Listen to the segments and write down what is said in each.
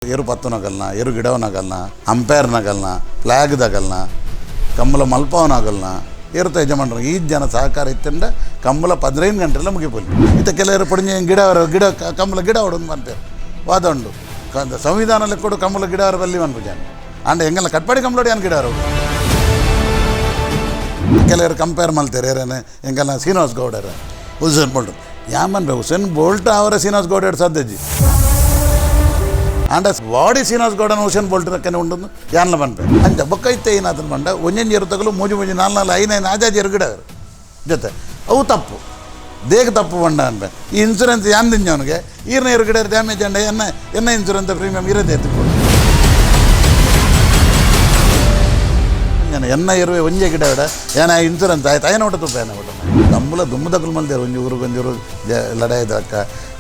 ಎರು ಪತ್ತನಗಲ್ನ ಎರು ಗಿಡವನಗಲ್ನ ಅಂಪೈರ್ನಗಲ್ನ ಫ್ಲಾಗ್ದಗಲ್ನ ಕಂಬಳ ಮಲ್ಪವನಗಲ್ನ ಏರುತ್ತ ಯಜಮಾನ್ರು ಈ ಜನ ಸಹಕಾರ ಇತ್ತಂಡ ಕಂಬಳ 15 ಗಂಟೆಲ್ಲ ಮುಗಿಪೋಲಿ ಇತ್ತ ಕೆಲವರು ಪುಡಿഞ്ഞ ಗಿಡ ಕಂಬಳ ಗಿಡ ಹೊಡೊಂದು ಬಂತೇರು ವಾದ ಉಂಡು ಸಂವಿಧಾನದಲ್ಲಿ ಕೊಡು ಕಂಬಳ ಗಿಡ ಅವರ ಬಲ್ಲಿ ಬಂದ್ಬಿಟ್ಟಾನೆ ಅಂಡ ಎಂಗೆಲ್ಲ ಕಟ್ಪಾಡಿ ಕಂಬಳೋಡಿ ಏನು ಗಿಡ ಅವರು ಕೆಲವರು ಕಂಪೇರ್ ಮಾಡ್ತಾರೆ ಯಾರೇನೆ ಎಂಗೆಲ್ಲ ಶ್ರೀನಿವಾಸ್ ಗೌಡರ ಹುಸೇನ್ ಬೋಲ್ಟ್ ಯಾಮನ್ರೆ ಹುಸೇನ್ ಬೋಲ್ಟ್ ಅವರ ಶ್ರೀನಿವಾಸ್ ಗೌಡ ಸಾಧ್ಯಜಿ ಅಂಡ ಬಾಡಿ ಶ್ರೀನಿವಾಸ್ ಗೌಡನ ಹುಸೇನ್ ಬೋಲ್ಟ್ ರಕ್ಕನೆ ಉಂಡು ಯಾನ್ಲ ಬಂದ್ರೆ ಅಂಚ ಬೊಕ್ಕೈತೆ ಏನಾದ್ರು ಬಂಡ ಒಂಜಂಜಿ ಇರುತ್ತಗಲು ಮೂಜಿ 4 5 ಆಜಾಜಿ ಗಿಡ ಜೊತೆ ಅವು ತಪ್ಪು ದೇಗ ತಪ್ಪು ಬಂಡ ಅನ್ಬೆ ಈ ಇನ್ಸೂರೆನ್ಸ್ ಯಾನ್ ದಿನವನಿಗೆ ಈರ್ನ ಗಿಡ ಡ್ಯಾಮೇಜ್ ಅಂಡ ಎನ್ನ ಇನ್ಸೂರೆನ್ಸ್ ಪ್ರೀಮಿಯಂ ಇರೋದೇ ಎತ್ತಿಕೊಂಡು ಎನ್ನ ಇರುವೆ ಒಂಜೆ ಗಿಡ ಇಡ ಏನ ಇನ್ಸೂರೆನ್ಸ್ ಆಯ್ತು ಅಯ್ಯನ ಊಟ ತುಪ್ಪ ಏನ ಊಟ ಕಂಬಳ ದುಮ್ಮದಕ್ಕಲು ಮಲ್ದೇರು ಒಂಜಿ ಊರು ಲಡಾಯ್ದಕ್ಕ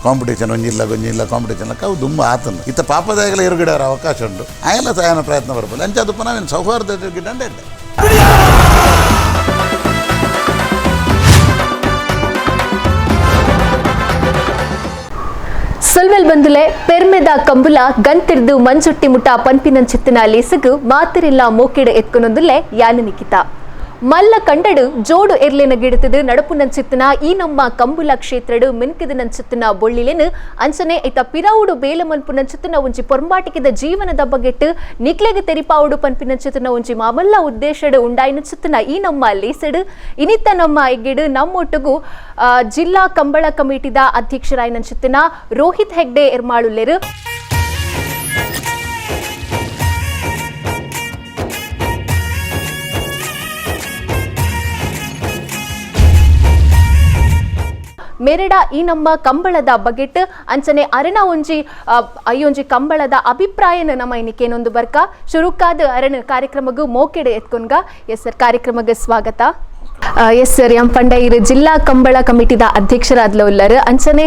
ಕಾಂಪಿಟೇಷನ್ ಒಂಜಿಲ್ಲ ಕಾಂಪಿಟೇಷನ್ ಅವು ದುಮ್ಮ ಆತನು ಇತ್ತ ಪಾಪದಾಗಲ ಇರು ಗಿಡ ಅವಕಾಶ ಉಂಟು ಆಯಲ್ಲ ಸಾಯನ ಪ್ರಯತ್ನ ಬರ್ಬೋದು ಅಂಚ ಅದಪ್ಪ ನಾವೇನು ಸೌಹಾರ್ದ ಗಿಡ ಅಂಡೆ ಇಡ್ಡೆ ಸೊಲ್ವೆಲ್ ಬಂದುಲೆ ಪೆರ್ಮೆದ ಕಂಬುಲ ಗಂತಿರ್ದು ಮಂಜುಟ್ಟಿ ಮುಟ್ಟ ಪನ್ಪಿನಂಚಿತ್ತಿನ ಲೇಸಗು ಮಾತಿರಿಲ್ಲ ಮೋಕೆಡು ಎತ್ಕೊನೊಂದುಲೆ ಯಾನ ನಿಖಿತ ಮಲ್ಲ ಕಂಡಡು ಜೋಡು ಎರ್ಲಿನ ಗಿಡತದು ನಡಪು ನಂಚಿತ್ತಿನ ಈ ನಮ್ಮ ಕಂಬುಲ ಕ್ಷೇತ್ರಡು ಮಿನ್ಕಿದ ನಂಚಿತ್ತಿನ ಬೊಳ್ಳಿಲೆನು ಅಂಚನೆ ಐತ ಪಿರಾವುಡು ಬೇಲ ಮನ್ಪು ನಂಚಿತ್ತಿನ ಒಂಜಿ ಪೊರ್ಮಾಟಿಕಿದ ಜೀವನದ ಬಗೆಟ್ಟು ನಿಕ್ಲೆಗೆ ತೆರಿಪಾವುಡು ಪನ್ಪಿನಂಚಿತ್ತಿನ ಒಂಜಿ ಮಾಮಲ್ಲ ಉದ್ದೇಶಡು ಉಂಡಾಯಿನಚಿತ್ತಿನ ಈ ನಮ್ಮ ಲೇಸಡು ಇನಿತ್ತ ನಮ್ಮ ಎಗ್ಗೆಡು ನಮ್ಮೊಟ್ಟುಗು ಜಿಲ್ಲಾ ಕಂಬಳ ಕಮಿಟಿದ ಅಧ್ಯಕ್ಷರಾಯಿನಂಚಿತ್ತಿನ ರೋಹಿತ್ ಹೆಗ್ಡೆ ಎರ್ಮಾಳುಲ್ಲೆರು ಮೇರೆಡ ಈ ನಮ್ಮ ಕಂಬಳದ ಬಗೆಟ್ ಅಂಚನೆ ಅರಣ ಒಂಜಿ ಕಂಬಳದ ಅಭಿಪ್ರಾಯನ ನಮ್ಮ ಇನ್ನಿಕೇನೊಂದು ಬರ್ಕ ಶುರುಕಾದ ಅರಣ ಕಾರ್ಯಕ್ರಮಗೂ ಮೋಕೆಡೆ ಎತ್ಕೊಂಡ್ಗ ಎಸ್ ಸರ್ ಕಾರ್ಯಕ್ರಮಕ್ಕೆ ಸ್ವಾಗತ ಎಸ್ ಸರ್ ಎಂ ಪಂಡ ಇರು ಜಿಲ್ಲಾ ಕಂಬಳ ಕಮಿಟಿದ ಅಧ್ಯಕ್ಷರಾದ್ಲ ಉಲ್ಲರು ಅಂಚನೆ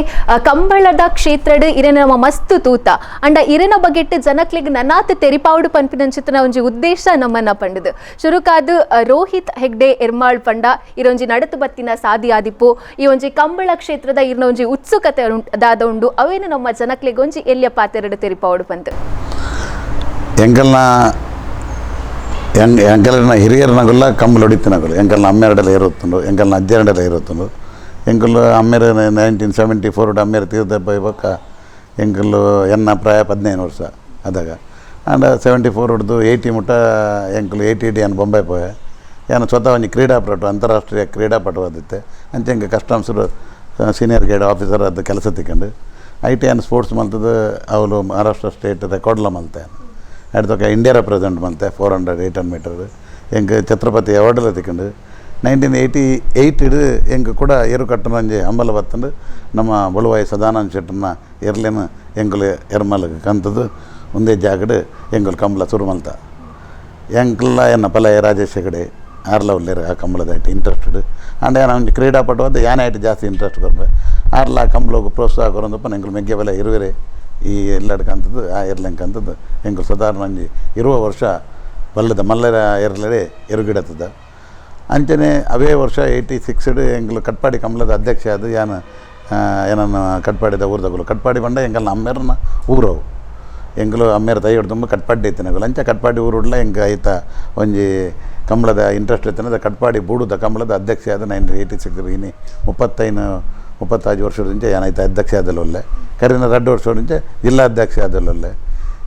ಕಂಬಳದ ಕ್ಷೇತ್ರಡ್ ಇರೇನ ನಮ್ಮ ಮಸ್ತ್ ತೂತ ಅಂಡ ಇರೇನ ಬಗೆಟ್ ಜನಕ್ಲಿಗ್ ನನಾತ್ ತೆರಿಪಾವುಡು ಪನ್ಪಿನಂಚಿತ್ತಿನ ಒಂಜಿ ಉದ್ದೇಶ ನಮ್ಮನ್ನ ಪಂಡದು ಶುರುಕಾದು ರೋಹಿತ್ ಹೆಗ್ಡೆ ಎರ್ಮಾಳ್ ಪಂಡ ಇರೊಂಜಿ ನಡತು ಬತ್ತಿನ ಸಾದಿ ಆದಿಪ್ಪು ಈ ಒಂಜಿ ಕಂಬಳ ಕ್ಷೇತ್ರದ ಇರ್ನ ಒಂಜಿ ಉತ್ಸುಕತೆ ದಾದ ಉಂಡು ಅವೇನು ನಮ್ಮ ಜನಕ್ಲಿಗ್ ಒಂಜಿ ಎಲ್ಯ ಪಾತೆರಡು ತೆರಿಪಾವುಡು ಪಂದ್ ಎಂಕಲ್ನ ಹಿರಿಯರನಗುಲ್ಲ ಕಂಬಳು ಹೊಡಿತಿನಗಳು ಎಂಕಲ್ನ ಅಮ್ಮೆರಡೆಲ್ಲ ಇರುತ್ತುಂಡು ಎಂಕಲ್ನ ಅಜ್ಜೆರಡೆಲ್ಲ ಇರುತ್ತುಂಡು ಎಂಕಲ್ಲು ಅಮ್ಮೆರ 1974 ಅಮ್ಮೆರ ತೀರ್ಥ ಬೈಬಕ್ಕ ಎಂಕಲ್ಲು ಎನ್ನ ಪ್ರಾಯ 15 ವರ್ಷ ಅದಾಗ ಅಂಡ್ 74 ಹಿಡ್ದು 80 ಮುಟ್ಟ ಎಂಕಲ್ಲು 80 ಏನು ಬೊಂಬೈ ಪೋಯೆ ಏನು ಸ್ವತಃ ಒಂಜಿ ಕ್ರೀಡಾಪಟು ಅಂತಾರಾಷ್ಟ್ರೀಯ ಕ್ರೀಡಾಪಟು ಆದಿತ್ತೆ ಅಂಚೆ ಎಂಗೆ ಕಸ್ಟಮ್ಸ್ರು ಸೀನಿಯರ್ ಗೈಡ್ ಆಫೀಸರ್ ಅದು ಕೆಲಸ ತಿಕ್ಕೊಂಡು IT ಆ್ಯಂಡ್ ಸ್ಪೋರ್ಟ್ಸ್ ಮಲ್ತದ್ದು ಅವಳು ಮಹಾರಾಷ್ಟ್ರ ಸ್ಟೇಟ್ ರೆಕಾರ್ಡ್ಲ ಮಲ್ತೆ ಅಡ್ದೊಕ್ಕ ಇಂಡಿಯಾ ರೆಪ್ರೆಸೆಂಟ್ ಮಲ್ತೆ 400-800 ಮೀಟರ್ ಎಂಗೆ ಛತ್ರಪತಿ ಅವಾರ್ಡೆಲ್ಲ ತಿಕ್ಕೊಂಡು 1988 ಹಿಡಿದು ಎಂಗೆ ಕೂಡ ಏರು ಕಟ್ಟನಂಜಿ ಹಂಬಲ ಬತ್ತಂಡು ನಮ್ಮ ಬಳುವಾಯಿ ಸದಾನಂದ ಶೆಟ್ಟರ್ನ ಎರ್ಲೇನು ಎಂಗುಲು ಎರ್ಮಲ್ಗೆ ಕಂತದ್ದು ಒಂದೇ ಜಾಗಡು ಎಂಗುಲು ಕಂಬಳ ಸುರು ಮಲ್ತ ಎಂಕಲ್ಲ ಎನ್ನ ಪಲ ರಾಜೇಶ್ ಹೆಗಡೆ ಆರ್ಲ ಉಳ್ಳೇರು ಆ ಕಂಬಳದ ಐಟಿ ಇಂಟ್ರೆಸ್ಟೆಡ್ ಅಂಡ್ ಏನು ಒಂದು ಕ್ರೀಡಾಪಟು ಅದು ಯಾನೇ ಐಟಿ ಜಾಸ್ತಿ ಇಂಟ್ರೆಸ್ಟ್ ಕೊರ್ರೆ ಆರ್ಲ ಆ ಕಂಬಳಗೆ ಪ್ರೋತ್ಸಾಹ ಕೊರೊಂದಪ್ಪ ಎಂಗುಲು ಮೆಗ್ಗೆ ಬೆಲೆ ಇರುವೆರೆ ಈ ಎಲ್ಲಡ್ಕಂಥದ್ದು ಆ ಎರ್ಲೆಂಕಂಥದ್ದು ಎಂಗೆ ಸಾಧಾರಣ ಒಂಜಿ 20 ವರ್ಷ ಬಲ್ಲದ ಮಲ್ಲರ ಎರ್ಲಡೆ ಎರುಗಿಡತದ ಅಂಚನೆ ಅವೇ ವರ್ಷ 86 ಎಂಗ್ಲು ಕಟ್ಪಾಡಿ ಕಂಬಳದ ಅಧ್ಯಕ್ಷ ಅದು ಏನನ್ನು ಕಟ್ಪಾಡಿದ ಊರ್ದಗಳು ಕಟ್ಪಾಡಿ ಬಂಡ ಎಂಗಲ್ನ ಅಮ್ಮೇರನ ಊರವು ಎಂಗ್ಲು ಅಮ್ಮೇರ ತೈ ಹಿಡ್ದು ಕಟ್ಪಾಡಿ ಐತಿನಗಳು ಅಂಚೆ ಕಟ್ಪಾಡಿ ಊರು ಉಡ್ಲ ಎಂಗೆ ಆಯ್ತ ಒಂಜಿ ಕಂಬಳದ ಇಂಟ್ರೆಸ್ಟ್ ಐತನದ ಕಟ್ಪಾಡಿ ಬೂಡುದ ಕಂಬಳದ ಅಧ್ಯಕ್ಷ ಆದ 1986 ಇನಿ 35 ವರ್ಷದಿಂದ ಏನಾಯ್ತು ಅಧ್ಯಕ್ಷ ಆದಲ್ಲೊಲ್ಲೆ ಕರೀನ 2 ವರ್ಷದಿಂದ ಜಿಲ್ಲಾ ಅಧ್ಯಕ್ಷ ಆದಲ್ಲೊಲ್ಲೆ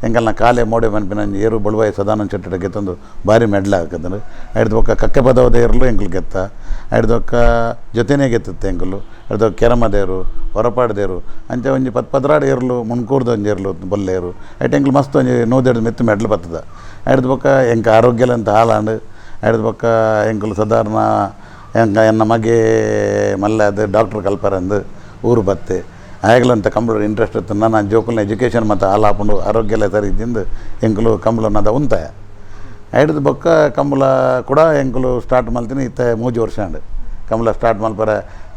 ಎಂಗಲ್ನ ಕಾಲೇ ಮೋಡೆ ಮನ್ಪಿನ ಏರು ಬಳುವಾಯಿ ಸದಾನಂದ ಶೆಟ್ಟಡ ಗೆತ್ತೊಂದು ಭಾರಿ ಮೆಡ್ಲ ಹಾಕಿದ್ರು ಹಿಡ್ದೊಕ್ಕ ಕಕ್ಕೆ ಪದವದ ಏರ್ಲು ಎಂಗ್ಲು ಗೆತ್ತ ಹಿಡ್ದೊಕ್ಕ ಜೊತೆನೇ ಗೆತ್ತತ್ತೆ ಎಂಗಲು ಹಿಡ್ದೊಕ್ಕ ಕೆರಮದೇರು ಹೊರಪಾಡ್ದೇರು ಅಂಚೆ ಒಂಜಿ 10 ಏರ್ಲು ಮುನ್ಕೂರ್ದ ಒಂಜಿ ಏರ್ಲು ಬಲ್ಲೇರು ಐಟ್ ಎಂಗ್ಲು ಮಸ್ತ್ ಒಂಜಿ 100 ಮೆತ್ತು ಮೆಡ್ಲು ಬರ್ತದ ಹಿಡ್ದೊಕ್ಕ ಎಂಕ ಆರೋಗ್ಯಲಂತ ಹಾಲಾಂಡು ಹಿಡ್ದೊಕ್ಕ ಎಂಗ್ಲು ಸಾಧಾರಣ ಎಂಗ ಎನ್ನ ಮಗೆ ಮಲ್ಲ ಅದು ಡಾಕ್ಟ್ರ್ ಕಲ್ಪರಂದು ಊರು ಬತ್ತೆ ಆಗಲಂತ ಕಂಬಳ ಇಂಟ್ರೆಸ್ಟ್ ಇತ್ತು ನಾನು ಜೋಕುಲ್ನ ಎಜುಕೇಷನ್ ಮತ್ತು ಹಾಲು ಹಾಕೊಂಡು ಆರೋಗ್ಯ ಎಲ್ಲ ಸರಿ ಇದ್ದಿಂದ ಎಂಕುಲು ಕಂಬಳನದ ಉಂತಾಯ ಹಿಡಿದು ಬೊಕ್ಕ ಕಂಬಳ ಕೂಡ ಎಂಕುಲು ಸ್ಟಾರ್ಟ್ ಮಾಡ್ತೀನಿ ಇತ್ತ 3 ವರ್ಷ ಅಂಡು ಕಂಬಳ ಸ್ಟಾರ್ಟ್ ಮಲ್ಪರ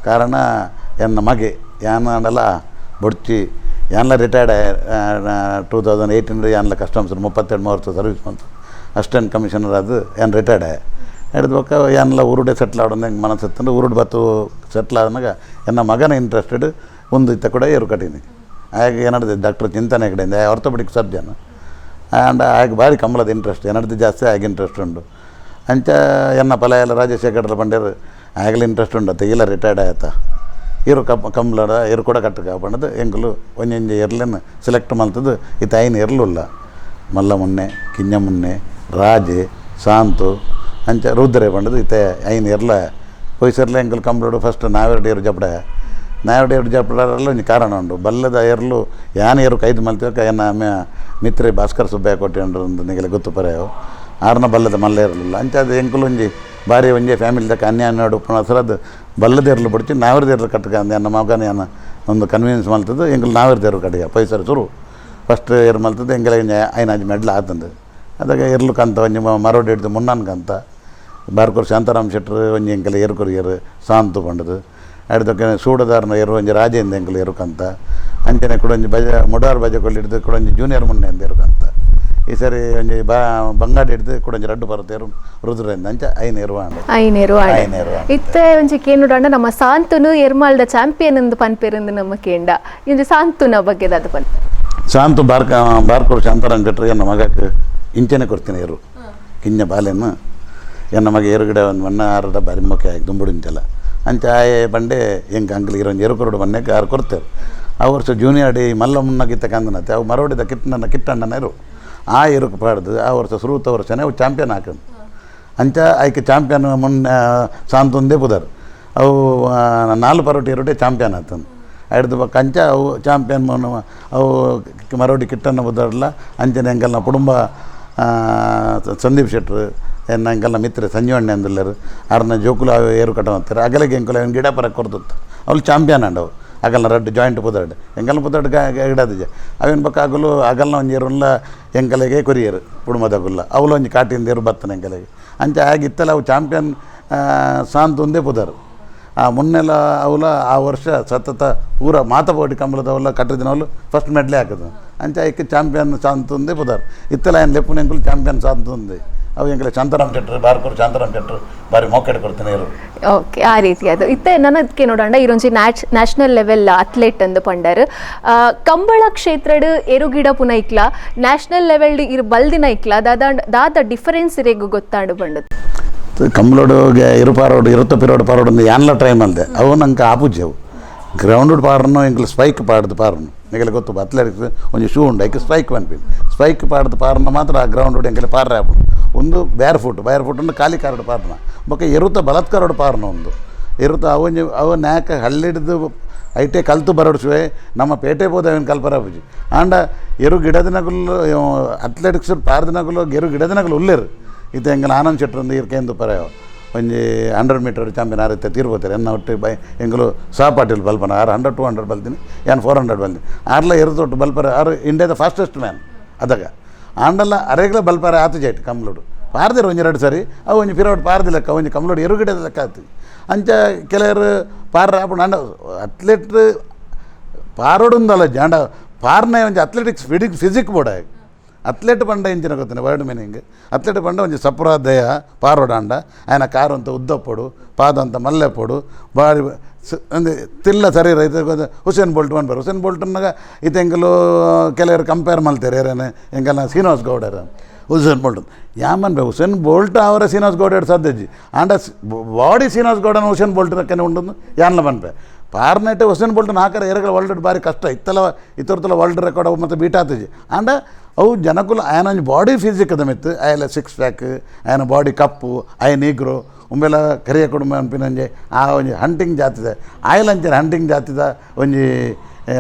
ಕಾರಣ ಎನ್ನ ಮಗೆ ಯಾನಲ್ಲ ಬೊಡ್ಚಿ ಯಾನ್ಲ ರಿಟೈರ್ಡ್ 2018 ಯಾನ್ಲ ಕಸ್ಟಮ್ಸ್ 32 ವರ್ಷ ಸರ್ವಿಸ್ ಬಂತು ಅಸಿಸ್ಟೆಂಟ್ ಕಮಿಷನರ್ ಅದು ಏನು ರಿಟೈರ್ಡ್ ಹಿಡಿದ್ಬೇಕ ಏನೆಲ್ಲ ಊರುಡೆ ಸೆಟ್ಲ್ ಆಡೋದು ಹೆಂಗೆ ಮನಸ್ಸತ್ತಂದ್ರೆ ಊರುಡ್ ಬತ್ತು ಸೆಟ್ಲ್ ಆದಾಗ ಎನ್ನ ಮಗನ ಇಂಟ್ರೆಸ್ಟೆಡ್ ಒಂದು ಇತ್ತ ಕೂಡ ಏರು ಕಟ್ಟೀನಿ ಆಗ ಏನಾಡ್ದು ಡಾಕ್ಟರ್ ಚಿಂತನೆ ಕಡೆಯಿಂದ ಆರ್ಥೋಪೆಡಿಕ್ ಸರ್ಜನ್ ಆ್ಯಂಡ್ ಆಗ ಭಾರಿ ಕಂಬಳದ ಇಂಟ್ರೆಸ್ಟ್ ಏನಾಡ್ದು ಜಾಸ್ತಿ ಆಗ ಇಂಟ್ರೆಸ್ಟ್ ಉಂಡು ಅಂಚ ಎನ್ನ ಪಲ ಎಲ್ಲ ರಾಜಶೇಖರ ಬಂಡೇರು ಆಗಲಿ ಇಂಟ್ರೆಸ್ಟ್ ಉಂಡು ತೆಗಿಲ್ಲ ರಿಟೈರ್ಡ್ ಆಯ್ತಾ ಇರು ಕಂಬಳದ ಇರು ಕೂಡ ಕಟ್ಟಕ ಪಂಡದು ಎಂಕುಲು ಒಂಜೊಂಜಿ ಎರ್ಲನ್ನು ಸೆಲೆಕ್ಟ್ ಮಲ್ತದ್ದು ಇತ್ತು ಐನು ಎರ್ಲುಲ್ಲ ಮಲ್ಲ ಮುನ್ನೆ ಕಿಂಜ ಮುನ್ನೆ ರಾಜೆ ಸಾಂತು ಅಂಚ ರುದ್ರೆ ಪಂಡದು ಇತ್ತೆ ಐನು ಎರ್ಲ ಪೊಯ್ಸರ್ಲ ಎಂಕುಲು ಕಂಬಳೋಡು ಫಸ್ಟ್ ನಾವೆರಡು ಏರು ಜಪಡ ನಾವೆರಡು ಜಪಡಲ್ಲ ಒಂದು ಕಾರಣ ಉಂಡು ಬಲ್ಲದ ಎರ್ಲು ಯಾನ್ ಏರು ಕೈದು ಮಲ್ತೀವಕ್ಕ ಎನ್ನ ಮಿತ್ರೆ ಭಾಸ್ಕರ್ ಸುಬ್ಬಯ್ಯ ಕೊಟ್ಟೆ ಉಂಡು ಒಂದು ನಿಗಲೆ ಗೊತ್ತು ಪರೆಯವು ಆರ್ನ ಬಲ್ಲದ ಮಲ್ಲ ಇರಲಿಲ್ಲ ಅಂಚ ಅದು ಎಂಕುಲು ಒಂಜಿ ಭಾರಿ ಒಂಜಿ ಫ್ಯಾಮಿಲಿದಕ್ಕೆ ಅನ್ಯಾಯ ಉಪ್ಪು ಹಸ್ರದ್ದು ಬಲ್ಲದೇರ್ಲು ಬಿಡ್ತಿ ನಾವರ್ದೇರ್ಲು ಕಟ್ಟಕ ಅಂದೆ ನನ್ನ ಮಗನ ಏನ ಒಂದು ಕನ್ವೀನಿಯನ್ಸ್ ಮಲ್ತದ್ದು ಎಂಕುಲು ನಾವರ್ದೇರು ಕಡೆಗೆ ಪೈಸರು ಶುರು ಫಸ್ಟ್ ಏರು ಮಲ್ತದ್ದು ಎಂಗೆಲ್ಲ ಐನಾಜು ಮೆಡ್ಲ್ ಆತಂದು ಅದಾಗ ಎರ್ಲು ಕಂತ ಒಂಜಿ ಮರೋಡಿ ಹಿಡ್ದು ಮುನ್ನಾನ್ ಕಂತ ಬಾರ್ಕೂರು ಶಾಂತಾರಾಮ್ ಶೆಟ್ರು ಒಂಜಿ ಎಂಕೆಲ್ಲ ಏರ್ಕೊರು ಏರು ಸಾಂತು ಪಂಡದು ಹಿಡ್ದಕ್ಕೆ ಸೂಡದಾರ್ನ ಏರು ಒಂಜಿ ರಾಜೇಂದ್ರ ಎಂಕಲು ಏರುಕಂತ ಅಂಚನೆ ಕೂಡ ಒಂಜಿ ಮುಡಾರ್ ಬಜೆ ಕೊಳ್ಳಿ ಹಿಡ್ದು ಕೂಡ ಒಂಜಿ ಜೂನಿಯರ್ ಮುನ್ನೆ ಅಂತ ಏರುಕಂತ ಈ ಸರಿ ಒಂಜಿ ಬಂಗಾಡಿ ಹಿಡ್ದು ಕೂಡ ಒಂಜಿ ರಡ್ಡು ಬರ್ತೇರು ರುದ್ರಿಂದ ಅಂಚ ಐನೇರು ಇತ್ತೆ ಒಂಜಿ ಕೇನುಡಂಡ ನಮ್ಮ ಸಾಂತುನು ಎರ್ಮಾಲ್ದ ಚಾಂಪಿಯನ್ ಎಂದು ಪನ್ಪೇರಂದು ನಮ್ಮ ಕೇಂಡ ಇಂದು ಸಾಂತುನ ಬಗ್ಗೆ ದಾದ ಪನ್ ಸಾಂತು ಬಾರ್ಕೂರು ಶಾಂತಾರಾಮ್ ಶೆಟ್ರು ಎನ್ನ ಮಗಕ್ಕೆ ಇಂಚನೆ ಕೊಡ್ತೀನಿ ಏರು ಕಿಂಜ ಬಾಲೆನ್ನು ಎನ್ನ ಮಗ ಏರು ಗಿಡ ಒಂದು ಮಣ್ಣ ಆರದ ಬಾರಿ ಮೊಕ್ಕೆ ಆಗಿ ದುಂಬುಡಿಂಚಲ್ಲ ಅಂಚ ಆಯೆ ಬಂಡೆ ಹೆಂಗೆ ಅಂಕಲ್ ಇರೋಂಜಿ ಏರುಕೊರಡು ಮನೆಗೆ ಆರು ಕೊಡ್ತೇವೆ ಆ ವರ್ಷ ಜೂನಿಯರ್ ಡಿ ಮಲ್ಲ ಮುನ್ನಗಿತ್ತ ಕಂದನತ್ತೆ ಅವು ಮರೋಡಿದ ಕಿಟ್ಟಣ್ಣನ ಇರು ಆ ಏರುಕು ಪಾಡ್ದು ಆ ವರ್ಷ ಸುರುತ ವರ್ಷನೇ ಅವು ಚಾಂಪಿಯನ್ ಹಾಕೊಂಡು ಅಂಚ ಆಯ್ಕೆ ಚಾಂಪಿಯನ್ ಮುನ್ನ ಸಾಂತೊಂದೇ ಬುಧರು ಅವು 4 ಪರೋಟಿ ಏರುಟೆ ಚಾಂಪಿಯನ್ ಆತಂದು ಹಿಡ್ದು ಕಂಚ ಅವು ಚಾಂಪಿಯನ್ ಅವು ಮರೋಡಿ ಕಿಟ್ಟಣ್ಣ ಬುಧರಲ್ಲ ಅಂಚನೆ ಎಂಕಲ್ನ ಕುಟುಂಬ ಸಂದೀಪ್ ಶೆಟ್ರು ಎನ್ನ ಎಂಕಲ್ನ ಮಿತ್ರ ಸಂಜೀವಣ್ಣೆ ಅಂದಿಲ್ಲರು ಅವ್ರನ್ನ ಜೋಕುಲು ಅವು ಏರು ಕಟ್ಟವಂತಾರೆ ಅಗಲಿಗೆ ಎಂಕುಲು ಅವನು ಗಿಡ ಪರ ಕೊಡ್ತತ್ತು ಅವ್ಳು ಚಾಂಪಿಯನ್ ಅಂಡವು ಅಗಲ್ನ ರಡ್ಡು ಜಾಯಿಂಟ್ ಪುದರ್ಡು ಎಂಕಲ್ನ ಪುದರ್ಡು ಗಿಡದಿಜ ಅವೇನು ಬಕ್ಕ ಆಗಲು ಅಗಲ್ನ ಒಂಜಿ ಏರುಲ್ಲ ಎಂಕಲೆಗೆ ಕೊರಿಯರು ಕುಡುಂಬದಗುಲ್ಲ ಅವಳು ಒಂಜಿ ಕಾಟಿಂದ ಏರು ಬತ್ತನ ಎಂಕಲೆಗೆ ಅಂಚ ಆಗಿತ್ತಲ್ಲ ಅವು ಚಾಂಪಿಯನ್ ಸಾಂತ್ ಒಂದೇ ಪುದರು ಆ ಮುನ್ನೆಲ್ಲ ಅವಲ ಆ ವರ್ಷ ಸತತ ಪೂರ ಮಾತಬೋಡಿ ಕಂಬಳದವಲ್ಲ ಕಟ್ಟಿದಿನವಲು ಫಸ್ಟ್ ಮೆಡ್ಲೆ ಹಾಕಿದ್ರು ಅಂಚ ಆಯ್ಕೆ ಚಾಂಪಿಯನ್ ಸಾಂತ್ ಒಂದೇ ಪುದರು ಇತ್ತಲ್ಲ ಏನು ಲೆಪ್ಪುನ ಎಂಕುಲು ಚಾಂಪಿಯನ್ ಸಾಂತ್ ಒಂದೇ ಅವು ಎಂಕಲೆ ಶಾಂತಾರಾಮ್ ಶೆಟ್ರು ಬಾರ್ಕೂರು ಶಾಂತಾರಾಮ್ ಶೆಟ್ರು ಬಾರಿ ಮೊಕ್ಕೆಡ್ ಕೊಡ್ತೀನಿ ಇರು ಓಕೆ ಆ ರೀತಿ ಅದು ಇತ್ತೆ ನನ್ನದಕ್ಕೆ ನೋಡೋಣ ಇರೊಂಜಿ ನ್ಯಾಷನಲ್ ಲೆವೆಲ್ ಅಥ್ಲೆಟ್ ಅಂದು ಪಂಡರ್ ಕಂಬಳ ಕ್ಷೇತ್ರಡ್ ಎರುಗಿಡ ಪುನ ಇಕ್ಲ ನ್ಯಾಷನಲ್ ಲೆವೆಲ್ ಇರು ಬಲ್ದಿನ ಇಕ್ಲ ದಾದ ಡಿಫರೆನ್ಸ್ ಇರೇಗು ಗೊತ್ತಾಡು ಬಂಡದು ಕಂಬಳೋಡುಗೆ ಇರುಪಾರೋಡು ಇರುತ್ತಪಿರೋಡು ಪಾರೋಡು ಒಂದು ಯಾನ್ಲ ಟ್ರೈ ಮಾಡಿದೆ ಅವು ನಂಗೆ ಆಪುಜ್ಜವು ಗ್ರೌಂಡ್ ಪಾಡ್ನು ಎಂಕಲು ಸ್ಪೈಕ್ ಪಾಡ್ದು ಪಾರ್ನು ನಿಗಲೆ ಗೊತ್ತು ಅಥ್ಲೆಟಿಕ್ಸ್ ಒಂಜಿ ಶೂ ಉಂಡು ಐಕೆ ಸ್ಪೈಕ್ ಪನ್ಪಿಲ್ ಸ್ಪೈಕ್ ಪಾಡ್ದು ಪಾರ್ನ ಮಾತ್ರ ಆ ಗ್ರೌಂಡ್ ಎಂಕಲೆ ಪಾರ್ರೆ ಆಪುಂಡು ಒಂದು ಬೇರ್ ಫುಟ್ ಉಂಡು ಖಾಲಿ ಕಾರಡು ಪಾರ್ನ ಬೊಕ್ಕ ಎರುತ ಬಲತ್ಕಾರೋಡು ಪಾರ್ನ ಒಂದು ಎರುತ ಅವು ನ್ಯಾಕ ಹಳ್ಳಿಡ್ದು ಐಟೆ ಕಲ್ತು ಬರೋಡ್ಸುವೆ ನಮ್ಮ ಪೇಟೆ ಬೋದವೇನು ಕಲ್ಪರಾಪುಜಿ ಆಂಡ ಎರು ಗಿಡದಿನಗುಲು ಅಥ್ಲೆಟಿಕ್ಸ್ ಪಾರ್ದಿನಗುಲು ಎರು ಗಿಡದಿನಗುಲು ಉಲ್ಲೇರು ಇದು ಎಂಗಲ್ ಆನಂದ್ ಶೆಟ್ರು ಒಂದು ಇರ್ಕೆಂದು ಪರೆಯೋ ಒಂಜಿ 100 ಮೀಟರ್ ಚಾಂಪಿಯನ್ ಆರತ್ತೆ ತೀರ್ಬೋತಾರೆ ಎನ್ನ ಒಟ್ಟು ಎಂಗಲು ಪಾಟೀಲ್ ಬಲ್ಪನ 100 200 ಬಲ್ತೀನಿ ಏನು 400 ಬಲ್ತೀನಿ ಆರ್ಲ ಎರುತೊಟ್ಟು ಬಲ್ಪರೆ ಆರು ಇಂಡಿಯಾದ ಫಾಸ್ಟೆಸ್ಟ್ ಮ್ಯಾನ್ ಅದಾಗ ಆಂಡಲ್ಲ ಅರೆಗ್ಲ ಬಲ್ಪರೆ ಆತು ಜೈಟ್ ಕಂಬ್ಲೋಡು ಪಾರ್ದಿರು ಒಂಜಿ 2 ಸರಿ ಅವು ಒಂಜಿ ಪಿರೋಡ್ ಪಾರ್ದಿ ಲೆಕ್ಕ ಒಂಜಿ ಕಂಬ್ಲೋಡು ಎರುಗಿಡದ ಲೆಕ್ಕ ಆತು ಅಂಚ ಕೆಲವರು ಪಾರ ಆಪುಂಡು ಅಂಡ ಅಥ್ಲೆಟ್ ಪಾರೋಡುಂದಲ್ಲ ಅಂಡ ಪಾರ್ನೆ ಒಂಜಿ ಅಥ್ಲೆಟಿಕ್ಸ್ ಫಿಸಿಕ್ ಬೋಡ ಅಥ್ಲೆಟ್ ಪಂಡ ಇಂಚಿನ ಗೊತ್ತಿನ ವರ್ಡ್ ಮೀನಿಂಗ್ ಅಥ್ಲೆಟ್ ಪಂಡ ಒಂಜಿ ಸಪ್ರಾದಯ ಪಾರೋಡಾಂಡ ಆಯನ ಕಾರು ಅಂತ ಉದ್ದಪ್ಪೋಡು ಪಾದ ಅಂತ ಮಲ್ಲೆಪ್ಪೋಡು ಬಾರಿ ಅಂದರೆ ತಿಲ್ಲ ಶರೀರ ಇದು ಹುಸೇನ್ ಬೋಲ್ಟ್ ಬಂದ್ಬಾರು ಹುಸೇನ್ ಬೋಲ್ಟ್ನಾಗ ಇದು ಎಂಕಲು ಕೆಲವರು ಕಂಪೇರ್ ಮಾಡ್ತಾರೆ ಯಾರೇನೆ ಎಂಕಲ್ನ ಶ್ರೀನಿವಾಸ್ ಗೌಡರ ಹುಸೇನ್ ಬೋಲ್ಟ್ ಯಾಮನ್ ಹುಸೇನ್ ಬೋಲ್ಟ್ ಅವರ ಶ್ರೀನಿವಾಸ್ ಗೌಡ ಸಾಧ್ಯಜಿ ಆಂಡ ಬಾಡಿ ಶ್ರೀನಿವಾಸ್ ಗೌಡನ ಹುಸೇನ್ ಬೋಲ್ಟ್ ರಕ್ಕನೆ ಉಂಡು ಯಾನ್ಲ ಬನ್ಪೆ ಪಾರ್ನೆಟ್ ಹುಸೇನ್ ಬೋಲ್ಟ್ ನಾಲ್ಕರ ಎರಗಲ ವರ್ಲ್ಡ್ ಬಾರಿ ಕಷ್ಟ ಇತ್ತಲ್ಲ ಇತ್ತೊರ್ತಲ ವರ್ಲ್ಡ್ ರೆಕಾರ್ಡ್ ಅವು ಮತ್ತು ಬೀಟ್ ಆತಜಿ ಆಂಡ ಅವು ಜನಕ್ಕೂ ಆಯನ ಒಂಜಿ ಬಾಡಿ ಫಿಸಿಕ್ ಅದ ಮಿತ್ತು ಆಯಲ 6 ಪ್ಯಾಕ್ ಆಯನ ಬಾಡಿ ಕಪ್ಪು ಆಯ ನೀಗ್ರು ಉಂಬೆಲ್ಲ ಕರಿಯ ಕುಟುಂಬ ಅನ್ಪಿನಂಜೆ ಆ ಒಂಜಿ ಹಂಟಿಂಗ್ ಜಾತಿದ ಆಯಲ್ ಅಂಚೆ ಹಂಟಿಂಗ್ ಜಾತಿದ ಒಂಜಿ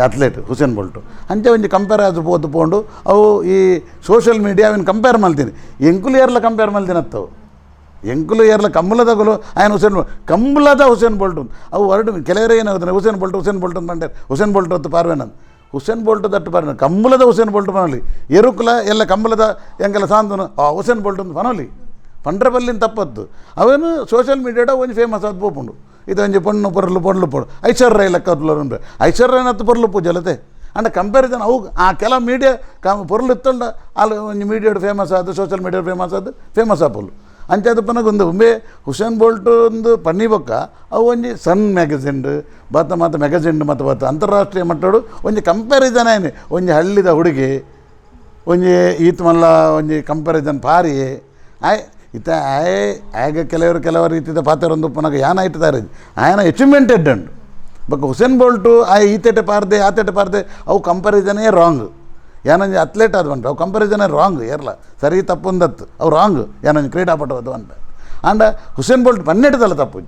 ಅಥ್ಲೆಟ್ ಹುಸೇನ್ ಬೋಲ್ಟು ಅಂಚೆ ಒಂಜಿ ಕಂಪೇರ್ ಅದು ಪೋಂಡು ಅವು ಈ ಸೋಷಿಯಲ್ ಮೀಡಿಯಾ ಅವಿನ ಕಂಪೇರ್ ಮಲ್ತೀನಿ ಎಂಕುಲು ಏರ್ಲ ಕಂಪೇರ್ ಮಲ್ತೀನಿ ಅತ್ತವು ಎಂಕುಲು ಏರ್ಲ ಕಂಬಳದಗಲು ಆಯನ ಹುಸೇನ್ ಬೋಲ್ಟ್ ಕಂಬಳದ ಹುಸೇನ್ ಬೋಲ್ಟು ಅವು ಹೊರಟು ಕೆಲವರೇ ಏನಾಗುತ್ತೆ ಹುಸೇನ್ ಬೋಲ್ಟ್ ಅಂತ ಬಂಡೆ ಹುಸೇನ್ ಬೋಲ್ಟ್ ಹೊತ್ತು ಪಾರ್ವೇನಂದು ಹುಸೇನ್ ಬೋಲ್ಟ್ ದಟ್ಟು ಪಾರ್ವೆ ಕಂಬಳದ ಹುಸೇನ್ ಬೋಲ್ಟ್ ಪನೋಲಿ ಎರುಕುಲ ಎಲ್ಲ ಕಂಬಳದ ಎಂಗೆಲ್ಲ ಸಾಂತನು ಹುಸೇನ್ ಬೋಲ್ಟ್ ಅಂತ ಪನೋಲಿ ಪಂಡ್ರೆ ಬಲ್ಲಿನ ತಪ್ಪತ್ತು ಅವೇನು ಸೋಷಿಯಲ್ ಮೀಡಿಯಾಡ ಒಂಜಿ ಫೇಮಸ್ ಆದ ಪೋಪುಂಡು ಇದು ಒಂಜಿ ಪೊಣ್ಣು ಪೊರ್ಲು ಪೋಡು ಐಶ್ವರ್ಯ ಲೆಕ್ಕ ಉಂಟು ಐಶ್ವರ್ಯನತ್ತು ಪೊರ್ಲು ಪೂಜಲತೆ ಅಂಡ್ ಕಂಪ್ಯಾರಿಸನ್ ಅವು ಆ ಕೆಲವು ಮೀಡಿಯಾ ಪೊರ್ಲು ಇತ್ತಂಡ ಅಲ್ಲಿ ಒಂಜಿ ಮೀಡಿಯಾಡು ಫೇಮಸ್ ಆದ ಸೋಷಿಯಲ್ ಮೀಡಿಯಾ ಫೇಮಸ್ ಆದ ಫೇಮಸ್ ಆಪೋಲು ಅಂಚದು ಪನಗ ಒಂದು ಒಮ್ಮೆ ಹುಸೇನ್ ಬೋಲ್ಟ್ ಒಂದು ಪನ್ನಿ ಬೊಕ್ಕ ಅವು ಒಂಜಿ ಸನ್ ಮ್ಯಾಗಝಿನ್ ಮತ್ತು ಮ್ಯಾಗಝಿನ್ ಮತ್ತು ಅಂತಾರಾಷ್ಟ್ರೀಯ ಮಟ್ಟಡು ಒಂಜಿ ಕಂಪ್ಯಾರಿಸನ್ ಆಯ್ನೆ ಒಂಜಿ ಹಳ್ಳಿದ ಹುಡುಗಿ ಒಂಜಿ ಈತ್ ಮಲ್ಲ ಒಂಜಿ ಕಂಪ್ಯಾರಿಸನ್ ಪಾರಿ ಆಯ್ ಇತ್ತ ಆಗ ಕೆಲವರು ರೀತಿಯ ಪಾತ್ರೊಂದು ಪುನಗ ಯಾನ ಇಟ್ಟಿದ್ದಾರೆ ಆಯನ ಅಚೀವ್ಮೆಂಟ್ ಎಡ್ಡಂಡು ಬಟ್ ಹುಸೇನ್ ಬೋಲ್ಟು ಈತೆಟೆ ಪಾರ್ದೆ ಆತೆಟೆ ಪಾರ್ದೆ ಅವು ಕಂಪ್ಯಾರಿಸನೇ ರಾಂಗ್ ಏನಂಜಿ ಅಥ್ಲೇಟ್ ಅದು ಅಂಟ ಅವು ಕಂಪ್ಯಾರಿಸನೇ ರಾಂಗ್ ಏರ್ಲ ಸರಿ ತಪ್ಪು ಒಂದತ್ತು ಅವು ರಾಂಗ್ ಏನಂಜಿ ಕ್ರೀಡಾಪಟು ಅದು ಅಂಟ ಅಂಡ ಹುಸೇನ್ ಬೋಲ್ಟ್ ಪನ್ನೆಟ್ಟದಲ್ಲ ತಪ್ಪು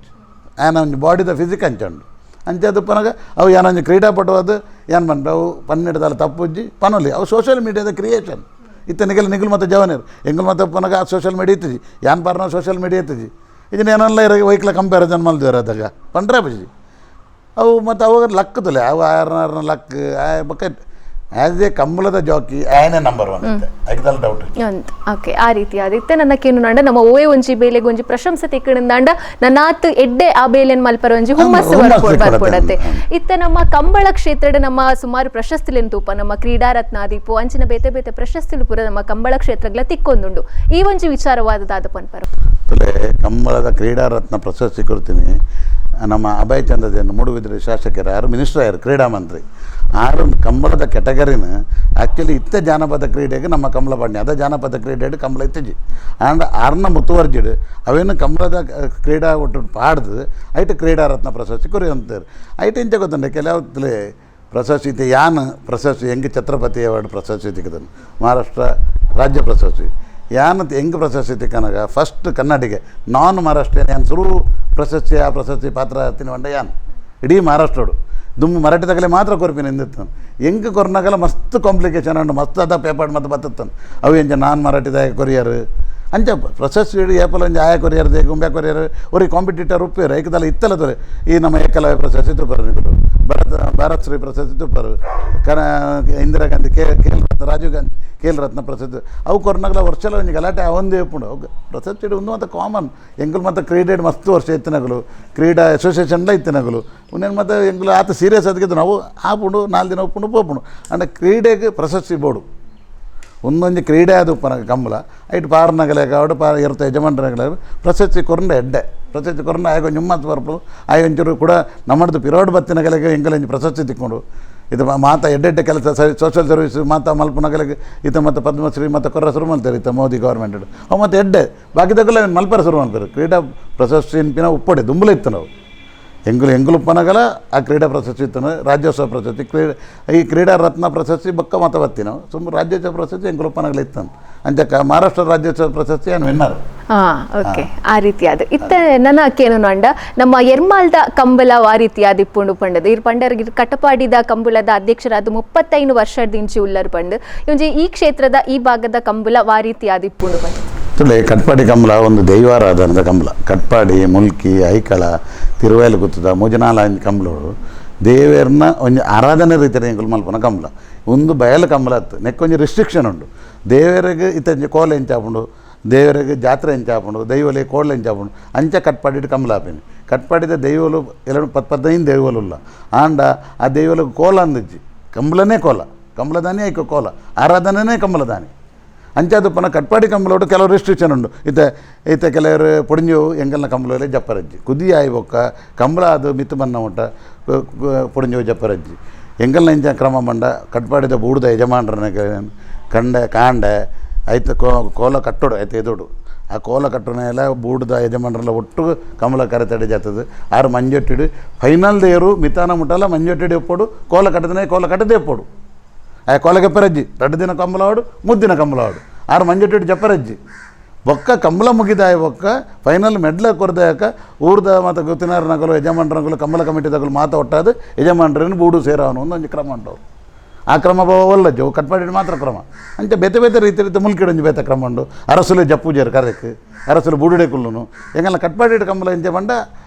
ಆಯನ ಒಂಜಿ ಬಾಡಿದ ಫಿಸಿಕ್ ಅಂಚಂಡು ಅಂಚದು ಪನಗ ಅವು ಏನಂಜಿ ಕ್ರೀಡಾಪಟು ಅದು ಏನು ಬಂಟ ಅವು ಪನ್ನೆಟ್ಟದಲ್ಲ ತಪ್ಪುಜ್ಜಿ ಪನೊಲಿ ಅವು ಸೋಷಿಯಲ್ ಮೀಡಿಯಾದ ಕ್ರಿಯೇಷನ್ ಇತ್ತ ನಿಗಲು ಮತ್ತು ಜವನೇರು ಎಂಗಲ್ ಮತ್ತು ಪನಗ ಸೋಷಿಯಲ್ ಮೀಡಿಯಾ ಇತ್ತಜಿ ಯಾನ್ ಪಾರ್ನ ಸೋಷಿಯಲ್ ಮೀಡಿಯಾ ಇತ್ತಜಿ ಇದನ್ನೇನಲ್ಲ ವೈಕ್ಲ ಕಂಪ್ಯಾರಿಸನ್ ಮಲ್ದಿವ್ರ ಅದಾಗ ಪಂಡ್ರೆ ಬಜಿ ಅವು ಮತ್ತು ಅವಾಗ ಲಕ್ಕದಲೆ ಅವು ಆರ್ನ ಲಕ್ ಬಕೆಟ್ ಆ್ಯಸ್ ಎ ಕಂಬಳದ ಜಾಕಿ ಆಯನೇ ನಂಬರ್ ಒನ್ ಐದಲ್ಲ ಡೌಟ್ ಓಕೆ ಆ ರೀತಿ ಆದಿತ್ತೆ ನನ್ನಕ್ಕೇನು ನಂಡ ನಮ್ಮ ಓಯೆ ಒಂಜಿ ಬೇಲೆಗೆ ಒಂಜಿ ಪ್ರಶಂಸೆ ತಿಕ್ಕಣಿಂದಾಂಡ ನನ್ನಾತ್ ಎಡ್ಡೆ ಆ ಬೇಲೆನ್ ಮಲ್ಪರ ಒಂಜಿ ಹುಮ್ಮಸ್ಸು ಬರ್ಕೊಡತ್ತೆ ಇತ್ತ ನಮ್ಮ ಕಂಬಳ ಕ್ಷೇತ್ರದ ನಮ್ಮ ಸುಮಾರು ಪ್ರಶಸ್ತಿಲೆನ್ ತೂಪ ನಮ್ಮ ಕ್ರೀಡಾರತ್ನ ಆದಿಪ್ಪು ಅಂಚಿನ ಬೇತೆ ಬೇತೆ ಪ್ರಶಸ್ತಿಲು ಪೂರ ನಮ್ಮ ಕಂಬಳ ಕ್ಷೇತ್ರಗಳ ತಿಕ್ಕೊಂದುಂಡು ಈ ಒಂಜಿ ವಿಚಾರವಾದದಾದ ಪನ್ಪರು ಕಂಬಳದ ಕ್ರೀಡಾರತ್ನ ಪ್ರಶಸ್ತಿ ಕೊಡ್ತೀನಿ ನಮ್ಮ ಅಭಯ್ ಚಂದ್ರದೇನು ಮೂಡುಬಿದ್ರೆ ಶಾಸಕರು ಯಾರು ಮಿನಿಸ್ಟರ್ ಆಯ್ರು ಕ್ರೀಡಾ ಮಂತ್ರಿ ಆರು ಕಂಬಳದ ಕೆಟಗರಿನ ಆ್ಯಕ್ಚುಲಿ ಇತ್ತ ಜಾನಪದ ಕ್ರೀಡೆಗೆ ನಮ್ಮ ಕಂಬಳ ಪಾಡ್ನೆ ಅದ ಜಾನಪದ ಕ್ರೀಡೆ ಕಂಬಳ ಇತ್ತಜಿ ಆ್ಯಂಡ್ ಆರ್ನ ಮುತುವರ್ಜಿಡು ಅವೇನು ಕಂಬಳದ ಕ್ರೀಡಾ ಒಟ್ಟು ಪಾಡ್ದು ಐಟು ಕ್ರೀಡಾರತ್ನ ಪ್ರಶಸ್ತಿ ಕೊರಿಯಂತಾರೆ ಐಟು ಇಂಚ ಗೊತ್ತಂಡೆ ಕೆಲವತ್ತಲೇ ಪ್ರಶಸ್ತಿ ಇತ್ತು ಯಾನ್ ಪ್ರಶಸ್ತಿ ಹೆಂಗೆ ಛತ್ರಪತಿ ಅವಾರ್ಡ್ ಪ್ರಶಸ್ತಿ ತಿಕ್ಕದನು ಮಹಾರಾಷ್ಟ್ರ ರಾಜ್ಯ ಪ್ರಶಸ್ತಿ ಯಾನಂತ ಹೆಂಗೆ ಪ್ರಶಸ್ತಿ ತಿಕ್ಕನಾಗ ಫಸ್ಟ್ ಕನ್ನಡಿಗೆ ನಾನ್ ಮಹಾರಾಷ್ಟ್ರೀಯನ್ ಯಾನ್ ಸುರು ಪ್ರಶಸ್ತಿ ಆ ಪ್ರಶಸ್ತಿ ಪಾತ್ರ ತಿನ್ನುವಂಡ ಯಾನ್ ಇಡೀ ಮಹಾರಾಷ್ಟ್ರೋಡು ದುಮ್ಮು ಮರಾಠಿ ತಗಲೆ ಮಾತ್ರ ಕೊರ್ಪಿನ ಎಂದಿತ್ತಾನೆ ಹೆಂಗೆ ಕೊರ್ನಾಗಲ್ಲ ಮಸ್ತ್ ಕಾಂಪ್ಲಿಕೇಶನ್ ಉಂಡು ಮಸ್ತ್ ಅದ ಪೇಪರ್ ಮತ್ತು ಬತ್ತತ್ತಾನೆ ಅವು ಎಂಜ ನಾನ್ ಮರಾಠಿದಾಗ ಕೊರಿಯರು ಅಂಚ ಪ್ರಶಸ್ತಿ ಇಡೀ ಏಪಲ್ ಒಂಜಿ ಆಯ ಕೊರಿಯರ್ದೆ ಗುಂಬೆ ಕೊರಿಯರು ಅವ್ರಿಗೆ ಕಾಂಪಿಟೇಟರ್ ಉಪ್ಪೇರು ಐಕದಲ್ಲ ಇತ್ತಲ್ಲ ತೋರೆ ಈ ನಮ್ಮ ಏಕಲವ್ಯ ಪ್ರಶಸ್ತಿ ತುಪ್ಪರು ನಿಗಳು ಭಾರತ್ ಶ್ರೀ ಪ್ರಶಸ್ತಿ ತುಪ್ಪರು ಇಂದಿರಾ ಗಾಂಧಿ ಕೇಲ್ ರತ್ನ ರಾಜೀವ್ ಗಾಂಧಿ ಕೇಲ್ ರತ್ನ ಪ್ರಶಸ್ತಿ ಅವು ಕೊರ್ನಾಗಲ ವರ್ಷಲ ಒಂಜಿ ಗಲಾಟೆ ಅವೊಂದೇ ಉಪ್ಪುಂಡು ಅವು ಪ್ರಶಸ್ತಿ ಇಡು ಒಂದು ಮತ್ತು ಕಾಮನ್ ಎಂಗುಲು ಮತ್ತು ಕ್ರೀಡೆಡ್ ಮಸ್ತ್ ವರ್ಷ ಇತ್ತಿನಗಳು ಕ್ರೀಡಾ ಅಸೋಸಿಯೇಷನ್ಲ ಇತ್ತಿನಗಳು ಉನ್ನೇನು ಮತ್ತು ಎಂಗುಲು ಆತ ಸೀರಿಯಸ್ ಅದಕ್ಕಿದ್ದು ನಾವು ಆಪುಂಡು 4 ದಿನ ಉಪ್ಪುಂಡು ಪೋಪುಂಡು ಅಂಡ್ ಕ್ರೀಡೆಗೆ ಪ್ರಶಸ್ತಿ ಬೋರ್ಡು ಒಂದೊಂದು ಕ್ರೀಡೆ ಅದು ಪನಗ ಕಂಬಳ ಐಟು ಪಾರ್ನಗಲೆ ಕಾವಡು ಇರುತ್ತೆ ಯಜಮಾನರಗಲ ಪ್ರಶಸ್ತಿ ಕೊರಂಡ ಎಡ್ಡೆ ಪ್ರಶಸ್ತಿ ಕೊರಂಡ ಆಗ ನಿಮ್ಮತ್ತು ಬರ್ಪು ಒಂಚೂರು ಕೂಡ ನಮ್ಮದು ಪಿರೋಡ್ ಬತ್ತಿನಗಲೆಗೆ ಎಂಗಲಂಜಿ ಪ್ರಶಸ್ತಿ ತಿಕ್ಕೊಂಡು ಇದು ಮಾತಾ ಎಡ್ಡೆಡ್ಡೆ ಕೆಲಸ ಸೋಷಿಯಲ್ ಸರ್ವಿಸ್ ಮಾತಾ ಮಲ್ಪನಗಲೆಗೆ ಈತ ಮತ್ತು ಪದ್ಮಶ್ರೀ ಮತ್ತು ಕೊರ್ರ ಶುರು ಮಾಡ್ತಾರೆ ಈತ ಮೋದಿ ಗೌರ್ಮೆಂಟ್ ಅವು ಮತ್ತು ಎಡ್ಡೆ ಬಾಕಿದಾಗಲ್ಲ ಮಲ್ಪರ ಶುರು ಮಾಡ್ತಾರೆ ಕ್ರೀಡಾ ಪ್ರಶಸ್ತಿ ಇನ್ಪಿನ ಉಪ್ಪಡೆ ದುಂಬಲ ಇತ್ತು ನಾವು ಎಂಗುಲು ಪನಗಲ ಆ ಕ್ರೀಡಾ ಪ್ರಶಸ್ತಿ ಇತ್ತು ರಾಜ್ಯೋತ್ಸವ ಪ್ರಶಸ್ತಿ ಈ ಕ್ರೀಡಾ ರತ್ನ ಪ್ರಶಸ್ತಿ ಬೊಕ್ಕ ಮತ ಬತ್ತಿ ನಾವು ಸುಮ್ಮನೆ ರಾಜ್ಯೋತ್ಸವ ಪ್ರಶಸ್ತಿ ಎಂಗುಲು ಪನಗಲ ಇತ್ತು ಅಂಚ ಮಹಾರಾಷ್ಟ್ರ ರಾಜ್ಯೋತ್ಸವ ಪ್ರಶಸ್ತಿ ಏನು ವಿನ್ನರ್ ಓಕೆ ಆ ರೀತಿ ಅದು ಇತ್ತ ನನ್ನ ಕೇನು ಅಂಡ ನಮ್ಮ ಎರ್ಮಾಲ್ದ ಕಂಬಳ ಆ ರೀತಿ ಅದು ಇಪ್ಪುಂಡು ಪಂಡದು ಇರ್ ಪಂಡರ್ಗಿ ಕಟಪಾಡಿದ ಕಂಬಳದ ಅಧ್ಯಕ್ಷರಾದ 35 ವರ್ಷದ ಇಂಚಿ ಉಲ್ಲರ್ ಪಂಡು ಇವಂಜಿ ಈ ಕ್ಷೇತ್ರದ ಈ ಭಾಗದ ಕಂಬಳ ಆ ರೀತಿ ಅದು ಇಪ್ಪುಂಡು ಪಂಡು ತುಳೆ ಕಟ್ಪಾಡಿ ಕಂಬಳ ಒಂದು ದೈವಾರಾಧನದ ಕಂಬಳ ಕಟ್ಪಾಡಿ ಮುಲ್ಕಿ ಐಕಳ ತಿರುವೈಲು ಗುತ್ತದ ಮುಜನಾಲ ಕಂಬಳಗಳು ದೇವರನ್ನ ಒಂದು ಆರಾಧನೆ ರೀತಿಯ ಎಂಕುಲು ಮಲ್ಪನ ಕಂಬಳ ಒಂದು ಬಯಲು ಕಂಬಳ ಹತ್ತು ನೆಕ್ಕೊಂದು ರಿಸ್ಟ್ರಿಕ್ಷನ್ ಉಂಟು ದೇವರಿಗೆ ಇತ್ತ ಕೋಲೆ ಎಂಚಾಪುಂಡು ದೇವರಿಗೆ ಜಾತ್ರೆ ಎಂಚಾಪುಂಡು ದೈವಲೆ ಕೋಳೆ ಎಂಚಾಪುಂಡು ಅಂಚ ಕಟ್ಪಾಡಿಟ್ಟು ಕಂಬಳ ಹಾಪಿನಿ ಕಟ್ಪಾಡಿದ ದೈವಲು 15 ದೈವಲು ಇಲ್ಲ ಆಂಡ ಆ ದೈವಲಿಗೆ ಕೋಲ ಅಂದಿಜ್ಜಿ ಕಂಬಳನೇ ಕೋಲ ಕಂಬಳದಾನಿ ಐಕ ಕೋಲ ಆರಾಧನೆನೇ ಕಂಬಳದಾನಿ ಅಂಚಾದು ಪನ ಕಟ್ಪಾಡಿ ಕಂಬಳೋಡು ಕೆಲವು ರಿಸ್ಟ್ರಿಕ್ಷನ್ ಉಂಡು ಈತ ಕೆಲವರು ಪೊಡಿಂಜು ಎಂಗಲ್ನ ಕಂಬಳಲ್ಲೇ ಜಪ್ಪರಜ್ಜಿ ಕುದಿ ಆಯಿ ಬೊಕ್ಕ ಕಂಬಳ ಅದು ಮಿತ್ತು ಬನ್ನ ಮುಟ್ಟ ಪೊಡಿಂಜು ಜಪ್ಪರಜ್ಜಿ ಎಂಗಲ್ನ ಇಂಚ ಕ್ರಮ ಬಂಡ ಕಟ್ಪಾಡಿದ ಬೂಡ್ದ ಯಜಮಾನರನ್ನ ಕಾಂಡೆ ಐತ ಕೋಲ ಕಟ್ಟೋಡು ಐತೆ ಎದುಡು ಆ ಕೋಲ ಕಟ್ಟೋಣ ಎಲ್ಲ ಬೂಡ್ದ ಯಜಮಾನರೆಲ್ಲ ಒಟ್ಟು ಕಂಬಳ ಕರೆತಡೆ ಜಾತದು ಆರು ಮಂಜೊಟ್ಟಿಡು ಫೈನಲ್ ದೇವರು ಮಿತಾನ ಮುಟ್ಟಲ್ಲ ಮಂಜೊಟ್ಟಿಡು ಎಪ್ಪೋಡು ಕೋಲ ಕಟ್ಟದೇ ಎಪ್ಪೋಡು ಆ ಕೋಲಗೆ ಪರಜ್ಜಿ 2 ದಿನ ಕಂಬಳವಾಡು 3 ದಿನ ಕಂಬಳವಾಡು ಆರು ಮಂಜೊಟ್ಟಿಡು ಜಪ್ಪರಜ್ಜಿ ಬೊಕ್ಕ ಕಂಬಳ ಮುಗಿದಾಯ ಬೊಕ್ಕ ಫೈನಲ್ ಮೆಡ್ಲ ಕೊರದಾಯಕ ಊರ್ದ ಮತ್ತು ಗೊತ್ತಿನಾರನಗಲು ಯಜಮಾನರನಗಲು ಕಂಬಳ ಕಮಿಟಿದಾಗಲು ಮಾತಾ ಒಟ್ಟಾದು ಯಜಮಾನರನ್ನು ಬೂಡು ಸೇರವನು ಒಂದು ಕ್ರಮ ಉಂಟು ಆ ಕ್ರಮ ಒಲ್ಲಜ್ಜು ಕಟ್ಪಾಡಿ ಮಾತ್ರ ಕ್ರಮ ಅಂಚೆ ಬೇತೆ ರೀತಿ ಮುಲ್ಕಿಡೊಂಜು ಬೇತೆ ಕ್ರಮ ಉಂಡು ಅರಸುಲು ಜಪ್ಪುಜೇರು ಕರೆಕ್ ಅರಸುಲು ಬೂಡುಡೆ ಕುಲ್ಲುನು ಎಂಗಲ್ಲ ಕಟ್ಪಾಡಿ ಕಂಬಳ ಇಂಚೆ ಬಂಡ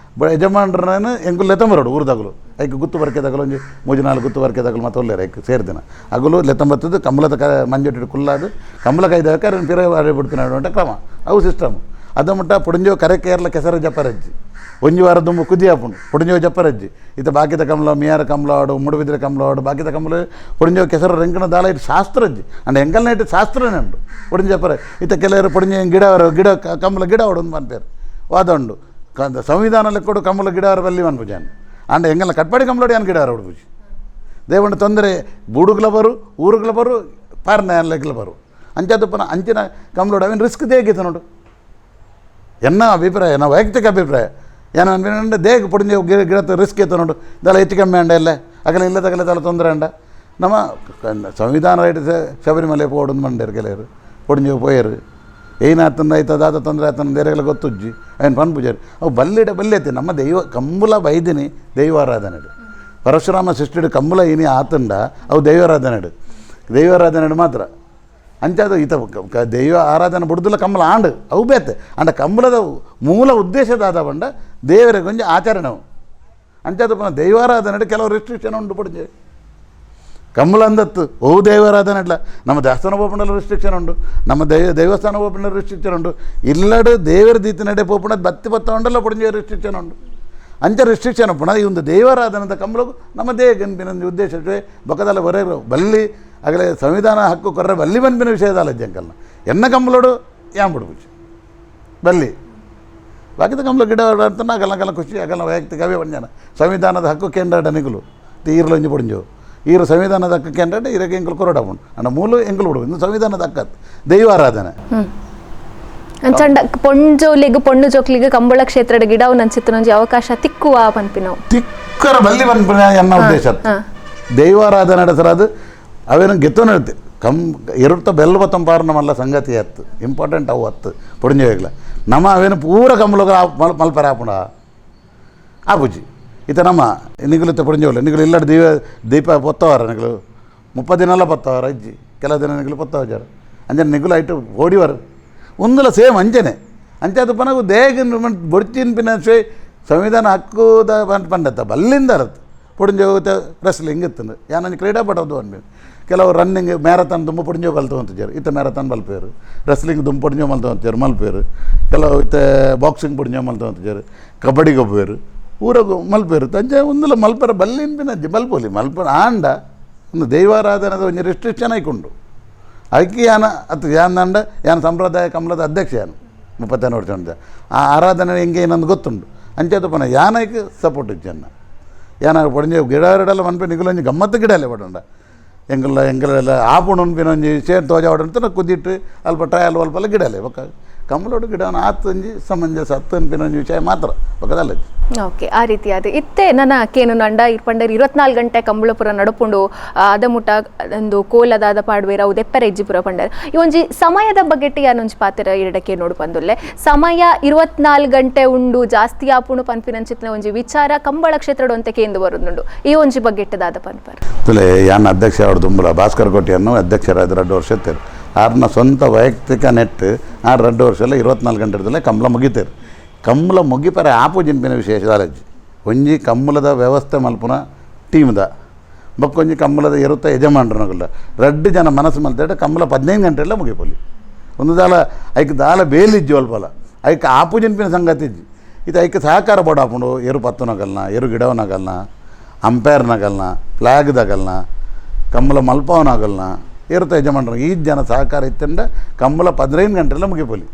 ಯಜಮಾನರನ್ನು ಎಂಗುಲು ಲೆತ್ತಂಬರೋಡು ಊರ್ದಾಗಲು ಐಕ್ ಗುತ್ತು ಬರ್ಕೆದಾಗಲು ಒಂಜಿ 3-4 ಗುತ್ತು ಬರ್ಕೆದಾಗಲು ಮತ್ತೆ ಒಳ್ಳೆಯರು ಐಕ್ ಸೇರಿದಿನ ಅಗಲು ಲೆತ್ತಂಬತ್ತದು ಕಂಬಳದ ಮಂಜೊಟ್ಟಿಡು ಕುಲ್ಲಾದು ಕಂಬಳ ಕೈದಾಗ ಪಿರ ಬಿಡ್ತೀನಿ ಅಂತ ಕ್ರಮ ಅವು ಸಿಸ್ಟಮ್ ಅದು ಮುಟ್ಟ ಪುಡಿಂಜೋ ಕರೆ ಕೇರಳ ಕೆಸರು ಜಪ್ಪರಜ್ಜಿ ಒಂಜಿ ವಾರ ದುಂಬು ಕುದಿ ಹಾಪುಂಡು ಪುಡಿಂಜೋ ಜಪ್ಪರಜ್ಜಿ ಇತ್ತ ಬಾಕಿದ ಕಮಲ ಮಿಯಾರ ಕಮಲಾಡು ಮುಡುಬಿದ್ರೆ ಕಮಲಾಡು ಬಾಕಿದ ಕಮಲು ಪುಡಿಂಜೋ ಕೆಸರು ರೆಂಕಣ ದಾಳ ಇಟ್ಟು ಶಾಸ್ತ್ರಜ್ಜಿ ಅಂಡ್ ಎಂಕಲ್ನ ಇಟ್ಟು ಶಾಸ್ತ್ರನೇ ಉಂಡು ಪುಡಿಂಜ ಜಪ್ಪರ ಇತ್ತ ಕೆಲವರು ಪುಡಿಂಜ ಗಿಡ ಕಮಲ ಗಿಡ ಹೊಡೊಂದು ಮನ್ಪೇರು ವಾದುಂಡು ಸಂವಿಧಾನ ಕೊಡು ಕಮಲ ಗಿಡವರ ಬಲ್ಲಿ ಮನ್ಪುಜಾನು ಅಂಡ್ ಎಂಗಲ್ಲ ಕಟ್ಪಾಡಿ ಕಮಲಾಡಿ ಯಾನು ಗಿಡವರ ಹೊಡ್ಪುಜಿ ದೇವಂಡು ತೊಂದರೆ ಬೂಡುಗ್ಲ ಬರು ಊರುಗ್ಲ ಬರು ಪಾರ್ನ ಲೆಗ್ಲ ಬರು ಅಂಚದಪ್ಪನ ಅಂಚಿನ ಕಮಲೋಡು ಅವೇನು ರಿಸ್ಕ್ ದೇಗಿತ್ತು ನೋಡು ಎನ್ನ ಅಭಿಪ್ರಾಯ ನಾವು ವೈಯಕ್ತಿಕ ಅಭಿಪ್ರಾಯ ಏನು ಅನ್ಬೇಕಂದ್ರೆ ದೇಗ ಪುಡಿಂಜ ಗಿಡದ ರಿಸ್ಕ್ ಇತ್ತು ನೋಡು ಇದೆಲ್ಲ ಹೆಚ್ಚು ಕಮ್ಮಿ ಅಂಡ ಎಲ್ಲ ಅಗಲ ಇಲ್ಲದಗಲ ತಲೆ ತೊಂದರೆ ಅಂಡ ನಮ್ಮ ಸಂವಿಧಾನ ರೈಟ್ ಶಬರಿಮಲೆ ಪೋಡೊಂದು ಮಂಡ್ಯರು ಕೆಲವರು ಪುಡಿಂಜ ಪೋಯರು ಏನಾತಂದು ಆಯ್ತದ ಆತ ತೊಂದರೆ ಆತನ ಬೇರೆಲ್ಲ ಗೊತ್ತುಜ್ಜಿ ಅವನು ಪನ್ಪೂಜಾರಿ ಅವು ಬಲ್ಲೆತ್ತೆ ನಮ್ಮ ದೈವ ಕಂಬುಲ ಬೈದಿನಿ ದೈವಾರಾಧನೆಡು ಪರಶುರಾಮ ಸೃಷ್ಟಿಡು ಕಂಬುಲ ಇನಿ ಆತಂಡ ಅವು ದೈವಾರಾಧನೆಡು ಮಾತ್ರ ಅಂಚಾದ ಈತ ದೈವ ಆರಾಧನೆ ಬಿಡುದಿಲ್ಲ ಕಂಬಲ ಆಂಡು ಅವು ಬೇತೆ ಅಂಡ ಕಂಬಲದ ಮೂಲ ಉದ್ದೇಶದಾದ ಬಂಡ ದೇವರಿಗೆ ಕೊಂಚ ಆಚರಣೆ ಅವು ಅಂಚಾದ ಪುನಃ ದೈವಾರಾಧನೆ ಕೆಲವು ರಿಸ್ಟ್ರಿಕ್ಷನ್ ಉಂಟು ಪಡಿಜೆ ಕಮಲ ಅಂದತ್ತು ದೈವಾರಾಧನೆ ಇಲ್ಲ ನಮ್ಮ ದೇವಸ್ಥಾನ ಪೋಪುಂಡಲ್ಲಿ ರಿಸ್ಟ್ರಿಕ್ಷನ್ ಉಂಟು ನಮ್ಮ ದೇವಸ್ಥಾನ ಪೋಪುಂಡ ರಿಸ್ಟ್ರಿಕ್ಷನ್ ಉಂಟು ಇಲ್ಲಡು ದೇವರ ದೀತಿ ನಡೆ ಪೋಪುಂಡ ಬತ್ತಿ ಉಂಡಲ್ಲ ಪುಡಿಂಜ ರಿಸ್ಟ್ರಿಕ್ಷನ್ ಉಂಟು ಅಂಚ ರಿಸ್ಟ್ರಿಕ್ಷನ್ ಪುನಃ ಈ ಒಂದು ದೈವಾರಾಧನದ ಕಮಲಗು ನಮ್ಮ ದೇಹಕ್ಕೆ ಉದ್ದೇಶವೇ ಬೊಕ್ಕದಲ್ಲ ಬರೆಯರು ಬಲ್ಲಿ ಆಗಲೇ ಸಂವಿಧಾನ ಹಕ್ಕು ಕೊರ್ರೆ ಬಲ್ಲಿ ಬನ್ಪಿನ ವಿಷಯದಲ್ಲ ಜಂಕಲ್ನ ಎನ್ನ ಕಂಬಲೋಡು ಯಾನ್ ಬಿಡ್ಬುಚ್ಚು ಬಲ್ಲಿ ಬಾಕಿದ ಕಂಬಲ ಗಿಡ ಅಂತ ಆಗಲ್ಲ ಖುಷಿ ಆಗಲ್ಲ ವೈಯಕ್ತಿಕ ಅವೇ ಬಂಜಾನ ಸಂವಿಧಾನದ ಹಕ್ಕು ಕೇಂದ್ರ ನಿಗುಲು ಈರ್ಲೊಂಜಿ ಪುಡಿಂಜು ಈರು ಸಂವಿಧಾನದ ಹಕ್ಕು ಕೇಂದ್ರ ಇರಕ್ಕೆ ಎಂಕಲು ಕೊರಡಾಪುಂಡು ಅಣ್ಣ ಮೂಲು ಎಂಕಲು ಬಿಡು ಇನ್ನು ಸಂವಿಧಾನದ ಹಕ್ಕತ್ತು ದೈವಾರಾಧನೆ ಅಂಚಂಡ ಪೊಂಜೋಲಿಗೆ ಪೊಣ್ಣು ಜೋಕ್ಲಿಗೆ ಕಂಬಳ ಕ್ಷೇತ್ರದ ಗಿಡವು ನಂಚಿತ್ತನೊಂಜಿ ಅವಕಾಶ ತಿಕ್ಕುವ ಪನ್ಪಿನವು ತಿಕ್ಕರ ಬಲ್ಲಿ ಪನ್ಪಿನ ಎನ್ನ ಉದ್ದೇಶ ದೈವಾರಾಧನೆ ನಡೆಸರದು ಅವೇನು ಗೆತ್ತೋನು ಹೇಳ್ತೆ ಇರುತ್ತ ಬೆಲ್ಲ ಪಾರ್ನ ಮಲ್ಲ ಸಂಗತಿ ಹತ್ತು ಇಂಪಾರ್ಟೆಂಟ್ ಅವು ಹತ್ತು ಪುಡಿಂಜೋಗ್ಲ ನಮ್ಮ ಅವೇನು ಪೂರ ಕಂಬಲಗ ಮಲ್ಪರ ಆಪುಂಡ ಆಪುಜಿ ಈತ ನಮ್ಮ ನಿಗುಲತ್ತೆ ಪುಡಿಂಜೋಗ್ಲ ನಿಗುಲು ಇಲ್ಲಡ ದೀಪ ಪೊತ್ತವಾರ ನಿಗುಲು 30 ದಿನ ಪೊತ್ತವಾರ ಅಜ್ಜಿ ಕೆಲವು ದಿನ ನಿಗುಲು ಪೊತ್ತವಾರ ಅಂಜನೆ ನಿಗುಲು ಐಟು ಓಡಿವಾರ ಒಂದಲ್ಲ ಸೇಮ್ ಅಂಜನೆ ಅಂಚದು ಪನಗು ದೇಗ ಬೊಡ್ಚಿನ ಪಿನ ಸಂವಿಧಾನ ಹಕ್ಕುದ ಪಂಡತ್ತ ಬಲ್ಲಿಂದ ಅರತ್ತು ಪುಡಿಂಜೋಗತ್ತೆ ರೆಸ್ಲಿಂಗ್ ಇತ್ತು ಯಾನಂಜು ಕ್ರೀಡಾಪಟು ಅನ್ಬೇಕು ಕೆಲವು ರನ್ನಿಂಗ್ ಮ್ಯಾರಥಾನ್ ತುಂಬ ಪುಡಿಂಜೋ ಕಲ್ತು ಅಂತಿದ್ದಾರೆ ಇತ್ತ ಮ್ಯಾರಥಾನ್ ಮಲ್ಪೇರು ರೆಸ್ಲಿಂಗ್ ತುಂಬ ಪುಡಿಂಜೋ ಮಲ್ತು ಅಂತಿದ್ದಾರೆ ಮಲ್ಪೇರು ಕೆಲವು ಇತ್ತ ಬಾಕ್ಸಿಂಗ್ ಪುಡಿಂಜೋ ಮಲ್ತು ಅಂತಿದ್ದಾರೆ ಕಬಡ್ಡಿಗೆ ಒಬ್ಬರು ಊರಾಗ ಮಲ್ಪೇರು ತಂಜೆ ಒಂದಲ್ಲ ಮಲ್ಪರ ಬಲ್ಲಿನ ಪಿನಜ್ಜಿ ಮಲ್ಪೋಲಿ ಮಲ್ಪರ ಆಂಡ ಒಂದು ದೈವಾರಾಧನದ ಒಂದು ರೆಸ್ಟ್ರಿಕ್ಷನ್ ಆಯ್ಕೊಂಡು ಅದಕ್ಕೆ ಯಾನ ಸಂಪ್ರದಾಯ ಕಮಲದ ಅಧ್ಯಕ್ಷ ಯಾನು 32 ವರ್ಷ ಆ ಆರಾಧನೆ ಹೆಂಗೆ ಏನಂದು ಗೊತ್ತುಂಡು ಅಂಚೆದು ಪುನಃ ಯಾನಕ್ಕೆ ಸಪೋರ್ಟ್ ಇಜ್ಜನ್ನ ಯಾನ ಪೊಡಿಂಜ ಗಿಡ ಎರಡಲ್ಲ ಮನ್ಪೆ ನಿಗುಲೊಂಜಿ ಗಮ್ಮತ್ತು ಗಿಡ ಅಲ್ಲೇ ಪಡೋಂಡ ಎಂಗಲೆಲ್ಲ ಆಪುಣ ಒಂಜಿ ಸೇರ್ ತೋಜ ಹೊಡಂತ ಕುದಿಟ್ಟು ಅಲ್ಪ ಟ್ರಯಲ್ ಅಲ್ಪಲ್ಲ ಗಿಡ ಅಲ್ಲೇ ಬೊಕ್ಕ ಕಮಲೋಡು ಗಿಡವನ್ನು ಆತಂಜಿ ಸಮಂಜಸ ಹತ್ತು ಅನ್ಪಿನೊಂಜಿ ವಿಷಯ ಮಾತ್ರ ಬೊಕ್ಕದಲ್ಲ ಓಕೆ ಆ ರೀತಿ ಅದು ಇತ್ತೆ ನನ್ನ ಕೇನು ನಂಡ ಇರ್ಪಂಡರ್ 24 ಗಂಟೆ ಕಂಬಳಪುರ ನಡಪುಂಡು ಅದಮುಟ ಒಂದು ಕೋಲದಾದ ಪಾಡ್ವೇರ ಅವು ದೆಪ್ಪರೆ ಇಜ್ಜಿಪುರ ಪಂಡರ್ ಈ ಒಂಜಿ ಸಮಯದ ಬಗ್ಗೆಟ್ಟು ಯಾನೊಂಜಿ ಪಾತ್ರ ಎರಡಕ್ಕೆ ನೋಡು ಬಂದುಲ್ಲೆ ಸಮಯ 24 ಗಂಟೆ ಉಂಡು ಜಾಸ್ತಿ ಆಪುಂಡು ಪನ್ಪಿನಂಚಿತ್ನ ಒಂಜಿ ವಿಚಾರ ಕಂಬಳ ಕ್ಷೇತ್ರಡು ಅಂತ ಕೇಂದು ಬರುದುಂಡು ಈ ಒಂಜಿ ಬಗ್ಗೆಟ್ಟದಾದ ಪನ್ಪರ್ ತುಲೆ ಯಾನ ಅಧ್ಯಕ್ಷ ಅವ್ರ ದುಂಬುಲ ಭಾಸ್ಕರ್ ಕೋಟಿಯನ್ನು ಅಧ್ಯಕ್ಷರಾದ 2 ವರ್ಷ ಇತ್ತೇರು ಆರ್ನ ಸ್ವಂತ ವೈಯಕ್ತಿಕ ನೆಟ್ 2 ವರ್ಷ ಎಲ್ಲ 24 ಗಂಟೆ ಇರ್ತದೆ ಕಂಬಳ ಮುಗಿತೇರು ಕಂಬಳ ಮುಗಿಪರೆ ಆಪು ಜಿಂಪಿನ ವಿಶೇಷ ದಾಲಜ್ಜಿ ಒಂಜಿ ಕಂಬಳದ ವ್ಯವಸ್ಥೆ ಮಲ್ಪುನ ಟೀಮ್ದ ಬಕ್ಕೊಂಜಿ ಕಂಬಳದ ಇರುತ್ತ ಯಜಮಾನ್ರನಗಲ್ಲ 2 ಜನ ಮನಸ್ಸು ಮಲ್ತೇಟ ಕಂಬಳ 15 ಗಂಟೆ ಎಲ್ಲ ಮುಗಿಪೊಲಿ ಒಂದು ದಾಲ ಐಕ್ ದಾಲ ಬೇಲಿಜ್ಜಿ ಅಲ್ಪಲ್ಲ ಐಕ್ ಆಪು ಜಿಂಪಿನ ಸಂಗತಿ ಇಜ್ಜಿ ಇದು ಐಕ್ ಸಹಕಾರ ಬೋರ್ಡ್ ಹಾಕೊಂಡು ಎರು ಪತ್ತುನಗಲ್ನ ಎರು ಗಿಡವನಗಲ್ನ ಅಂಪೈರ್ನಗಲ್ನ ಫ್ಲ್ಯಾಗ್ದಾಗಲ್ನ ಕಂಬಳ ಮಲ್ಪವನಾಗಲ್ನ ಇರುತ್ತ ಯಜಮಾನ್ರ ಈ ಜನ ಸಹಕಾರ ಇತ್ತಂಡ ಕಂಬಳ 15 ಗಂಟೆ ಎಲ್ಲ ಮುಗಿಪೊಲಿ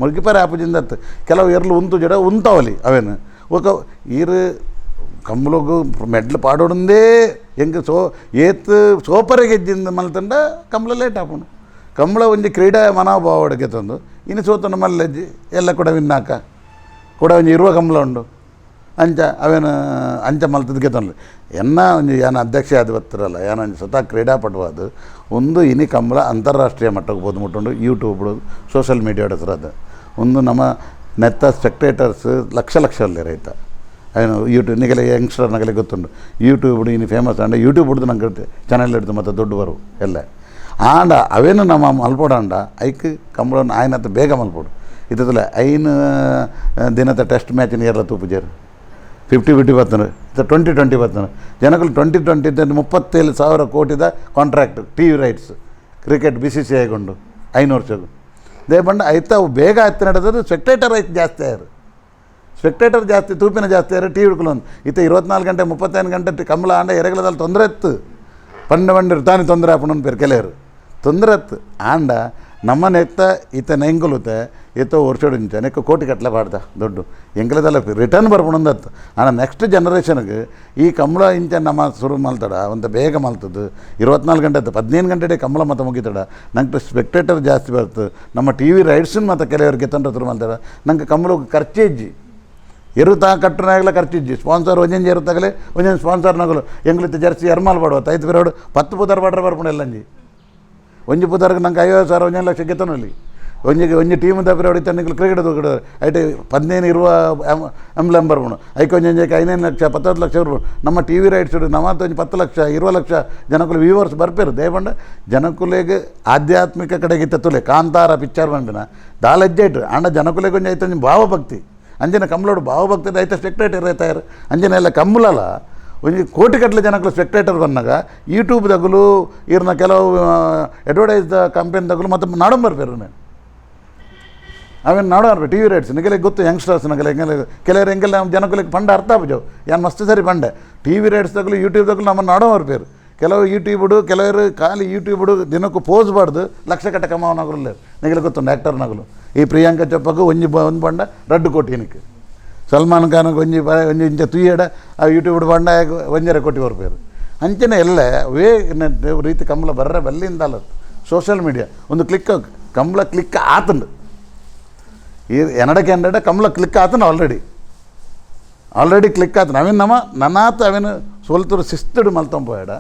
ಮುಗಿಪರೆ ಆಪುಜಿಂದತ್ತು ಕೆಲವು ಎರಲು ಉಂತು ಜಡ ಉಂತವಲಿ ಅವೇನು ಒಕ್ಕ ಈರು ಕಂಬಳಗು ಮೆಡ್ಲು ಪಾಡೋಡಂದೇ ಹೆಂಗೆ ಏತ್ ಸೋಪರೆ ಗೆಜ್ಜಿಂದ ಮಲ್ತಂಡ ಕಂಬಳ ಲೇಟ್ ಆಪುಂಡು ಕಂಬಳ ಒಂಜಿ ಕ್ರೀಡಾ ಮನೋಭಾವ ಗೆತ್ತೊಂದು ಇನ್ನು ಸೋತನ ಮಲ್ಲಜ್ಜಿ ಎಲ್ಲ ಕೂಡ ವಿನ್ನಾಕ ಕೂಡ ಒಂಜಿ ಇರುವ ಕಂಬಳ ಉಂಡು ಅಂಚ ಅವೇನು ಅಂಚ ಮಲ್ತದ ಗೆತ್ತೊಂದು ಎನ್ನ ಒಂಜಿ ಯಾನ ಅಧ್ಯಕ್ಷ ಆದ ಬರ್ತಿರಲ್ಲ ಯಾನ ಒಂಜಿ ಸ್ವತಃ ಕ್ರೀಡಾಪಟು ಅದು ಒಂದು ಇನಿ ಕಂಬಳ ಅಂತಾರಾಷ್ಟ್ರೀಯ ಮಟ್ಟಕ್ಕೆ ಬೋದು ಮುಟ್ಟುಂಡು ಯೂಟ್ಯೂಬ್ ಸೋಷಲ್ ಮೀಡಿಯಾ ಅದು ಒಂದು ನಮ್ಮ ನೆತ್ತ ಸ್ಪೆಕ್ಟೇಟರ್ಸ್ ಲಕ್ಷ ಅಲ್ಲೇ ರೈತ ಏನು ಯೂಟ್ಯೂಬ್ ನಿಗಲೆ ಯಂಗ್ಸ್ಟರ್ ನಗಲೆ ಗೊತ್ತುಂಡು ಯೂಟ್ಯೂಬ್ ಇನ್ನು ಫೇಮಸ್ ಅಂಡ ಯೂಟ್ಯೂಬ್ ಹಿಡಿದು ನಂಗೆ ಚಾನಲ್ ಹಿಡಿದು ಮತ್ತು ದೊಡ್ಡ ಬರು ಎಲ್ಲ ಆಂಡ ಅವೇನು ನಮ್ಮ ಮಲ್ಪೋಡಂಡ ಐಕ್ ಕಂಬಳವನ್ನು ಆಯ್ನತ್ತ ಬೇಗ ಮಲ್ಪೋಡು ಇತ್ತಲ್ಲ ಐನು ದಿನದ ಟೆಸ್ಟ್ ಮ್ಯಾಚಿನ ಏರ್ಲ ತೂಪುಜಾರು 50-50 ಬರ್ತನು ಇದು 20-20 ಬರ್ತನು ಜನಗಳು 20-20 37,000 ಕೋಟಿದ contract TV rights cricket BCCI ಗೊಂಡು 5 ವರ್ಷಕ್ಕೂ ದೇ ಬಂಡ ಐತ ಅವು ಬೇಗ ಆಯ್ತು ನಡೆದ್ರೆ ಸ್ಪೆಕ್ಟೇಟರ್ ಐತೆ ಜಾಸ್ತಿ ಆಯ್ರು ಸ್ಪೆಕ್ಟೇಟರ್ ಜಾಸ್ತಿ ತೂಪಿನ ಜಾಸ್ತಿ ಯಾರು ಟಿ ವಿ ಹಿಡ್ಕೊಳ್ಳೋದು ಇತ್ತ 24 ಗಂಟೆ 35 ಗಂಟೆ ಕಂಬಳ ಆಂಡ ಎರೆಗಳದಲ್ಲಿ ತೊಂದರೆ ಇತ್ತು ಪಂಡ ತಾನೇ ತೊಂದರೆ ಹಾಪಣ್ಣನ ಪೇರು ಕೆಲವರು ತೊಂದರೆ ಇತ್ತು ಆಂಡ ನಮ್ಮನೆ ಎತ್ತ ಈತ ನೆಂಗುಲುತ್ತೆ ಎತ್ತೋ ವರ್ಷೋಡಿಂಚ ನೆಕ್ಕ ಕೋಟಿ ಕಟ್ಲೆ ಪಾಡ್ದ ದೊಡ್ಡ ಎಂಕಲದಲ್ಲ ರಿಟರ್ನ್ ಬರ್ಪಣಂದತ್ತು ஆனால் ನೆಕ್ಸ್ಟ್ ಜನ್ರೇಷನ್ಗೆ ಈ ಕಂಬಳ ಇಂಚ ನಮ್ಮ ಶುರು ಮಲ್ತಡ ಒಂದು ಬೇಗ ಮಲ್ತದ್ದು 24 ಗಂಟೆ 15 ಗಂಟೆ ಕಂಬಳ ಮತ್ತೆ ಮುಗಿತಡ ನಂಗೆ ಸ್ಪೆಕ್ಟೇಟರ್ ಜಾಸ್ತಿ ಬರ್ತದೆ ನಮ್ಮ ಟಿ ವಿ ರೈಟ್ಸನ್ನು ಮತ್ತು ಕೆಲವರಿಗೆ ಗೆತ್ತಂಡ್ರ ಶುರು ಮಲ್ತಡ ನಂಗೆ ಕಂಬಳ ಖರ್ಚಿಜ್ಜಿ ಎರುತ್ತಾ ಕಟ್ಟನಾಗಲ ಖರ್ಚಿಜ್ಜಿ ಸ್ಪಾನ್ಸರ್ ಒಂಜಂಜಿ ಎರುತ್ತಾಗಲೇ ಒಂಜೊಂದು ಸ್ಪಾನ್ಸರ್ನಾಗಲು ಎಂಗ್ಲಿತ್ತು ಜರ್ಸಿ ಎರ್ಮಾಲ್ ಪಾಡುವ ಐದು ಪೇರೋಡು 10 ಪುದಾರ್ ಪಾಡ್ರೆ ಬರ್ಪಣೆ ಎಲ್ಲಂಜಿ ಒಂಜಿ ಪುದಾರ್ಗೆ ನಂಗೆ 50,000 1 ಲಕ್ಷ ಗೆತ್ತನಲ್ಲಿ ಒಂಜಿ ಟೀಮ್ ತಪ್ಪರೆ ಹೊಡಿತ ನಿಂಗೆ ಕ್ರಿಕೆಟ್ ತಗೊಂಡು ಐಟೆ 15-20 ಎಂಬ್ಲಮ್ ಬರ್ಬೋದು ಐಕೆ ಒಂಜಿ 5 ಲಕ್ಷ 10 ಲಕ್ಷ ಬರ್ಬೋದು ನಮ್ಮ ಟಿ ವಿ ರೈಟ್ಸ್ ನಮ್ಮಂತ 10 ಲಕ್ಷ 20 ಲಕ್ಷ ಜನಕ್ಕೂ ವ್ಯೂವರ್ಸ್ ಬರ್ಪೇರು ದಯಪಂಡ ಜನಕ್ಕೂಲೆಗೆ ಆಧ್ಯಾತ್ಮಿಕ ಕಡೆಗೆ ತುಲೆ ಕಾಂತಾರ ಪಿಕ್ಚರ್ ಬಂದಿನ ದಾಲಜ್ಜೆಟ್ ಆಂಡ ಜನಕ್ಕೂಲೆಗೆ ಒಂಜಿ ಐತೆ ಭಾವಭಕ್ತಿ ಅಂಜನ ಕಂಬಳೋಡು ಭಾವಭಕ್ತಿ ಐತೆ ಸ್ಪೆಕ್ಟೇಟರ್ ಐತಾರು ಅಂಜನ ಎಲ್ಲ ಕಂಬಳಲ್ಲ ಒಂಜಿ ಕೋಟಿ ಕಟ್ಲೆ ಜನಕ್ಕೂ ಸ್ಪೆಕ್ಟೇಟರ್ ಬಂದಾಗ ಯೂಟ್ಯೂಬ್ ತಗಲು ಇವ್ರನ್ನ ಕೆಲವು ಅಡ್ವರ್ಟೈಸ್ ಕಂಪನಿ ತಗಲು ಮತ್ತು ನಾಡಂ ಬರ್ಪೇರು ನಾನು ಅವೇನು ನಾಡೋರು ಟಿ ವಿ ರೈಟ್ಸ್ ನಿಗೆಲ್ಲ ಗೊತ್ತು ಯಂಗ್ಸ್ಟರ್ಸ್ನಾಗೆಲ್ಲ ಹೆಂಗೆಲ್ಲ ಕೆಲವರು ಹೆಂಗೆಲ್ಲ ಜನಕ್ಕೂಲಿಗೆ ಪಂಡ ಅರ್ಥ ಆಪಜವು ಏನು ಮಸ್ತ್ ಸರಿ ಪಂಡೆ ಟಿ ವಿ ರೈಟ್ಸ್ ತಗಲು ಯೂಟ್ಯೂಬ್ ತಗಲು ನಮ್ಮನ್ನು ನಾಡೋರು ಪೇರು ಕೆಲವು ಯೂಟ್ಯೂಬ್ಡು ಕೆಲವರು ಖಾಲಿ ಯೂಟ್ಯೂಬ್ಡು ದಿನಕ್ಕೂ ಪೋಸ್ ಬಾರ್ದು ಲಕ್ಷ ಕಟ್ಟ ಕಮಾವನಾಗಲು ನಿಗೆಲ್ಲ ಗೊತ್ತುಂಡು ಆ್ಯಕ್ಟರ್ನಾಗಲು ಈ ಪ್ರಿಯಾಂಕಾ ಚೊಪ್ಪಗೂ ಒಂದು ಬಂಡ 2 ಕೋಟಿ ಏನಕ್ಕೆ ಸಲ್ಮಾನ್ ಖಾನ್ಗೆ ಒಂಜಿ ಇಂಚ ತುಯ್ಯಡ ಆ ಯೂಟ್ಯೂಬ್ ಬಂಡ 1.5 ಕೋಟಿ ಬರ್ಪೇರು ಅಂಚನೆ ಎಲ್ಲ ರೀತಿ ಕಂಬಳ ಬರ್ರೆ ಬಲ್ಲಿಂದ ಅಲ್ಲ ಸೋಷಿಯಲ್ ಮೀಡಿಯಾ ಒಂದು ಕ್ಲಿಕ್ ಕಂಬಳ ಕ್ಲಿಕ್ ಆತಂಡು ಈ ಎನ್ನಡಕ್ಕೆ ಕಂಬಳ ಕ್ಲಿಕ್ ಆತನ ಆಲ್ರೆಡಿ ಕ್ಲಿಕ್ ಆತನ ಅವೇನು ನನ್ನಾತ ಅವೇನು ಸೋಲ್ತರು ಶಿಸ್ತುಡು ಮಲ್ತಂಬೋಯಡ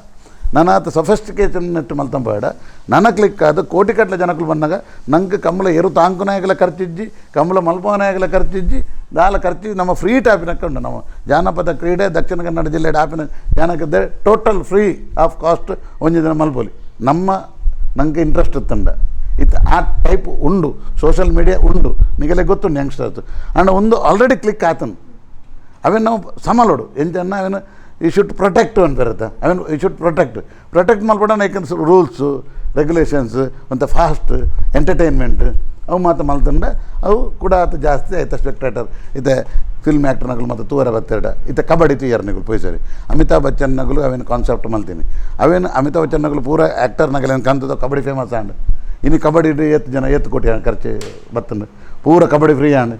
ನನ್ನಾತ ಸೊಫೆಸ್ಟಿಕೇಷನ್ ನೆಟ್ಟು ಮಲ್ತಂಬೋಯಡ ನನ್ನ ಕ್ಲಿಕ್ ಆದ ಕೋಟಿ ಕಟ್ಲೆ ಜನಕ್ಕಳು ಬಂದಾಗ ನಂಗೆ ಕಂಬಳ ಎರು ತಾಂಕುನಾಯಗಲ ಖರ್ಚಿಜ್ಜಿ ಕಂಬಳ ಮಲ್ಪನಾಯಗಲ ಖರ್ಚಿಜ್ಜಿ ದಾಲ ಖರ್ಚಿ ನಮ್ಮ ಫ್ರೀ ಟ್ಯಾಪಿನಕ್ಕೆ ಉಂಟು ನಮ್ಮ ಜಾನಪದ ಕ್ರೀಡೆ ದಕ್ಷಿಣ ಕನ್ನಡ ಜಿಲ್ಲೆ ಟ್ಯಾಪಿನ ಜನಕ್ಕೆ ಟೋಟಲ್ ಫ್ರೀ ಆಫ್ ಕಾಸ್ಟ್ ಒಂಜಿ ದಿನ ಮಲ್ಪೊಲಿ ನಂಗೆ ಇಂಟ್ರೆಸ್ಟ್ ಇತ್ತಂಡ ಇತ್ತು ಆ ಟೈಪ್ ಉಂಡು ಸೋಷಿಯಲ್ ಮೀಡಿಯಾ ಉಂಡು ನಿಗೆಲ್ಲ ಗೊತ್ತುಂಡು ಯಂಗ್ಸ್ಟರ್ಸ್ ಅಂಡ್ ಒಂದು ಆಲ್ರೆಡಿ ಕ್ಲಿಕ್ ಆತನು ಅವೇನು ನಾವು ಸಮಲೋಡು ಎಂಚನ್ನ ಅವೇನು ಈ ಶುಡ್ ಪ್ರೊಟೆಕ್ಟ್ ಅಂತ ಬರುತ್ತೆ ಅವೇನು ಈ ಶುಡ್ ಪ್ರೊಟೆಕ್ಟ್ ಮಲ್ಪಡೋಣ ಯಾಕಂದ್ರೆ ರೂಲ್ಸು ರೆಗ್ಯುಲೇಷನ್ಸ್ ಮತ್ತು ಫಾಸ್ಟ್ ಎಂಟರ್ಟೈನ್ಮೆಂಟ್ ಅವು ಮಾತು ಮಲ್ತಂಡ ಅವು ಕೂಡ ಆತ ಜಾಸ್ತಿ ಆಯ್ತು ಸ್ಪೆಕ್ಟೇಟರ್ ಇದೆ ಫಿಲ್ಮ್ ಆ್ಯಕ್ಟರ್ನಗಳು ಮತ್ತು ತೂರ ಬತ್ತೆರಡ ಇತ್ತೆ ಕಬಡ್ಡಿ ತುಯ್ಯರ್ನಗಳು ಪೊಯ್ಸರಿ ಅಮಿತಾಬ್ ಬಚ್ಚನ್ನಗಳು ಅವೇನು ಕಾನ್ಸೆಪ್ಟ್ ಮಲ್ತೀನಿ ಅವೇನು ಅಮಿತಾಬ್ ಬಚ್ಚನ್ನಗಳು ಪೂರ ಆ್ಯಕ್ಟರ್ನಗಳು ಏನು ಕಂತದ ಕಬಡ್ಡಿ ಫೇಮಸ್ ಆಂಡ್ ಇನ್ನು ಕಬಡ್ಡಿ ಎತ್ತು ಕೋಟಿ ಖರ್ಚು ಬತ್ತಂಡು ಪೂರ ಕಬಡ್ಡಿ ಫ್ರೀ ಆಂಡ್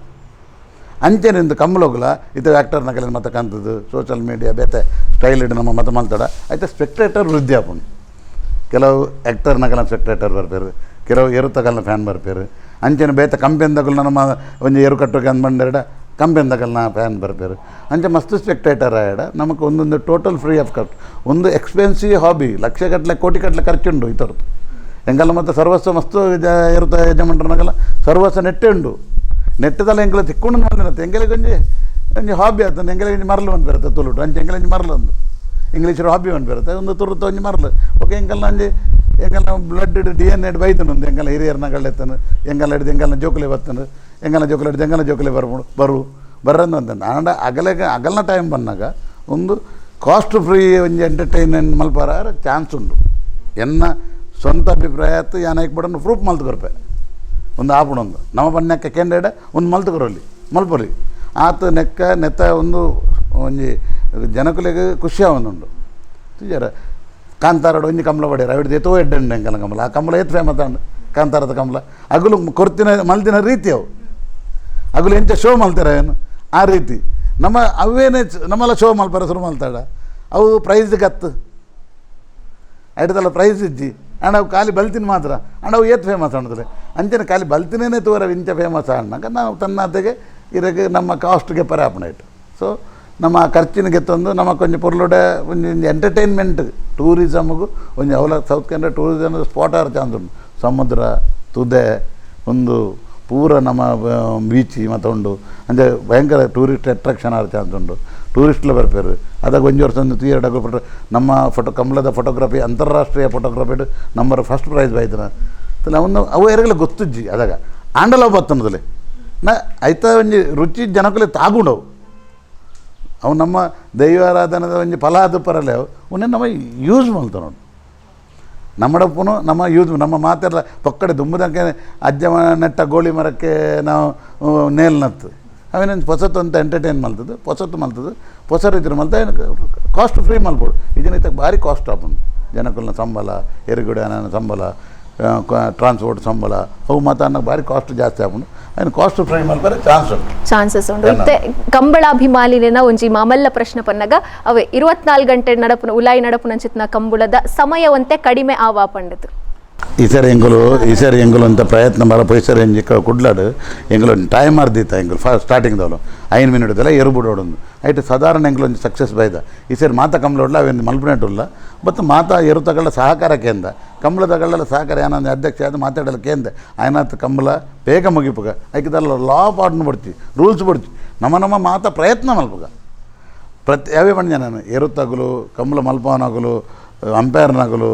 ಅಂಚೆನಿಂದ ಕಂಬಳೋಗಲ ಇದು ಆ್ಯಕ್ಟರ್ನಗಲ ಮತ್ತೆ ಕಂತದ್ದು ಸೋಷಿಯಲ್ ಮೀಡಿಯಾ ಬೇತೆ ಸ್ಟೈಲ್ ಇಡು ನಮ್ಮ ಮತ್ತೆ ಮಲ್ತಾಡ ಆಯ್ತು ಸ್ಪೆಕ್ಟೇಟರ್ ವೃದ್ಧಿ ಆಪುಂಡು ಕೆಲವು ಆ್ಯಕ್ಟರ್ನಗಲ ಸ್ಪೆಕ್ಟೇಟರ್ ಬರ್ಪೇರು ಕೆಲವು ಎರುತಗಲ್ನ ಫ್ಯಾನ್ ಬರ್ಪೇರು ಅಂಚೆನ ಬೇತೆ ಕಂಪೆನ್ದಗಲ್ನ ನಮ್ಮ ಒಂದು ಎರು ಕಟ್ಟೋಕೆ ಅಂದ್ ಬಂದೆರಡ ಕಂಪೆನ್ದಗಲ್ನ ಫ್ಯಾನ್ ಬರ್ಪೇರು ಅಂಚೆ ಮಸ್ತ್ ಸ್ಪೆಕ್ಟೇಟರ್ ಆಯಡ ನಮಗೆ ಒಂದೊಂದು ಟೋಟಲ್ ಫ್ರೀ ಆಫ್ ಖರ್ಚು ಒಂದು ಎಕ್ಸ್ಪೆನ್ಸಿವ್ ಹಾಬಿ ಲಕ್ಷ ಗಟ್ಟಲೆ ಕೋಟಿ ಗಟ್ಟಲೆ ಖರ್ಚುಂಡು ಇತರದ್ದು ಎಂಗಲ್ಲ ಮತ್ತು ಸರ್ವಸ್ವ ಮಸ್ತು ಇರುತ್ತೆ ಯಜಮಾನ್ರನಾಗಲ್ಲ ಸರ್ವಸ್ವ ನೆಟ್ಟೆ ಉಂಡು ನೆಟ್ಟದಲ್ಲ ಎಂಗೆಲ್ಲ ತಿಕ್ಕೊಂಡು ಬಂದಿರುತ್ತೆ ಎಂಗೆಲಿಗೆ ಒಂಜಿ ಹಾಬಿ ಆಯ್ತು ಎಂಗೆಲಿಗೆ ಒಂಜಿ ಮರಲು ಒಂದು ಬರುತ್ತೆ ತುಳುಟು ಅಂಚೆ ಎಂಗೆಲ್ಲ ಒಂಜಿ ಮರಲು ಒಂದು ಇಂಗ್ಲೀಷರು ಹಾಬಿ ಒಂದು ಬರುತ್ತೆ ಒಂದು ತುರುತ್ತ ಒಂಜಿ ಮರಲು ಓಕೆ ಎಂಗೆಲ್ಲ ಒಂಜಿ ಎಂಗೆಲ್ಲ ಬ್ಲಡ್ DNA ಬೈತನು ಒಂದು ಎಂಗೆಲ್ಲ ಹಿರಿಯರ್ನಗಳು ಎತ್ತನು ಎಂಗೆಲ್ಲ ಹಿಡಿದು ಎಂಗೆಲ್ಲ ಜೋಕುಲೆ ಬರ್ತನು ಎಂಗೆಲ್ಲ ಜೋಕುಲೆ ಹಿಡಿದು ಎಂಗೆಲ್ಲ ಜೋಕುಲೆ ಬರೋದು ಅಂತ ಆಂಡ ಅಗಲ್ನ ಟೈಮ್ ಬಂದಾಗ ಒಂದು ಕಾಸ್ಟ್ ಫ್ರೀ ಒಂಜಿ ಎಂಟರ್ಟೈನ್ಮೆಂಟ್ ಮಲ್ಪಾರ ಚಾನ್ಸ್ ಉಂಡು ಎನ್ನ ಸ್ವಂತ ಅಭಿಪ್ರಾಯ ಆಯ್ತು ಯಾನಕ್ಕೆ ಬಿಡೋನು ಪ್ರೂಫ್ ಮಲ್ತು ಬರ್ಪೆ ಒಂದು ಆಪುಣೊಂದು ನಮ್ಮ ಬನ್ನಕ್ಕೆ ಕೆಂಡೆಡ ಒಂದು ಮಲ್ತುಕೊರಲಿ ಮಲ್ಪೊಲಿ ಆತ ನೆತ್ತ ಒಂಜಿ ಜನಕುಲೆಗೆ ಖುಷಿ ಆವೊಂದುಂಡು ಜರ ಕಾಂತಾರಡು ಒಂಜಿ ಕಂಬಳ ಬಡಿಯಾರ ಅವಿಡ್ದು ಎತ್ತೋ ಎಡ್ಡೆಂಡು ಎಂಕಲ ಕಂಬಳ ಆ ಕಂಬಳ ಎತ್ತು ಫೇಮಸ್ ಅಂಡು ಕಾಂತಾರದ ಕಂಬಳ ಅಗಲು ಕೊರ್ತಿನ ಮಲ್ತಿನ ರೀತಿ ಅವು ಅಗಲು ಎಂಚ ಶೋ ಮಲ್ತಾರ ಏನು ಆ ರೀತಿ ನಮ್ಮ ಅವೇನೇ ನಮ್ಮೆಲ್ಲ ಶೋ ಮಲ್ಪಾರ ಶುರು ಮಲ್ತಾಡ ಅವು ಪ್ರೈಸ್ಗೆ ಹತ್ತು ಐಟದಲ್ಲ ಪ್ರೈಸ್ ಇಜ್ಜಿ ಆಂಡ ಅವು ಖಾಲಿ ಬಲ್ತಿನ ಮಾತ್ರ ಆಂಡ ಅವು ಏತ್ ಫೇಮಸ್ ಅನ್ನೋದ್ರೆ ಅಂಚನೆ ಖಾಲಿ ಬಲ್ತಿನೇ ತೋರ ಇಂಚ ಫೇಮಸ್ ಅನ್ನಕ ನಾವು ತನ್ನತೆಗೆ ಇರಗೆ ನಮ್ಮ ಕಾಸ್ಟ್ಗೆ ಪರಾಪಣ ಇಟ್ಟು ಸೊ ನಮ್ಮ ಖರ್ಚಿನಿಗೆ ತಂದು ನಮ್ಮ ಕೊಂಚ ಪೊರ್ಲುಡೆ ಒಂದು ಎಂಟರ್ಟೈನ್ಮೆಂಟ್ ಟೂರಿಸಮ್ಗೂ ಒಂದು ಅವಲ ಸೌತ್ ಕನ್ನಡ ಟೂರಿಸಮ್ ಸ್ಪಾಟ್ ಆರು ಚಾನ್ಸ್ ಉಂಟು ಸಮುದ್ರ ತುದೆ ಒಂದು ಪೂರ ನಮ್ಮ ಬೀಚಿ ಮತ್ತು ಉಂಡು ಅಂದರೆ ಭಯಂಕರ ಟೂರಿಸ್ಟ್ ಅಟ್ರಾಕ್ಷನ್ ಆರು ಚಾನ್ಸ್ ಉಂಟು ಟೂರಿಸ್ಟ್ಲು ಬರ್ಪೇರು ಅದಾಗ ಒಂಜಿ ವರ್ಷ ಒಂದು ತೂಯರ್ಡಾಗ ನಮ್ಮ ಕಂಬಳದ ಫೋಟೋಗ್ರಫಿ ಅಂತಾರಾಷ್ಟ್ರೀಯ ಫೋಟೋಗ್ರಫಿ ನಂಬರ್ ಫಸ್ಟ್ ಪ್ರೈಸ್ ಬಾಯ್ತನ ಅವನು ಅವು ಎರಗಲ ಗೊತ್ತಿಜ್ಜಿ ಅದಾಗ ಆಂಡಲ ಬತ್ತನದಲ್ಲಿ ಐತ ಒಂಜಿ ರುಚಿ ಜನಕಲೆ ತಾಗುಂಡವು ಅವು ನಮ್ಮ ದೈವಾರಾಧನದ ಒಂಜಿ ಫಲಾದ ಪರಲೆ ಅವನ್ನ ನಮ್ಮ ಯೂಸ್ ಮಲ್ತ ನೋಡು ನಮ್ಮಡಪ್ಪನು ನಮ್ಮ ಯೂಸ್ ನಮ್ಮ ಮಾತೆಲ್ಲ ಪಕ್ಕಡೆ ದುಂಬದಕ್ಕೆ ಅಜ್ಜ ನೆಟ್ಟ ಗೋಳಿ ಮರಕ್ಕೆ ನಾವು ನೇಲ್ ನತ್ತು ಅವೇನೇನು ಹೊಸತು ಅಂತ ಎಂಟರ್ಟೈನ್ ಮಲ್ತದ್ದು ಹೊಸತು ಮಲ್ತದ್ದು ಹೊಸ ರೀತಿ ಮಲ್ತ ಕಾಸ್ಟ್ ಫ್ರೀ ಮಲ್ಬೋದು ಇದನ್ನ ಇತ್ತ ಭಾರಿ ಕಾಸ್ಟ್ ಆಪುಂಡು ಜನಕ್ಕಲ್ನ ಸಂಬಳ ಎರುಗಡೆ ಸಂಬಳ ಟ್ರಾನ್ಸ್ಪೋರ್ಟ್ ಸಂಬಳ ಅವು ಮಾತ್ರ ಅನ್ನೋ ಭಾರಿ ಕಾಸ್ಟ್ ಜಾಸ್ತಿ ಆಪುಂಡು ಅದನ್ನು ಕಾಸ್ಟ್ ಫ್ರೀ ಮಲ್ಪರೆ ಚಾನ್ಸಸ್ ಉಂಟು ಇತ್ತೆ ಕಂಬಳಾಭಿಮಾನಿನ ಒಂಜಿ ಮಾಮಲ್ಲ ಪ್ರಶ್ನೆ ಪನ್ನಗ ಅವೇ 24 ಗಂಟೆ ನಡಪುನ ಉಲಾಯಿ ನಡಪುನ ಚಿತ್ನ ಕಂಬಳದ ಸಮಯವಂತೆ ಕಡಿಮೆ ಆವಾ ಪಂಡದು ಈ ಸರಿ ಎಂಗುಲು ಅಂತ ಪ್ರಯತ್ನ ಮಾಡೋ ಪೈಸರ್ ಎಂಜಿ ಕುಡ್ಲಾಡು ಎಂಗುಲು ಟೈಮ್ ಅರ್ದಿತ್ತ ಎಂಗುಲು ಸ್ಟಾರ್ಟಿಂಗ್ದವಳು 5 ಮಿನಿಟ್ದೆಲ್ಲ ಎರುಬುಡೋಡು ಐಟು ಸಾಧಾರಣ ಎಂಗುಲು ಒಂದು ಸಕ್ಸಸ್ ಬೈದ ಈ ಸರಿ ಮಾತಾ ಕಂಬಳ ಅವೇನು ಮಲ್ಪನೆಟ್ಟುಲ್ಲ ಮತ್ತು ಮಾತಾ ಎರುತಗಳ ಸಹಕಾರ ಕೇಂದ್ರ ಕಂಬಳದಗಳ ಸಹಕಾರ ಏನಂದ ಅಧ್ಯಕ್ಷ ಅದು ಮಾತಾಡಲು ಕೇಂದ್ರ ಆಯ್ನಾತ್ ಕಂಬಳ ಬೇಗ ಮುಗಿಪುಗ ಐಕದಲ್ಲ ಲಾ ಪಾಡ್ನು ಬಿಡ್ತಿ ರೂಲ್ಸ್ ಬಿಡ್ತಿ ನಮ್ಮ ಮಾತಾ ಪ್ರಯತ್ನ ಮಲ್ಪುಗ ಯಾವೇ ಬಂದ ನಾನು ಎರುತಗಲು ಕಂಬಳ ಮಲ್ಪವನಗಲು ಅಂಪೈರ್ನಗಲು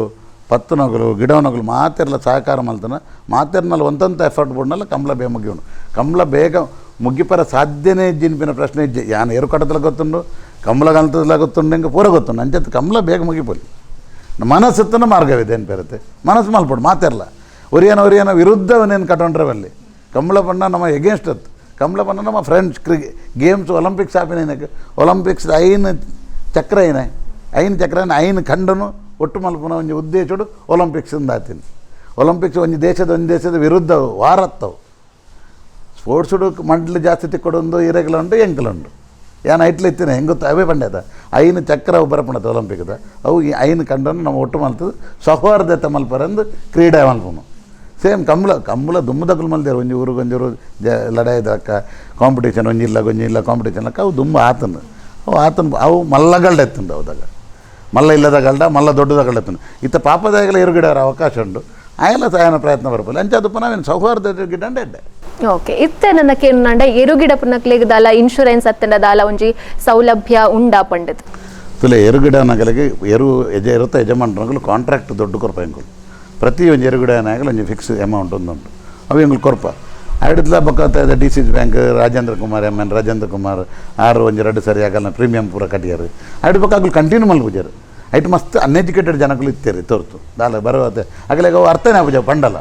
ಪತ್ತನಗಲು ಗಿಡವನಗಲು ಮಾತೆರ್ಲ ಸಹಕಾರ ಮಲ್ತನ ಮಾತೆರ್ನಲ್ಲಿ ಒಂದಂತ ಎಫರ್ಟ್ ಬಿಡ್ನಲ್ಲ ಕಂಬಳ ಬೇಗ ಮುಗಿಯೋಣ ಕಂಬಳ ಬೇಗ ಮುಗಿಪರ ಸಾಧ್ಯನೇ ಜಿನ್ಪಿನ ಪ್ರಶ್ನೆ ಇಜ್ಜೆ ಯಾನು ಎರು ಕಟ್ಟದಲ್ಲಿ ಗೊತ್ತುಂಡು ಕಂಬಳ ಗಂತದಲ್ಲಿ ಗೊತ್ತುಂಡು ಹಿಂಗೆ ಪೂರ ಗೊತ್ತುಂಡು ಅಂಚೆತ್ತು ಕಂಬಳ ಬೇಗ ಮುಗಿಪೋಲಿ ಮನಸ್ಸತ್ತನ ಮಾರ್ಗವಿದೆ ಏನು ಬೇರುತ್ತೆ ಮನಸ್ಸು ಮಲ್ಪಡು ಮಾತೆರ್ಲ ಒರಿಯನ ವಿರುದ್ಧವನ್ನೇನು ಕಟ್ಟೊಂಡ್ರವಲ್ಲಿ ಕಂಬಳ ಬಣ್ಣ ನಮ್ಮ ಎಗೇನ್ಸ್ಟ್ ಅತ್ತು ಕಂಬಳ ಬಣ್ಣ ನಮ್ಮ ಫ್ರೆಂಡ್ಸ್ ಗೇಮ್ಸ್ ಒಲಿಂಪಿಕ್ಸ್ ಆಪಿನೇನಕ್ಕೆ ಒಲಿಂಪಿಕ್ಸ್ ಚಕ್ರ ಐನು ಖಂಡನು ಒಟ್ಟು ಮಲ್ಪನ ಒಂಜಿ ಉದ್ದೇಶಡು ಒಲಿಂಪಿಕ್ಸಿಂದ ಆತೀನಿ ಒಲಿಂಪಿಕ್ಸ್ ಒಂದು ದೇಶದ ವಿರುದ್ಧ ವಾರತ್ತವು ಸ್ಪೋರ್ಟ್ಸುಡು ಮಂಡಲಿ ಜಾಸ್ತಿ ತಿಕ್ಕೊಡೊಂದು ಇರೆಗ್ಲುಂಡು ಎಂಕಲುಂಡು ಯಾನು ಐಟ್ಲು ಇತ್ತೀನಿ ಹೆಂಗೆ ಗೊತ್ತು ಅವೇ ಬಂಡ್ಯದ ಐನು ಚಕ್ರ ಬರಪಣದು ಒಲಿಂಪಿಕ್ದ ಅವು ಈ ಐನು ಕಂಡನು ನಮ್ಮ ಒಟ್ಟು ಮಲ್ತದ್ದು ಸೌಹಾರ್ದತೆ ಮಲ್ಪರಂದು ಕ್ರೀಡೆ ಮಲ್ಪನು ಸೇಮ್ ಕಂಬಳ ದುಮ್ಮದಗ್ಲು ಮಲ್ದೇರು ಒಂಜಿ ಊರಿಗೊಂಜೂರು ಲಡಾಯ್ದಕ್ಕ ಕಾಂಪಿಟೇಷನ್ ಒಂಜಿಲ್ಲ ಕಾಂಪಿಟೇಷನ್ ಅವು ದುಮ್ಮ ಆತನು ಅವು ಮಲ್ಲಗಲ್ಡ ಎತ್ತುಂಡು ಅವಾಗ ಮಲ್ಲ ಇಲ್ಲದಗಲ್ಡ ಮಲ್ಲ ದೊಡ್ಡದಗಲ್ಡ ಇತ್ತ ಪಾಪದಾಗಲ ಎರುಗಿಡೋರ ಅವಕಾಶ ಉಂಟು ಆಯಲ್ಲ ಸಾಯನ ಪ್ರಯತ್ನ ಬರಪಲ್ಲ ಅಂಚದು ನಾವೇನು ಸೌಹಾರ್ದ ಗಿಡ ಎಡ್ಡೆ ಓಕೆ ಇತ್ತೆ ನನಕೇನು ಎರುಗಿಡ ಪುನಕ್ಲೆಗದಾಲ ಇನ್ಶೂರೆನ್ಸ್ ಅತ್ತಂಡದಾಲ ಒಂಜಿ ಸೌಲಭ್ಯ ಉಂಡಾ ಪಂಡದು ತುಲೆ ಎರುಗಿಡ ನಗಲಿಗೆ ಇರುತ್ತ ಯಜಮಾನಗಳು ಕಾಂಟ್ರಾಕ್ಟ್ ದೊಡ್ಡ ಕೊರಪ ಎಂಗುಲು ಪ್ರತಿ ಒಂದು ಎರುಗಿಡ ನಾಗಲು ಒಂಜಿ ಫಿಕ್ಸ್ ಅಮೌಂಟ್ ಒಂದುಂಟು ಅವು ಎಂಗುಲು ಕೊರಪ ಆಡಿದ್ಲ ಬೊಕ್ಕ ಡಿಸಿಸಿ ಬ್ಯಾಂಕ್ ರಾಜೇಂದ್ರ ಕುಮಾರ್ ಆರು ಒಂಜಿ 2 ಸರಿ ಆಗಲ್ಲ ಪ್ರೀಮಿಯಂ ಪೂರ ಕಟ್ಟಿಯಾರು ಆಡಿ ಬೊಕ್ಕ ಆಗಲು ಕಂಟಿನ್ಯೂ ಮಲ್ಪುಜಾರು ಐಟು ಮಸ್ತ್ ಅನ್ಎಜುಕೇಟೆಡ್ ಜನಗಳು ಇತ್ತೇರಿ ತೋರ್ತು ದಾಲ ಬರೋದೆ ಆಗಲೇ ಅವು ಅರ್ಥನೇ ಆಪುಜ ಪಂಡಲ್ಲ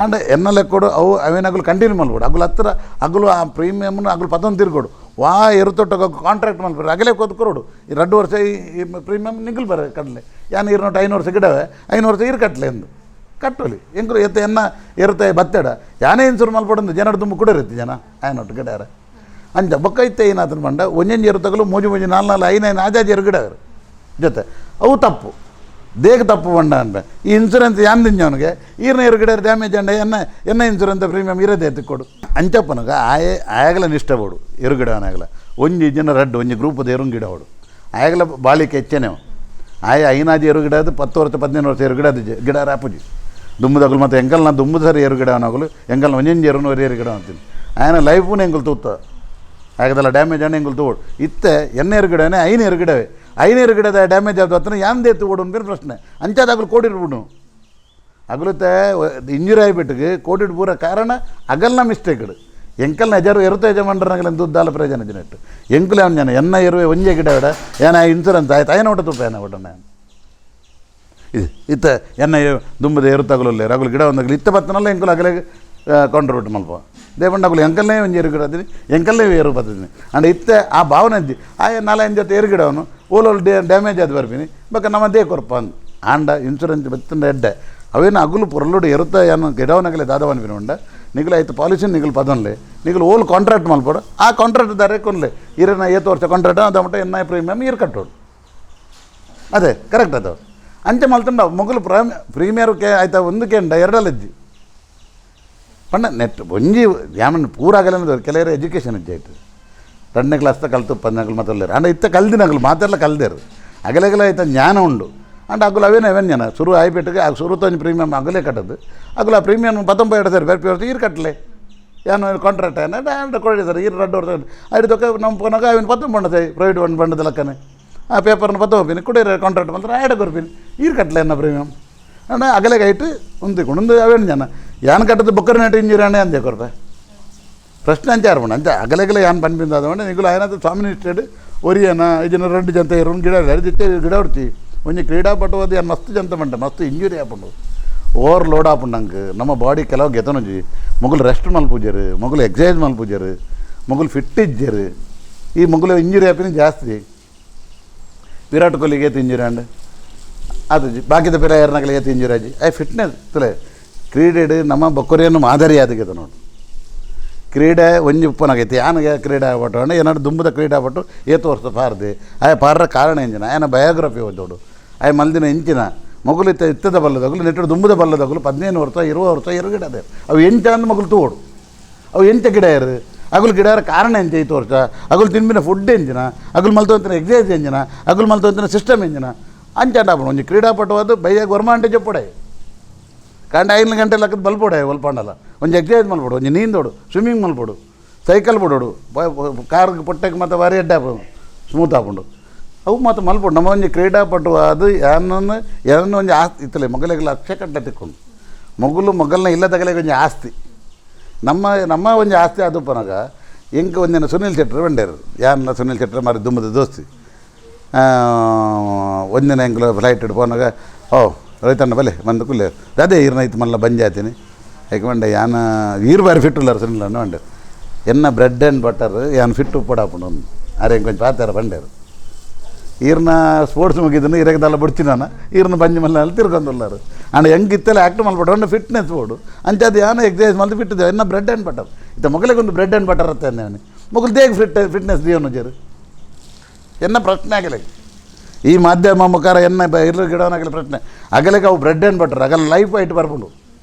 ಆಂಡ್ ಎನ್ನ ಲೆಕ್ಕೊಡು ಅವು ಅವೇನಾಗಲು ಕಂಟಿನ್ಯೂ ಮಲ್ಬಿಡು ಅಗಲು ಹತ್ತಿರ ಅಗಲು ಆ ಪ್ರೀಮಿಯಮ್ನು ಅಗಲು ಪದೊಂದು ತಿರ್ಗೋಡು ವಾ ಎರುತೊಟ್ಟಾಗ ಕಾಂಟ್ರಾಕ್ಟ್ ಮಲ್ಬಿಡ್ರಿ ಅಗಲೇ ಕೊತ್ಕೊರೋಡು ಈ 2 ವರ್ಷ ಈ ಪ್ರೀಮಿಯಮ್ ನಿಂಗಲ್ ಬರ ಕಡಲೆ ಯಾನು 5 ವರ್ಷ ಗಿಡವೆ 5 ವರ್ಷ ಇರು ಕಟ್ಲೆ ಎಂದು ಕಟ್ಟೋಲಿ ಹೆಂಗ್ರು ಎನ್ನ ಇರುತ್ತೆ ಬತ್ತಡ ಯಾನೇ ಇನ್ಸೂರ್ ಮಲ್ಪಡೊಂದು ಜನರು ತುಂಬ ಕುಡಿರುತ್ತೆ ಜನ ಆಯ್ನೊಟ್ಟು ಗಿಡಾರ ಅಂಜ ಬೊಕ್ಕ ಇತ್ತೆ ಏನಾದ್ರು ಮಂಡ ಒಂಜೊಂಜಿ ಎರುತಗಲು ಮೂಜು 4 5 ಆಜಾಜಿ ಎರು ಗಿಡಾರು ಜೊತೆ ಅವು ತಪ್ಪು ದೇಗ ತಪ್ಪು ಬಂಡ ಅನ್ಬೆ ಈ ಇನ್ಸೂರೆನ್ಸ್ ಯಾನ್ ದಿನ ಈರ್ನ ಎರು ಗಿಡ ಡ್ಯಾಮೇಜ್ ಅಂಡ ಎನ್ನ ಇನ್ಸೂರೆನ್ಸ್ ಪ್ರೀಮಿಯಮ್ ಇರೋದೇ ಎತ್ತಿಕೊಡು ಅಂಚಪ್ಪನಗ ಆಯಾಗಲ ನಿಷ್ಠ ಬೋಡು ಎರು ಗಿಡವನಾಗಲ ಒಂಜಿ ಜನ ಒಂಜಿ ಗ್ರೂಪದ ಎರು ಗಿಡ ಓಡು ಆಯಾಗಲ ಬಾಳಿಕೆ ಹೆಚ್ಚೆನೇವು ಐನಾಜಿ ಎರು ಗಿಡ 10 ವರ್ಷ 15 ವರ್ಷ ಎರು ಗಿಡ ರಾಪುಜಿ ದುಮ್ಮದಗಲು ಮತ್ತು ಎಂಕಲ್ನ ದುಮ್ಮದ ಸರಿ ಎರು ಗಿಡವನಾಗಲು ಎಂಕಲ್ನ ಒಂಜೊಂಜಿ ಎರು ಎರು ಗಿಡ ಅಂತೀನಿ ಆಯನ ಲೈಫ್ನು ಎಂಗುಲು ತೂತ ಆಗದಲ್ಲ ಡ್ಯಾಮೇಜ್ ಅಣ್ಣ ಎಂಗುಲು ತೂಡು ಇತ್ತೆ ಎನ್ನ ಎರು ಗಿಡವೇ 5 ಎರು ಗಿಡವೇ 5 ಎರು ಗಿಡದ ಡ್ಯಾಮೇಜ್ ಆದ ಹತ್ರ ಯಾನ್ ದೇತು ಓಡು ಬೇರೆ ಪ್ರಶ್ನೆ ಅಂಚಾದಾಗಲು ಕೋಡಿಡ್ಬಿಡು ಅಗಲುತ್ತೆ ಇಂಜುರಿ ಆಗಿಬಿಟ್ಟಿಗೆ ಕೋಡಿಡ್ ಪೂರ ಕಾರಣ ಅಗಲ್ನ ಮಿಸ್ಟೇಕ್ಡು ಎಂಕಲ್ನ ಎರುತ ಯಜಮಾನ್ರನಾಗಲ ದುಡ್ಡಾಲ ಪ್ರಯೋಜನ ಜನಟ್ಟು ಎಂಕುಲೆ ಅವನ ಜನ ಎನ್ನ ಇರುವೆ ಒಂಜೆ ಗಿಡ ಇಡ ಏನ ಇನ್ಸೂರೆನ್ಸ್ ಆಯ್ತು ಐನ ಒಟ್ಟು ತುಪ್ಪ ಏನ ಒಟ್ಟಣ್ಣ ಇದು ಇತ್ತ ಎನ್ನ ದುಂಬದ ಎರುತಗಲಲ್ಲೇ ರಗಲು ಗಿಡ ಒಂದಾಗಲಿ ಇತ್ತ ಬತ್ತನಲ್ಲ ಎಂಕುಲು ಅಗಲೇ ಕೊಂಡ್ರು ಮಲ್ಪ ದೇವಂಡಗಲು ಎಂಕಲ್ನೇ ಒಂಜಿ ಎರು ಗಿಡ ಅದೀನಿ ಎಂಕಲ್ನೇ ಏರು ಬತ್ತಿದ್ದೀನಿ ಅಂಡ್ ಇತ್ತೆ ಆ ಭಾವನೆ ಇದ್ದಿ ಆ 4-5 ಜೊತೆ ಎರು ಗಿಡವನು ಓಲೋಲ್ ಡ್ಯಾಮೇಜ್ ಅದು ಬರ್ತೀನಿ ಬಕ್ಕ ನಮ್ಮ ದೇ ಕೊರಪ ಅಂದು ಆಂಡ ಇನ್ಸೂರೆನ್ಸ್ ಬತ್ತಂಡ ಎಡ್ಡೆ ಅವೇನು ಅಗುಲು ಪುರಲುಡು ಎರುತ್ತ ಏನು ಗಿಡವನಾಗಲೇ ದಾದವನ್ಪಿನ ಉಂಡ ನಿಗಲು ಆಯ್ತು ಪಾಲಿಸಿ ನಿಗಲು ಪದನ್ಲೆ ನಿಗಲು ಓಲ್ ಕಾಂಟ್ರಾಕ್ಟ್ ಮಲ್ಪಡು ಆ ಕಾಂಟ್ರಾಕ್ಟ್ ದಾರೆ ಕೊನ್ಲೆ ಇರನ 8 ವರ್ಷ ಕಾಂಟ್ರಾಕ್ಟ್ ಅದ ಮಟ್ಟ ಎನ್ನ ಪ್ರೀಮಿಯಮ್ ಇರು ಕಟ್ಟೋಡು ಅದೇ ಕರೆಕ್ಟ್ ಅದು ಅಂಚೆ ಮಲ್ತಂಡ ಮೊಗಲು ಪ್ರೀಮಿಯರು ಆಯ್ತಾ ಒಂದು ಕೇಂಡ 2 ಇಜ್ಜಿ ಪಂಡ ನೆಟ್ ಒಂಜಿ ಯಾಮನ್ ಪೂರಾಗಲ್ಲ ಕೆಲವರು ಎಜುಕೇಷನ್ ಇಜ್ಜಾಯ್ತು 2ನೇ ಕ್ಲಾಸ್ ಕಲ್ತು 10 ಮತ್ತೊಲ್ಲೇರು ಅಂಡ ಇತ್ತ ಕಲ್ದಿನಗಲು ಮಾತೆಲ್ಲ ಕಲ್ದೇರು ಅಗಲೆಗಲ ಆಯ್ತಾ ಜ್ಞಾನ ಉಂಡು ಅಂಡ್ ಅಗಲು ಅವೇನು ಜನ ಶುರು ಆಯ್ಬಿಟ್ಟಿಗೆ ಆಗ ಶುರು ತಂದು ಪ್ರೀಮಿಯಮ್ ಅಗಲೇ ಕಟ್ಟದು ಅಗಲು ಆ ಪ್ರೀಮಿಯಮ್ 19 ಸರಿ ಬೇರೆ ವರ್ಷ ಇರು ಕಟ್ಟಲೆ ಏನು ಕಾಂಟ್ರಾಕ್ಟ್ ಏನ ಕೊಡಿದ್ದಾರೆ ಇರು 2 ವರ್ಷ ಐದು ನಮ್ಮ ಪೋನಾಗ ಅವನು 19 ಸೈ ಪ್ರೈವೇಟ್ ಒಂದು ಬಂಡದ ಲೆಕ್ಕನೆ ಆ ಪೇಪರ್ನ 19 ಕುಡಿಯೋ ಕಾಂಟ್ರಾಕ್ಟ್ ಬಂದ್ರೆ ಆಯ್ಡ ಕೊರ್ಪಿನಿ ಇರು ಕಟ್ಟಲೆ ಎನ್ನ ಪ್ರೀಮಿಯಮ್ ಅಣ್ಣ ಅಗಲೆಗೆ ಐಟು ಉಂದು ಅವೇನು ಜನ ಯಾನ್ ಕಟ್ಟದು ಬೊಕ್ಕರ್ ನೆಟ್ಟು ಇಂಜುರಿ ಅಣ್ಣ ಅಂದೆ ಕೊರ್ಪೆ ಪ್ರಶ್ನೆ ಅಂಚೆ ಆರ್ಬೋಣ ಅಂಚೆ ಅಗಲೆಗಲ ಯಾನ್ ಬಂದು ಅದೊಂಡೆ ನಿಗುಲು ಆಯ್ನದು ಸ್ವಾಮಿ ಇಷ್ಟೇಡು ಒರಿಯನ 2 ಜಂತ ಇರೋ ಗಿಡ ಹಿಡಿದಿತ್ತೆ ಗಿಡ ಹೊಡ್ತಿ ಒಂಜಿ ಕ್ರೀಡಾಪಟು ಅದು ಏನು ಮಸ್ತ್ ಜಂತ ಮಂಟ ಮಸ್ತ್ ಇಂಜುರಿ ಆಪುಂಡು ಓವರ್ ಲೋಡ್ ಆಪುಂಡು ನಂಗೆ ನಮ್ಮ ಬಾಡಿ ಕೆಲವು ಗೆತನೊಂಜಿ ಮೊಗಲು ರೆಸ್ಟ್ ಮಲ್ಪೂಜರು ಮೊಗಲು ಎಕ್ಸಸೈಸ್ ಮಲ್ಪೂಜರು ಮಗುಲು ಫಿಟ್ ಇಜ್ಜರು ಈ ಮಗುಲು ಇಂಜುರಿ ಆಪಿನ ಜಾಸ್ತಿ ವಿರಾಟ್ ಕೊಹ್ಲಿಗೆ ಏತು ಇಂಜುರಿ ಅಂಡ್ ಅದು ಬಾಕಿದ ಪ್ಲೇಯರ್ನಾಗಲಿ ಏತು ಇಂಜುರಿ ಆಜಿ ಫಿಟ್ನೆಸ್ ತಲೆ ಕ್ರೀಡೆ ನಮ್ಮ ಬೊಕ್ಕರಿಯನ್ನು ಮಾದರಿ ಆದಗಿದೆ ನೋಡಿ ಕ್ರೀಡೆ ಒಂಜಿ ಉಪ್ಪನಾಗೈತಿ ಯಾನಿಗೆ ಕ್ರೀಡೆ ಆಗ್ಬಿಟ್ಟು ಅಂದ್ರೆ ಏನಾದ್ರು ದುಂಬದ ಕ್ರೀಡೆ ಆಗ್ಬಿಟ್ಟು ಏತು ವರ್ಷ ಪಾರ್ದೆ ಪಾರ್ರ ಕಾರಣ ಎಂಜಿನ ಆಯನ ಬಯೋಗ್ರಫಿ ಓದೋಡು ಮಲ್ದಿನ ಇಂಚಿನ ಮಗುಲು ಇತ್ತದ ಬಲ್ಲದಗಳು ನೆಟ್ಟು ದುಂಬದ ಬಲ್ಲದಗಳು 15 ವರ್ಷ 20 ವರ್ಷ ಎರಗಿಡ ಅದೇ ಅವು ಎಂಚ ಅಂದ್ ಮಗುಲು ತೋಡು ಅವು ಎಂಚ ಗಿಡ ಇರು ಅಗುಲು ಗಿಡ ಕಾರಣ ಎಂಚ 5 ವರ್ಷ ಅಗುಲು ತಿನ್ಬಿನ ಫುಡ್ ಎಂಜಿನ ಅಗುಲು ಮಲ್ತೊಂತಿನ ಎಕ್ಸಸೈಸ್ ಎಂಜಿನ ಅಗುಲು ಮಲ್ತೊಂತಿನ ಸಿಸ್ಟಮ್ ಎಂಜಿನ ಅಂಚಾಂಡ ಒಂಜಿ ಕ್ರೀಡಾಪಟು ಅದು ಬೈಯ ಗೊರ್ಮಾಂಟೆ ಜಪ್ಪಡೆ ಕಂಡ 5 ಗಂಟೆ ಲೆಕ್ಕದ ಬಲ್ಪೊಡೆ ಒಲ್ಪಂಡಲ್ಲ ಒಂಜಿ ಎಕ್ಸಸೈಸ್ ಮಲ್ಪಡು ಒಂಜಿ ನೀಂದೋಡು ಸ್ವಿಮ್ಮಿಂಗ್ ಮಲ್ಪಡು ಸೈಕಲ್ ಬಿಡೋಡು ಕಾರ್ಗೆ ಪೊಟ್ಟೆಗೆ ಮತ್ತು ಬಾರಿ ಎಡ್ಡೆ ಸ್ಮೂತ್ ಹಾಕೊಂಡು ಅವು ಮತ್ತು ಮಲ್ಪಡು ನಮ್ಮ ಒಂಜಿ ಕ್ರೀಡಾಪಟು ಅದು ಏನನ್ನು ಒಂಜಿ ಆಸ್ತಿ ಇತ್ತಲೆ ಮಗಲಿಗೆ ಲಕ್ಷ ಕಟ್ಟೆ ತಿಕ್ಕೊಂಡು ಮೊಗಲ್ನ ಇಲ್ಲದಗಲಿಗೆ ಒಂಜಿ ಆಸ್ತಿ ನಮ್ಮ ಒಂಜಿ ಆಸ್ತಿ ಅದು ಪನಗ ಎಂಕ ಒಂದಿನ ಸುನಿಲ್ ಶೆಟ್ಟಿ ಬಂಡೇರು ಯಾನ ಸುನಿಲ್ ಶೆಟ್ಟಿ ಮಾರಿ ದುಮ್ಮದ ದೋಸ್ತಿ ಒಂದಿನ ಎಂಕ್ಲು ಫ್ಲೈಟ್ ಇಡ್ಪೋನಾಗ ರೈತಣ್ಣ ಬಲೆ ಬಂದು ಕುಲ್ಲೆ ಅದೇ ಈರ್ನೈತು ಮಲ್ಲ ಬಂಜಾತೀನಿ ಯಾಕೆ ಬಂಡೆ ಯಾನ ಈರು ಬಾರಿ ಫಿಟ್ ಉಳ್ಳಾರ ಸುನಿಲ್ ಅಣ್ಣ ಬಂಡೇರು ಎನ್ನ ಬ್ರೆಡ್ ಆ್ಯಂಡ್ ಬಟರ್ ಯಾನು ಫಿಟ್ ಉಪ್ಪಡಾಪುಂಡು ಒಂದು ಅರೆ ಕೊಂಚ ಪಾತಾರ ಬಂಡೇರು ಈರ್ನ ಸ್ಪೋರ್ಟ್ಸ್ ಮುಗಿದನು ಇರಗದಲ್ಲ ಬಿಡ್ತೀನಿ ನಾನು ಈರ್ನ ಬಂಜಿ ಮಲ್ಲ ಅಲ್ಲಿ ತಿರ್ಕೊಂಡುಲ್ಲಾರು ಅಂಡ್ ಹೆಂಗಿತ್ತಲ್ಲ ಆ್ಯಕ್ಟ್ ಮಾಡ್ಬಿಟ್ಟು ಒಂದು ಫಿಟ್ನೆಸ್ ಬೋರ್ಡು ಅಂಚದು ಯಾನು ಎಕ್ಸಸೈಸ್ ಮಲ್ತು ಫಿಟ್ಟಿದ್ದೇವೆ ಎನ್ನ ಬ್ರೆಡ್ ಆ್ಯಂಡ್ ಬಟರ್ ಇತ್ತ ಮಗಳಿಗೆ ಬ್ರೆಡ್ ಆ್ಯಂಡ್ ಬಟರ್ ಅತ್ತೆ ಅಂದೇವನಿ ಮಗಳು ದೇಗ ಫಿಟ್ನೆಸ್ ದಿಯೋನು ಜರು ಎನ್ನ ಪ್ರಶ್ನೆ ಆಗಲಿ ಈ ಮಾಧ್ಯಮ ಮುಖಾರ ಎನ್ನ ಇರ್ಲು ಗಿಡವನಾಗಲಿ ಪ್ರಶ್ನೆ ಆಗಲಿಕ್ಕೆ ಅವು ಬ್ರೆಡ್ ಆ್ಯಂಡ್ ಬಟರ್ ಆಗಲ್ಲ ಲೈಫ್ ಐಟ್ ಬರ್ಕೊಂಡು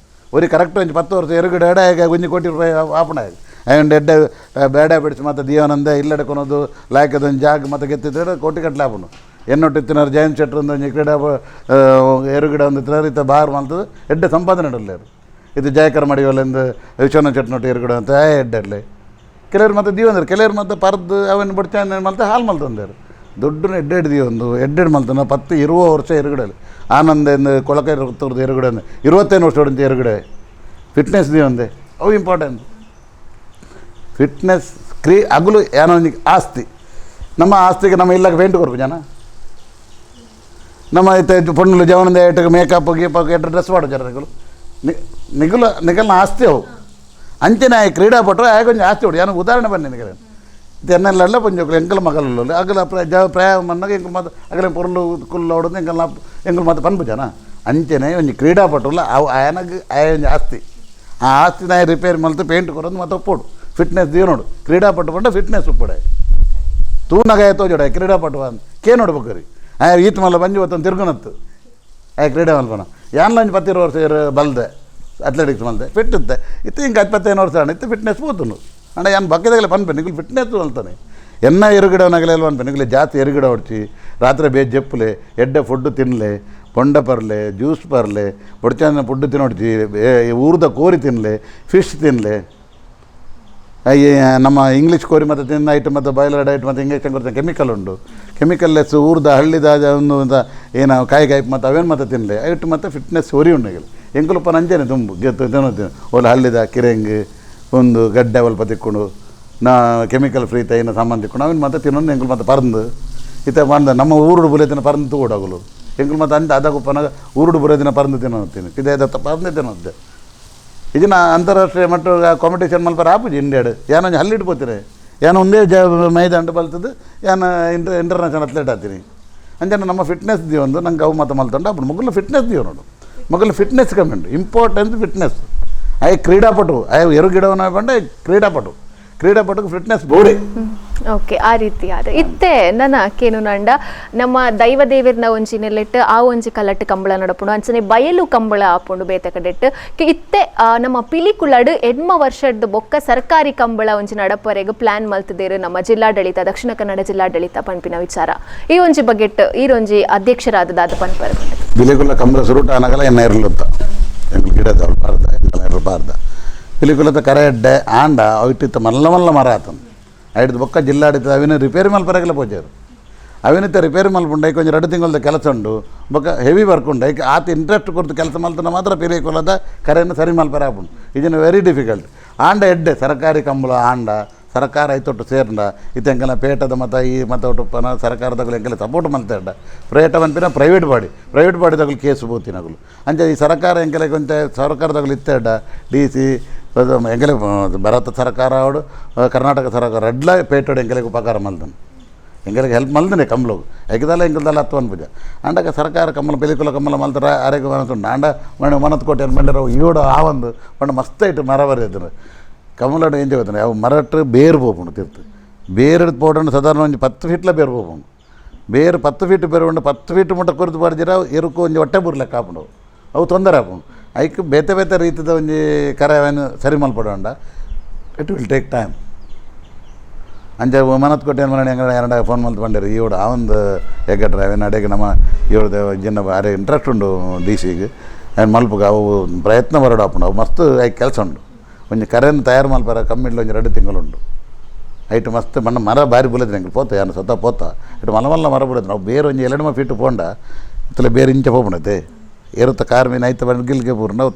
ಒರಿ ಕರೆಕ್ಟ್ ಒಂದು 10 ವರ್ಷ ಎರಗಡೆ ಎಡೆ ಒಂಜಿ ಕೋಟಿ ರೂಪಾಯಿ ಆಪಣ ಆ್ಯಂಡ್ ಎಡ್ಡೆ ಬೇಡ ಬಿಡಿಸಿ ಮತ್ತು ದಿಯೋನಂದ ಇಲ್ಲಡೆ ಕೊನೋದು ಲಾಯ್ಕದೊಂದು ಜಾಗ ಮತ್ತು ಗೆತ್ತಿದ್ರೆ ಕೋಟಿ ಕಟ್ಲೆ ಆಪುಂಡು ಎನ್ನೊಟ್ಟು ಇತ್ತಿನಾರು ಜಯಂತ್ ಶೆಟ್ರ್ ಒಂದು ಕ್ರೀಡಾ ಎರುಗಿಡ ಒಂದು ಇತ್ತಿನಾರು ಇತ್ತ ಬಾರ್ ಮಲ್ತದು ಎಡ್ಡೆ ಸಂಪಾದನೆ ಇಡಲ್ಲೇರು ಇದು ಜಯಕರ್ ಮಡಿಯೋಲೆಂದು ವಿಶ್ವನಾಥ್ ಶೆಟ್ನೊಟ್ಟು ಎರುಗಿಡ ಅಂತ ಎಡ್ಡೆಡ್ಲೆ ಕೆಲವ್ರು ಮತ್ತು ದಿವಂದರು ಕೆಲವ್ರು ಮತ್ತು ಪರ್ದು ಅವನ್ನ ಬಿಡ್ತಾನೆ ಮಲ್ತ ಹಾಲು ಮಲ್ತಂದೇರು ದೊಡ್ಡ ಎಡ್ಡೆಡ್ ದಿವೊಂದು ಎಡ್ಡೆಡ್ ಮಲ್ತನ 10-20 ವರ್ಷ ಎರುಗಿಡಲಿ ಆನಂದ ಕೊಳಕೈ ತೋರ್ದು ಎರುಗಿಡ 25 ವರ್ಷ ಹೊಡೆದ ಎರುಗಿಡೆ ಫಿಟ್ನೆಸ್ ದಿವಂದೆ ಅವು ಇಂಪಾರ್ಟೆಂಟ್ ಫಿಟ್ನೆಸ್ ಅಗುಲು ಏನೋ ಒಂದು ಆಸ್ತಿ ನಮ್ಮ ಆಸ್ತಿಗೆ ನಮ್ಮ ಇಲ್ಲಕ್ಕೆ ಪೇಂಟ್ ಕೊಡ್ಬೇಕು ಜನ ನಮ್ಮ ಇತ್ತ ಪೊಣ್ಣು ಜವನದ ಏಟಕ್ಕೆ ಮೇಕಪ್ ಗೀಪಕ್ ಎಟ್ಟು ಡ್ರೆಸ್ ಮಾಡೋ ಜನಗಳು ನಿಗಲ್ನ ಆಸ್ತಿ ಅವು ಅಂಚನೆ ಕ್ರೀಡಾಪಟು ಕೊಂಚ ಆಸ್ತಿ ಹೊಡು ಏನೋ ಉದಾಹರಣೆ ಬನ್ನಿ ನಿಗಲ ಇದು ಎನ್ನೆಲ್ಲ ಪಂಜೋಕ್ಲು ಎಂಕಲ್ ಮಗಲು ಅಗಲ ಪ್ರಯಾಣ ಮನ್ನಾಗ ಎಂಕಲ್ ಮತ್ತು ಅಗಲ ಪೊರ್ಲು ಕುಲ್ಲ ಹೊಡೆದು ಎಂಕಲ್ ಮತ್ತು ಪನ್ಪು ಜನ ಅಂಚನೆ ಒಂಜಿ ಕ್ರೀಡಾಪಟುಲ್ಲ ಅವು ಆಯನಗೆ ಒಂಜಿ ಆಸ್ತಿ ಆ ಆಸ್ತಿನ ರಿಪೇರಿ ಮಲ್ತು ಪೇಂಟ್ ಕೊಡೋದು ಮತ್ತು ಒಪ್ಪೋಡು ಫಿಟ್ನೆಸ್ ದಿವ ನೋಡು ಕ್ರೀಡಾಪಟು ಬಂಡ ಫಿಟ್ನೆಸ್ ಉಪ್ಪಡೆ ತೂನಗಾಯ ತೋಜೋಡ ಕ್ರೀಡಾಪಟು ಅಂತ ಕೇ ನೋಡ್ಬೇಕು ರೀ ಈತ ಮಲ್ಲ ಬಂಜು ಹೊತ್ತೊಂದು ತಿರ್ಗುನತ್ತು ಕ್ರೀಡಾ ಮಲ್ಪನ ಯಾನ್ಲ ಒಂದು 10-20 ವರ್ಷ ಬಲ್ದೆ ಅಥ್ಲೆಟಿಕ್ಸ್ ಮಲ್ದೆ ಫಿಟ್ ಇತ್ತೆ ಇತ್ತು ಹಿಂಗೆ 25 ವರ್ಷ ಅಣ್ಣ ಇತ್ತು ಫಿಟ್ನೆಸ್ ಹೋತನು ಅಣ್ಣ ಏನು ಬಕ್ಕದಾಗಲೇ ಪನ್ಪೆ ನಿಗಲು ಫಿಟ್ನೆಸ್ ಅಂತಾನೆ ಎನ್ನ ಎರುಗಿಡವನಾಗಲೇ ಅಲ್ವ ಅನ್ಪೆ ನಿಗಲಿ ಜಾಸ್ತಿ ಎರುಗಿಡ ಹೊಡ್ಚಿ ರಾತ್ರಿ ಬೇಜ್ ಜಪ್ಪಲೆ ಎಡ್ಡೆ ಫುಡ್ಡು ತಿನ್ನಲೆ ಪೊಂಡ ಪರ್ಲೆ ಜ್ಯೂಸ್ ಪರ್ಲೆ ಬೊಡ್ಚಂದ ಫುಡ್ಡು ತಿನ್ನೊಡ್ಚಿ ಊರ್ದ ಕೋರಿ ತಿನ್ನಲೆ ಫಿಶ್ ತಿನ್ನಲೆ ನಮ್ಮ ಇಂಗ್ಲೀಷ್ ಕೋರಿ ಮತ್ತು ತಿನ್ನ ಐಟಮ್ ಮತ್ತು ಬಾಯ್ಲರ್ ಡೈಟ್ ಮತ್ತು ಇಂಜೆಕ್ಷನ್ ಕೊಡ್ತಾರೆ ಕೆಮಿಕಲ್ ಉಂಟು ಕೆಮಿಕಲ್ಲೆಸ್ ಊರ್ದ ಹಳ್ಳಿದ ಒಂದು ಏನು ಕಾಯಿ ಮತ್ತು ಅವೇನು ಮತ್ತು ತಿನ್ನಲೆ ಐಟು ಮತ್ತು ಫಿಟ್ನೆಸ್ ಹೊರಿ ಉಂಡಿಗೆ ಎಂಕುಲಪ್ಪ ನಂಜೇನೆ ತುಂಬು ಗೆತ್ತು ತಿನ್ನೋದು ಒಲ್ಲ ಹಳ್ಳಿದ ಕಿರೆಂಗ್ ಒಂದು ಗಡ್ಡೆ ಸ್ವಲ್ಪ ತಿಕ್ಕೊಂಡು ಕೆಮಿಕಲ್ ಫ್ರೀ ತೈನ ಸಾಮಾನು ತಿಕ್ಕೊಂಡು ಅವನು ಮತ್ತೆ ತಿನ್ನೋದು ಎಂಕುಲು ಮತ್ತು ಪರಂದು ಇತ್ತ ಬಂದ ನಮ್ಮ ಊರುಡು ಬುಲೆತಿನ ಪರಂದು ತಗೊಡೋಗಲು ಎಂಕುಲು ಮತ್ತು ಅಂದ ಅದಕ್ಕಪ್ಪನಾಗ ಊರುಡು ಬುಲೆದಿನ ಪರಂದು ತಿನ್ನೋತೀನಿ ಇದೇ ಪರಂದೆ ತಿನ್ನೋದೆ ಇದನ್ನ ಅಂತಾರಾಷ್ಟ್ರೀಯ ಮಟ್ಟ ಕಾಂಪಿಟೇಷನ್ ಮಲ್ಪರ ಆಪುಜಿ ಇಂಡಿಯಾಡು ಏನೋ ಹಲ್ಲಿಡ್ಬೋತೀರಿ ಏನೋ ಒಂದೇ ಮೈದಾಂಡ ಬಲ್ತದ್ದು ಏನು ಇಂಟರ್ನ್ಯಾಷನಲ್ ಅಥ್ಲೆಟ್ ಆಗ್ತೀನಿ ಅಂಜನ ನಮ್ಮ ಫಿಟ್ನೆಸ್ ದಿವೊಂದು ನಂಗೆ ಅವು ಮತ್ತು ಮಲ್ತಂಡು ಅప్పుడు ಮಗಲು ಫಿಟ್ನೆಸ್ ದಿವ ನೋಡು ಮಗಲು ಫಿಟ್ನೆಸ್ ಕಮೆಂಟ್ ಇಂಪಾರ್ಟೆನ್ಸ್ ಫಿಟ್ನೆಸ್ ಕ್ರೀಡಾಪಟು ಎರುಗಿಡವನ ಬಂಡೆ ಕ್ರೀಡಾಪಟುಗೆ ಫಿಟ್ನೆಸ್ ಬೋಡಿ ಓಕೆ ಆ ರೀತಿ ಆದ ಇತ್ತೆ ನನ್ನ ಕೇನು ನಂಡ ನಮ್ಮ ದೈವ ದೇವಿರ್ನ ಒಂಜಿನೆಲ್ಲಿಟ್ಟು ಆ ಒಂಜಿ ಕಲಟ್ಟು ಕಂಬಳ ನಡಪುಂಡು ಅಂಚನೆ ಬಯಲು ಕಂಬಳ ಆಪುಂಡು ಬೇತ ಕಡೆಟ್ಟು ಇತ್ತೆ ನಮ್ಮ ಪಿಲಿಕುಳಡು ಎಡ್ಮ ವರ್ಷದ ಬೊಕ್ಕ ಸರ್ಕಾರಿ ಕಂಬಳ ಒಂಜಿ ನಡಪರೆಗೆ ಪ್ಲಾನ್ ಮಲ್ತದೇರು ನಮ್ಮ ಜಿಲ್ಲಾಡಳಿತ ದಕ್ಷಿಣ ಕನ್ನಡ ಜಿಲ್ಲಾಡಳಿತ ಪನ್ಪಿನ ವಿಚಾರ ಈ ಒಂಜಿ ಬಗೆಟ್ ಈ ಒಂಜಿ ಅಧ್ಯಕ್ಷರಾದ ಪನ್ಪರ ಪಿಲಿಕುಳ ಕಂಬಳ ಸುರುಟ ಅನಗಲ ಎನ್ನ ಇರಲುತ್ತ ಎಂಗ್ಳು ಗಿಡದ ಬಾರ್ದ ಎಂಗಲ ಇರಬಾರ್ದ ಪಿಲಿಕುಲದ ಕರೆ ಎಡ್ಡೆ ಆಂಡ ಅವಿಟ್ಟಿತ್ತ ಮಲ್ಲ ಮರ ಆತನು ಐದು ಬೊಕ್ಕ ಜಿಲ್ಲಾಡಳಿತ ಅವಿನ ರಿಪೇರಿ ಮಲ್ಪರಾಗಲೇ ಪೋಜಾರು ಅವಿನಿತ್ತ ರಿಪೇರಿ ಮಲ್ಪುಂಡು ಐಕೆ ಒಂದು 2 ತಿಂಗಳದ ಕೆಲಸ ಉಂಡು ಬೊಕ್ಕ ಹೆವಿ ವರ್ಕ್ ಉಂಡು ಐಕೆ ಆತ ಇಂಟ್ರೆಸ್ಟ್ ಕೊಡ್ತು ಕೆಲಸ ಮಲ್ತನ ಮಾತ್ರ ಪಿಲಿಕುಲದ ಕರೆಯನ್ನು ಸರಿ ಮಲ್ಪರ ಆಪುಂಡು ಇದನ್ನು ವೆರಿ ಡಿಫಿಕಲ್ಟ್ ಆಂಡ ಎಡ್ಡೆ ಸರ್ಕಾರಿ ಕಂಬಳ ಆಂಡ ಸರ್ಕಾರ ಐತೊಟ್ಟು ಸೇರ್ಂಡ ಇತ್ತೆಂಕಲ ಪೇಟದ ಮತ್ತು ಈ ಮತ್ತೊಟ್ಟುಪ್ಪನ ಸರ್ಕಾರದಾಗಲು ಎಂಕಲೆ ಸಪೋರ್ಟ್ ಮಲ್ತೇಡ ಪೇಟ ಮನ್ಪಿನ ಪ್ರೈವೇಟ್ ಬಾಡಿದಾಗಲು ಕೇಸು ಬೋತಿನಗಲು ಅಂಚೆ ಈ ಸರ್ಕಾರ ಎಂಕಲೆ ಕೊಂಚ ಸರ್ಕಾರದಾಗಲು ಇತ್ತೇಡ DC ಎಂಕಲೆ ಭಾರತ ಸರ್ಕಾರ ಅವಡು ಕರ್ನಾಟಕ ಸರ್ಕಾರ ಎಡ್ಲ ಪೇಟೋಡು ಎಂಕಲೆಗೆ ಉಪಕಾರ ಮಲ್ದನು ಎಂಕಲೆಗೆ ಹೆಲ್ಪ್ ಮಲ್ದನೆ ಕಮ್ಲೋಗು ಐಕದಲ್ಲ ಎಂಕಲ್ದಲ್ಲ ಹತ್ತು ಪೂಜೆ ಅಂಡಕ ಸರ್ಕಾರ ಕಮ್ಮಲ ಪೆಲಿಕುಲ ಕಮ್ಮಲ ಮಲ್ತಾರ ಆರೋಗ್ಯ ಮನಸ್ಸುಂಡು ಅಂಡ ಮಣ್ಣು ಮನತ್ ಕೋಟೆ ಮಂಡ್ಯರ ಈಡು ಆವಂದು ಮಣ್ಣು ಮಸ್ತ್ ಇಟ್ಟು ಮರ ಬರೆದ್ರು ಕಮಲಾಡು ಎಂಜ ಗೊತ್ತಾನೆ ಅವು ಮರಟ್ಟು ಬೇರು ಪೋಪುಂಡು ತಿರ್ತು ಬೇರೆ ಪೋಟು ಸಾಧಾರಣ ಒಂದು 10 ಫೀಟ್ಲ ಬೇರು ಪೋಪುಂಡು ಬೇರೆ 10 ಫೀಟ್ ಬೇರು ಉಂಡು 10 ಫೀಟ್ ಮುಟ್ಟ ಕುರಿತು ಬರ್ದಿರ ಎರುಕು ಒಂಜಿ ಹೊಟ್ಟೆ ಬುರ್ಲೆಕ್ಕ ಹಾಪುಂಡು ಅವು ತೊಂದರೆ ಹಾಪುಂಡು ಐಕ್ ಬೇತೆ ಬೇತೆ ರೀತಿದ ಒಂಜಿ ಕರೆಯನ್ನು ಸರಿ ಮಲ್ಪಡೋಂಡ ಇಟ್ ವಿಲ್ ಟೇಕ್ ಟೈಮ್ ಅಂಚ ಮನತ್ ಕೊಟ್ಟು ಏನು ಮಾಡಿ ಹೆಂಗೆ ಎರಡ ಫೋನ್ ಮಲ್ತು ಬಂದಿರಿ ಇವಡು ಆ ಒಂದು ಹೆಗ್ಗಟ್ರೆ ಅವೇನು ಅಡೆಗೆ ನಮ್ಮ ಇವಳ್ದು ಜನ ಅರೆ ಇಂಟ್ರೆಸ್ಟ್ ಉಂಡು ಡಿ ಸಿಗೆ ಏನು ಮಲ್ಪಗೆ ಅವು ಪ್ರಯತ್ನ ಬರೋಡು ಹಾಪುಂಡು ಅವು ಮಸ್ತ್ ಐಕ್ ಕೆಲಸ ಉಂಡು ಒಂಜಿ ಕರೆಯನ್ನು ತಯಾರು ಮಲ್ಪಾರ ಕಮ್ಮಿಡ್ಲು ಒಂಜಿ 2 ತಿಂಗಳುಂಡು ಐಟು ಮಸ್ತ್ ಮಣ್ಣ ಮರ ಬಾರಿ ಬುಲದ್ರೆ ಹೆಂಗೆ ಪೋತ ಏನು ಸತ್ತ ಪೋತ ಇಟ್ಟು ಮಲ್ಲ ಮರ ಬಿಡೋದು ನಾವು ಬೇರೆ ಒಂಜಿ 2 ಫೀಟ್ ಪೋಂಡ ಇತ್ತಲೆ ಬೇರೆ ಇಂಚ ಹೋಗ್ಬಿಡತ್ತೆ ಏರುತ್ತ ಕಾರ್ ಮೀನು ಐತೆ ಬಂದು ಗಿಲ್ಗೆ ಪೂರು ನಾವು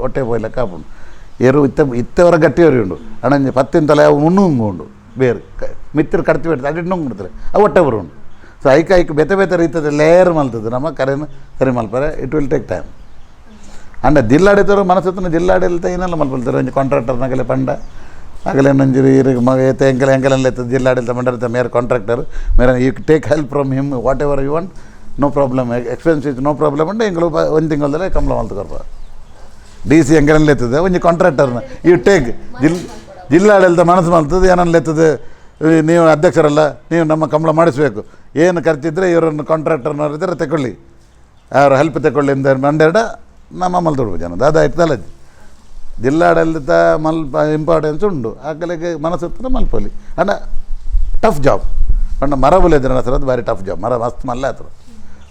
ಹೊಟ್ಟೆ ಪೋಯ್ಲಕ್ಕ ಹಾಪುಂಡು ಏರು ಇತ್ತವರ ಗಟ್ಟಿಯವರು ಉಂಡು ಅಣ್ಣ 10 ತಲೆ ಅವು ಉಂಡು ಬೇರೆ ಮಿತ್ರ ಕಡ್ತಿ ಬಿಡ್ತಾರೆ ಅಡಿಟ್ಟು ನುಂಗ್ಬಿಡ್ತಾರೆ ಅವು ಹೊಟ್ಟೆ ಬರು ಉಂಡು ಸೊ ಐಕ್ ಬೇತೆ ಬೇತೆ ರೀತಿಯ ಲೇಯರ್ ಮಲ್ತದ್ದು ನಮ್ಮ ಕರೆಯನ್ನು ಸರಿ ಮಲ್ಪಾರೆ ಇಟ್ ವಿಲ್ ಟೇಕ್ ಟೈಮ್ ಅಂಡ ಜಿಲ್ಲಾಡಳಿತರು ಮನಸ್ಸತ್ತು ಜಿಲ್ಲಾಡಳಿತ ಏನೆಲ್ಲ ಮಲ್ಪಲ್ತಾರೆ ಒಂಜಿ ಕಾಂಟ್ರಾಕ್ಟರ್ನಾಗಲೇ ಪಂಡ ಆಗಲೇ ನಂಜಿರಿ ಇರಿಗೆ ಮಗ ಏತೆ ಎಂಕೆಲೆಲ್ಲ ಎತ್ತದ ಜಿಲ್ಲಾಡಳಿತ ಮಂಡಳಿತ ಮೇರೆ ಕಾಂಟ್ರಾಕ್ಟರ್ ಮೇರೆ you take help from him whatever you want no problem expense is no problem and ಎಂಗಳು 1 ತಿಂಗಳದಲ್ಲೇ ಕಮಲ ಮಲ್ತುಕೊರ್ಪ ಡಿ ಸಿ ಎಂಗೆಲ್ಲ ಎತ್ತದ ಒಂಜಿ ಕಾಂಟ್ರಾಕ್ಟರ್ನ ಯು ಟೇಕ್ ಜಿಲ್ಲಾಡಳಿತ ಮನಸ್ಸು ಮಲ್ತದ್ದು ಏನಲ್ಲ ಎತ್ತದ ನೀವು ಅಧ್ಯಕ್ಷರಲ್ಲ ನೀವು ನಮ್ಮ ಕಮಲ ಮಾಡಿಸ್ಬೇಕು ಏನು ಖರ್ಚಿದ್ರೆ ಇವರನ್ನು ಕಾಂಟ್ರಾಕ್ಟರ್ನವ್ರು ಇದ್ದರೆ ತಗೊಳ್ಳಿ ಅವ್ರ ಹೆಲ್ಪ್ ತಗೊಳ್ಳಿ ಅಂತ ಮಂಡ್ಯಾಡ ನಮ್ಮ ಮಲ್ತೊಡ್ಬು ಜನ ಅದಾಯ್ತದಲ್ಲ ಜಿಲ್ಲಾಡಳಿತ ಇಂಪಾರ್ಟೆನ್ಸ್ ಉಂಡು ಆಗಲಿಗೆ ಮನಸ್ಸು ಮಲ್ಪಲ್ಲಿ ಅಂಡ ಟಫ್ ಜಾಬ್ ಅಂಡ ಮರ ಬುಲಿದ್ರೆ ಹತ್ರ ಅದು ಭಾರಿ ಟಫ್ ಜಾಬ್ ಮರ ಮಸ್ತ್ ಮಲ್ಲ ಹತ್ರ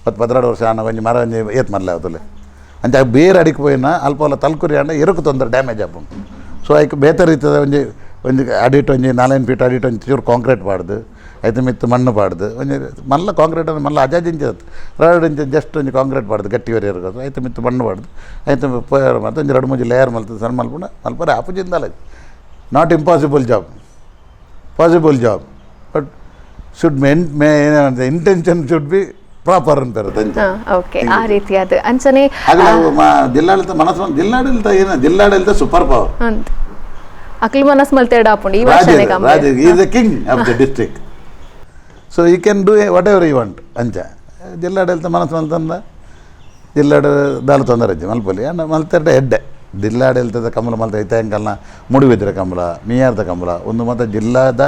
10-12 ವರ್ಷ ಅನ್ನ ಒಂಜಿ ಮರ ಒಂಜಿ ಏತ್ ಮಲ್ಲ ಅವತ್ತಲೆ ಅಂಚ ಬೇರೆ ಅಡಿಗೆ ಪೋಯಿನ ಅಲ್ಪ ತಲ್ಕುರಿ ಅಂಡ ಎರುಕು ತೊಂದರೆ ಡ್ಯಾಮೇಜ್ ಆಪುಂಡು ಸೊ ಐಕ್ ಬೇತೆ ರೀತಿಯ ಒಂಜಿ ಅಡಿಟ್ ಒಂಜಿ 4 ಫೀಟ್ ಅಡಿಟ್ ಒಂಜಿ ಚೂರು ಕಾಂಕ್ರೀಟ್ ಪಾಡ್ದು ಐತೆ ಮಿತ್ತು ಮಣ್ಣು ಪಾಡ್ದು ಒಂಜಿ ಮಲ್ಲ ಕಾಂಕ್ರೀಟ್ ಅಂದ್ರೆ ಮಲ್ಲ ಅಜಾಜ್ ಇಂಚತ್ತು 2 ಇಂಚ್ ಜಸ್ಟ್ ಒಂಜಿ ಕಾಂಕ್ರೀಟ್ ಪಾಡ್ದು ಗಟ್ಟಿವರಿ ಇರೋದು ಐತೆ ಮಿತ್ತು ಮಣ್ಣು ಪಾಡ್ದು ಐತೆ ಪೋಯರ್ ಮತ್ತು ಒಂಜಿ 2-3 ಲೇಯರ್ ಮಲ್ತದೆ ಸಣ್ಣ ಮಲ್ಪುಂಡು ಮಲ್ಪರೆ ಆಪುಜಿಂದಲ್ಲ not impossible job possible job but should ಏನಂತ ಇಂಟೆನ್ಷನ್ ಶುಡ್ ಬಿ ಪ್ರಾಪರ್ ಅಂತಾರೆ ಓಕೆ ಆ ರೀತಿಯಾದ ಅಂಚನೆ ಜಿಲ್ಲಾಡಳಿತ ಮನಸ್ಸು ಜಿಲ್ಲಾಡಳಿತ ಏನು ಜಿಲ್ಲಾಡಳಿತ ಸೂಪರ್ ಪವರ್ ಅಕ್ಲಿ ಮನಸ್ ಮಲ್ತೇಡ ಆಪುಂಡು ಈ ವರ್ಷನೇ ರಾಜ is the king of the district so you can do whatever you want ಅಂಚ ಜಿಲ್ಲಾಡಳಿತ ಮನಸ್ಸು ಮಲ್ತಂದ ಜಿಲ್ಲಾಡಳಿತ ತೊಂದರೆ ಮಲ್ಪಲ್ಲಿ ಮಲ್ತೆರಡ ಎಡ್ಡೆ ಜಿಲ್ಲಾಡಳಿತದ ಕಮಲ ಮಲ್ತ ಐತಂಕಲ್ನ ಮುಡಿಬಿದ್ರೆ ಕಮಲ ಮೀಯಾರ್ದ ಕಮಲ ಒಂದು ಮತ್ತು ಜಿಲ್ಲಾದ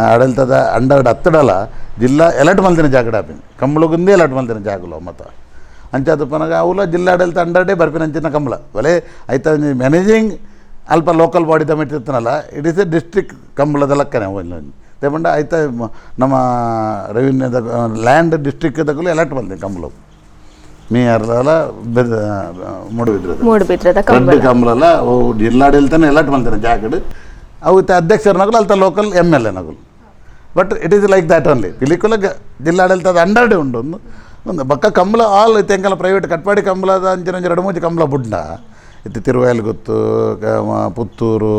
ಆಡಳಿತದ ಅಂಡರ್ ಹತ್ತಡಲ ಜಿಲ್ಲಾ ಎಲಟ್ ಮಲ್ತಿನ ಜಾಗಡ ಆಪಿನ ಕಂಬಳಗುಂದೇ ಎಲಟ್ ಮಲ್ತಿನ ಜಾಗಲು ಮತ್ತು ಅಂಚಾದ ಪನಗ ಅವಲ ಜಿಲ್ಲಾಡಳಿತ ಅಂಡರ್ಡೇ ಬರ್ಪಿನ ಅಂಚಿನ ಕಂಬಳ ಒಲೆ ಐತ ಮ್ಯಾನೇಜಿಂಗ್ ಅಲ್ಪ ಲೋಕಲ್ ಬಾಡಿ ಕಮಿಟಿ ಇರ್ತಾನಲ್ಲ ಇಟ್ ಈಸ್ ಎ ಡಿಸ್ಟ್ರಿಕ್ಟ್ ಕಂಬಳದ ಲೆಕ್ಕನೆ ತಗೊಂಡ ಆಯ್ತಾ ನಮ್ಮ ರೆವಿನ್ಯೂದ ಲ್ಯಾಂಡ್ ಡಿಸ್ಟ್ರಿಕ್ಟ್ದಾಗಲೂ ಎಲಟ್ ಮಲ್ತೀನಿ ಕಂಬಳು ಮೀಯಾರ್ದಲ್ಲ ಮೂಡುಬಿದ್ರದ ಕಂಬಳಲ್ಲ ಅವು ಜಿಲ್ಲಾಡಳಿತನೇ ಎಲಟ್ ಮಲ್ತೀನಿ ಜಾಗಡು ಅವು ಅಧ್ಯಕ್ಷರನಾಗಲು ಅಲ್ತ ಲೋಕಲ್ MLA ನಗಲು but it is like that only Pilikula ಜಿಲ್ಲಾಡಳಿತದ ಅಂಡರ್ಡೆ ಉಂಡು ಒಂದು ಬಕ್ಕ ಕಂಬಳ ಆಲ್ ಇತ್ತು ಎಂಕಲ್ಲ ಪ್ರೈವೇಟ್ ಕಟ್ಪಾಡಿ ಕಂಬಳದ ಅಂಚಿನ 2-3 ಕಂಬಳ ಬುಡ್ಡ ಇತ್ತು ತಿರುವಯಲ್ಗುತ್ತು ಪುತ್ತೂರು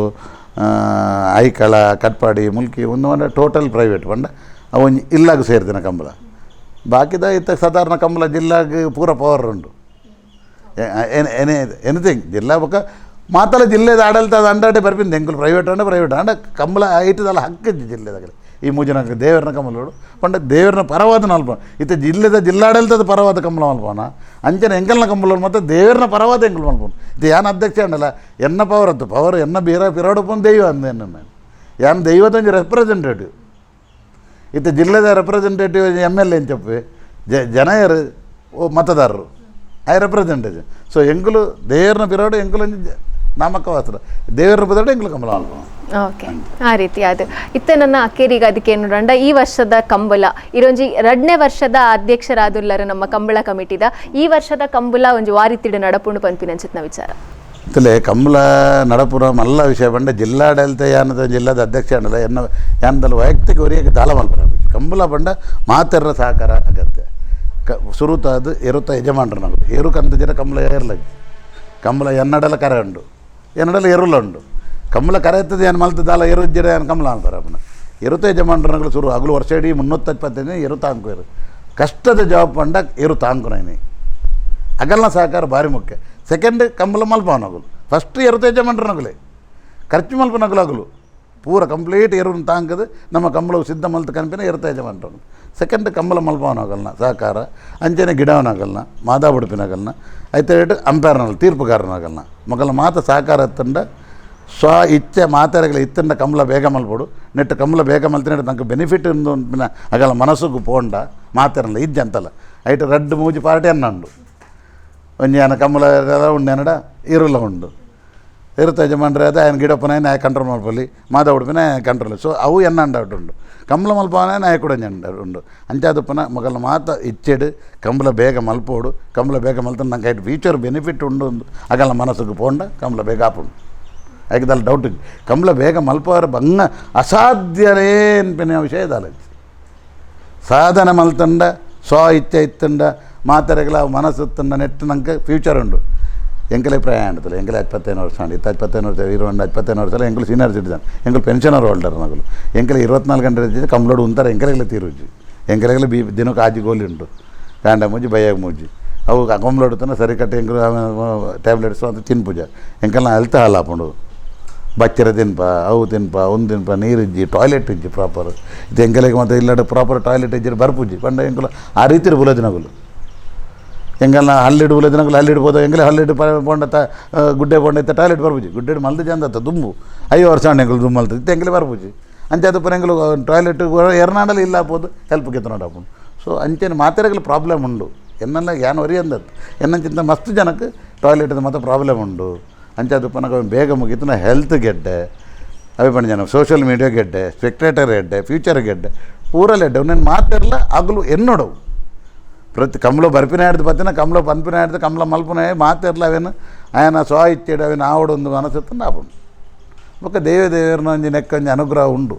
ಐಕಳ ಕಟ್ಪಾಡಿ ಮುಲ್ಕಿ ಒಂದು ಟೋಟಲ್ ಪ್ರೈವೇಟ್ ಬಂಡ ಅವು ಇಲ್ಲಾಗ ಸೇರ್ತಿನ ಕಂಬಳ ಬಾಕಿದ ಇತ್ತ ಸಾಧಾರಣ ಕಂಬಳ ಜಿಲ್ಲಾಗ ಪೂರ ಪವರ್ ಉಂಡು ಎನಿಥಿಂಗ್ ಜಿಲ್ಲಾ ಬೊಕ್ಕ ಮಾತಲ್ಲ ಜಿಲ್ಲೆದ ಆಡಳಿತ ಅದು ಅಂಡಾಡೆ ಬರ್ಪಿಂದ ಎಂಕುಲು ಪ್ರೈವೇಟ್ ಅಂಡ ಕಂಬಳ ಐಟದಲ್ಲ ಹಕ್ಕಿದ್ದು ಜಿಲ್ಲೆದಾಗಲಿ ಈ ಮೂಜನ ದೇವರನ ಕಮಲೋಡು ಪಂಡ ದೇವರನ ಪರವಾದ ನಲ್ಪ ಇತ್ತ ಜಿಲ್ಲೆದ ಜಿಲ್ಲಾಡಳಿತದ ಪರವಾದ ಕಂಬಳ ಮಲ್ಪೋಣ ಅಂಚನೆ ಎಂಕಲ್ನ ಕಂಬಳ ಮತ್ತು ದೇವರನ ಪರವಾದ ಎಂಕಲ್ ಮಲ್ಪೋಣ ಇದು ಯಾನ್ ಅಧ್ಯಕ್ಷ ಅಂಡಲ್ಲ ಎನ್ನ ಪವರ್ ಅತ್ತು ಪವರ್ ಎನ್ನ ಬೀರ ಪಿರಾಡಪ್ಪನ ದೈವ ಅಂದೇನು ನಾನು ಯಾನ್ ದೈವದೊಂದು ರೆಪ್ರೆಸೆಂಟೇಟಿವ್ ಇತ್ತ ಜಿಲ್ಲೆದ ರೆಪ್ರೆಸೆಂಟೇಟಿವ್ MLA ಅಂತ చెప్పి ಜನಯರು ಮತದಾರರು ಐ ರೆಪ್ರೆಸೆಂಟೇಟಿವ್ ಸೊ ಎಂಕುಲು ದೇವರನ ಪಿರಾಡು ಎಂಕುಲು ನಾಮಕವಾಸ್ತ್ರ ದೇವರ ಬದಲು ಎಂಕುಲು ಕಂಬಳ ಮಲ್ಪೋಣ ಓಕೆ ಆ ರೀತಿ ಅದು ಇತ್ತೆ ನನ್ನ ಅಕ್ಕೇರಿಗೆ ಅದಕ್ಕೆ ನೋಡಂಡ ಈ ವರ್ಷದ ಕಂಬಳ ಇರೊಂಜಿ 2ನೇ ವರ್ಷದ ಅಧ್ಯಕ್ಷರಾದುಲ್ಲರು ನಮ್ಮ ಕಂಬಳ ಕಮಿಟಿದ ಈ ವರ್ಷದ ಕಂಬಳ ಒಂಜಿ ವಾರಿತಿಡು ನಡಪುಂಡು ಪನ್ಪಿನಂಚಿತ್ನ ವಿಚಾರ ಇತ್ತಲೆ ಕಂಬಳ ನಡಪುರ ಮಲ್ಲ ವಿಷಯ ಬಂಡ ಜಿಲ್ಲಾಡಳಿತ ಯಾನದ ಜಿಲ್ಲಾದ ಅಧ್ಯಕ್ಷ ಅನ್ನಲ್ಲ ಯಾನದಲ್ಲಿ ವೈಯಕ್ತಿಕ ಅವರಿಗೆ ದಾಲ ಮಲ್ಪರ ಕಂಬಳ ಬಂಡ ಮಾತೆರ್ರ ಸಹಕಾರ ಅಗತ್ಯ ಸುರುತಾದು ಎರುತ್ತ ಯಜಮಾನ್ರ ನಾವು ಎರುಕಂತ ಜನ ಕಂಬಳ ಏರ್ಲಾಗಿ ಕಂಬಳ ಎನ್ನಡಲ ಕರೆ ಉಂಡು ಎನ್ನಡಲ ಎರುಲ ಉಂಡು ಕಂಬಳ ಕರೆ ಎತ್ತದ ಏನು ಮಲ್ತದಲ್ಲ ಎರು ಜರ ಏನು ಕಂಬಳ ಅಂತಾರೆ ಅಪ್ಪನ ಎರುತ ಯಜಮಾನ್ರಗಳು ಶುರು ಹಗಲು ವರ್ಷ ಇಡೀ 325 ಎರು ತಾಂಕು ಕಷ್ಟದ ಜವಾಬ್ ಪಂಡ ಎರು ತಾಂಕುನೈನಿ ಅಗಲ್ನ ಸಹಕಾರ ಭಾರಿ ಮುಖ್ಯ ಸೆಕೆಂಡ್ ಕಂಬಳ ಮಲ್ಪವನಗಲು ಫಸ್ಟ್ ಎರು ತೇಜಮಂಡ್ರ ನಗಲೆ ಖರ್ಚು ಮಲ್ಪ ನಗಲಾಗಲು ಪೂರ ಕಂಪ್ಲೀಟ್ ಎರುವನ್ನು ತಾಂಕದು ನಮ್ಮ ಕಂಬಳವು ಸಿದ್ಧ ಮಲ್ತ ಕನ್ಪಿನ ಎರು ತೇಜಮಂಡ್ರ ಸೆಕೆಂಡ್ ಕಂಬಳ ಮಲ್ಪವನಾಗಲ್ನ ಸಹಕಾರ ಅಂಚನೆ ಗಿಡವನಾಗಲ್ನ ಮಾದಾ ಬುಡುಪಿನಾಗಲ್ನ ಐತೆ ಅಂಪೈರ್ನಲ್ಲ ತೀರ್ಪುಗಾರನಾಗಲ್ನ ಮಗಲ ಮಾತ ಸಹಕಾರ ಎತ್ತಂಡ ಸ್ವ ಇಚ್ಛೆ ಮಾತಾರೆಗಳ ಇತ್ತಂಡ ಕಂಬಳ ಬೇಗ ಮಲ್ಪಡು ನೆಟ್ಟು ಕಂಬಳ ಬೇಗ ಮಲ್ತಿನ ನಂಗೆ ಬೆನಿಫಿಟ್ ಉಂದು ಅಗಲ ಮನಸ್ಸುಗೂ ಪೋಂಡ ಮಾತಾರಲ್ಲ ಇಜ್ಜಂತಲ್ಲ ಐಟು ರಡ್ಡು ಮೂಜಿ ಪಾರ್ಟಿ ಅನ್ನಂಡು ಒಂಜಾನ ಕಂಬಳ ಉಂಡೆನಡ ಇರುಲ್ಲ ಉಂಡು ಇರು ತೇಜಮಂಡ್ರೆ ಅದು ఆయన ಗಿಡಪ್ಪನ ನಾಯ ಕಂಟ್ರೋಲ್ ಮಲ್ಪಲ್ಲಿ ಮಾದ ಉಡುಪಿನ ಕಂಟ್ರೋಲ್ ಸೊ ಅವು ಎನ್ನಂಡ ಉಂಡು ಕಂಬಳ ಮಲ್ಪವನೇ ನಾಯ ಕೂಡ ಉಂಡು ಅಂಚಾದಪ್ಪನ ಮಗಲ ಮಾತ ಇಚ್ಚೆಡು ಕಂಬಳ ಬೇಗ ಮಲ್ಪೋಡು ಕಂಬಳ ಬೇಗ ಮಲ್ತ ನಂಗೆ ಐಟು ಫ್ಯೂಚರ್ ಬೆನಿಫಿಟ್ ಉಂಡು ಅಗಲ ಮನಸ್ಸುಗೂ ಪೋಂಡ ಕಂಬಳ ಬೇಗ ಆಪುಂಡು ಐಕದಲ್ಲಿ ಡೌಟ್ ಕಂಬಳ ಬೇಗ ಮಲ್ಪವರ ಬಂಗ ಅಸಾಧ್ಯನೇ ಅನ್ಪಿನ ವಿಷಯ ಇದಾಲಜಿ ಸಾಧನೆ ಮಲ್ತಂಡ ಸ್ವ ಇಚ್ಛೆ ಇತ್ತಂಡ ಮಾತಾರೆಗಳ ಮನಸ್ಸು ತಂಡ ನೆಟ್ಟು ನಂಗೆ ಫ್ಯೂಚರ್ ಉಂಡು ಎಂಕಲೆ ಪ್ರಯಾಣದಲ್ಲಿ ಎಂಕಲೆ 25 ವರ್ಷ ಉಂಡು 25 ವರ್ಷ ಇರುವಂಡು 25 ವರ್ಷ ಎಂಕಲು ಸೀನಿಯರ್ ಸಿಟಿಸನ್ ಎಂಕಲು ಪೆನ್ಷನರ್ ಹೋಲ್ಡರ್ ನಗಲು ಎಂಕಲೆ 24 ಗಂಟೆ ಇದ್ದಿದ್ದು ಕಂಬ್ಳೋಡು ಉಂತಾರೆ ಎಂಕಲೆಗಳ ತೀರುಜಿ ಎಂಕಲೆಗಳ ದಿನಕ್ಕೆ ಆಜಿ ಗೋಲಿ ಉಂಟು ಗಾಂಡ ಮುಜ್ಜಿ ಬಯ್ಯಾಗ ಮುಜ್ಜಿ ಅವು ಕಂಬ್ಳೋಡು ತನ ಸರಿ ಕಟ್ಟಿ ಎಂಕಲು ಟ್ಯಾಬ್ಲೆಟ್ಸು ಅಂತ ತಿನ್ಪುಜ ಎಂಕಲ್ನ ಹೆಲ್ತ್ ಹಾಲು ಹಾಕೊಂಡು ಬಚ್ಚರ ತಿನ್ಪ ಅವು ತಿನ್ಪ ಒಂದು ತಿನ್ಪ ನೀರು ಇಜ್ಜಿ ಟಾಯ್ಲೆಟ್ ಇಜ್ಜಿ ಪ್ರಾಪರ್ ಇದು ಎಂಕಲೆಗೆ ಮತ್ತು ಇಲ್ಲಡ ಪ್ರಾಪರ್ ಟಾಯ್ಲೆಟ್ ಇಜ್ಜಿ ಬರ್ಪುಜ್ಜಿ ಪಂಡ ಎಂಕಲು ಆ ರೀತಿ ಬುಲದಿನಗಲು ಎಂಗಲ್ನ ಹಲ್ಲಿಡು ಬುಲದಿನಗಲು ಹಲ್ಲಿಡ್ಬೋದು ಎಂಗಲೆ ಹಲ್ಲಿಡು ಪೊಂಡ ಗುಡ್ಡೆ ಪೊಂಡ ಇತ್ತ ಟಾಯ್ಲೆಟ್ ಬರ್ಪುಜಿ ಗುಡ್ಡೆ ಮಲ್ದು ಜಂದತ್ತ ದುಂಬು 5 ವರ್ಷ ಎಂಗಲು ದುಂಬು ಮಲ್ತದೆ ಇತ್ತು ಎಂಗಲೆ ಬರ್ಪುಜಿ ಅಂಚೆ ಅದು ಎಂಗಲು ಟಾಯ್ಲೆಟ್ ಎರ್ನಾಡಲ್ಲಿ ಇಲ್ಲ ಹಾಬೋದು ಹೆಲ್ಪ್ ಗೆತ್ತು ನೋಡಪ್ಪ ಸೊ ಅಂಚೆನ ಮಾತೆರೆಗಳು ಪ್ರಾಬ್ಲಮ್ ಉಂಡು ಎನ್ನೆಲ್ಲ ಏನು ವರಿ ಅಂದದ್ದು ಎನ್ನಂಚಿಂತ ಮಸ್ತ್ ಜನಕ್ಕೆ ಟಾಯ್ಲೆಟ್ ಮತ್ತು ಪ್ರಾಬ್ಲಮ್ ಉಂಡು ಅಂಚೆ ಅದು ಪನಕ ಬೇಗ ಮುಗಿತು ಹೆಲ್ತ್ ಗೆಡ್ಡೆ ಅವೇ ಪಂಡ ಜನ ಸೋಷಿಯಲ್ ಮೀಡಿಯಾ ಗೆಡ್ಡೆ ಸ್ಪೆಕ್ಟೇಟರ್ ಗೆಡ್ಡೆ ಫ್ಯೂಚರ್ ಗೆಡ್ಡೆ ಪೂರಲ್ಲಿ ಎಡ್ಡೆ ನಾನು ಮಾತೆರಲ್ಲ ಆಗಲು ಎನ್ನೋಡವು ಪ್ರತಿ ಕಂಬಳ ಬರ್ಪಿನ ಹಿಡ್ದು ಬತ್ತಿನ ಕಂಬಳ ಪನ್ಪಿನ ಹಿಡ್ದು ಕಂಬಳ ಮಲ್ಪನ ಮಾತೆರಲ್ಲ ಅವೇನು ಆಯನ ಸ್ವ ಇಚ್ಛೆಡು ಅವೇನು ಆವಡೊಂದು ಮನಸ್ಸತ್ತು ಆಪುಂಡು ಬೊಕ್ಕ ದೇವರನ್ನ ಒಂಜಿ ನೆಕ್ಕೊಂಜಿ ಅನುಗ್ರಹ ಉಂಡು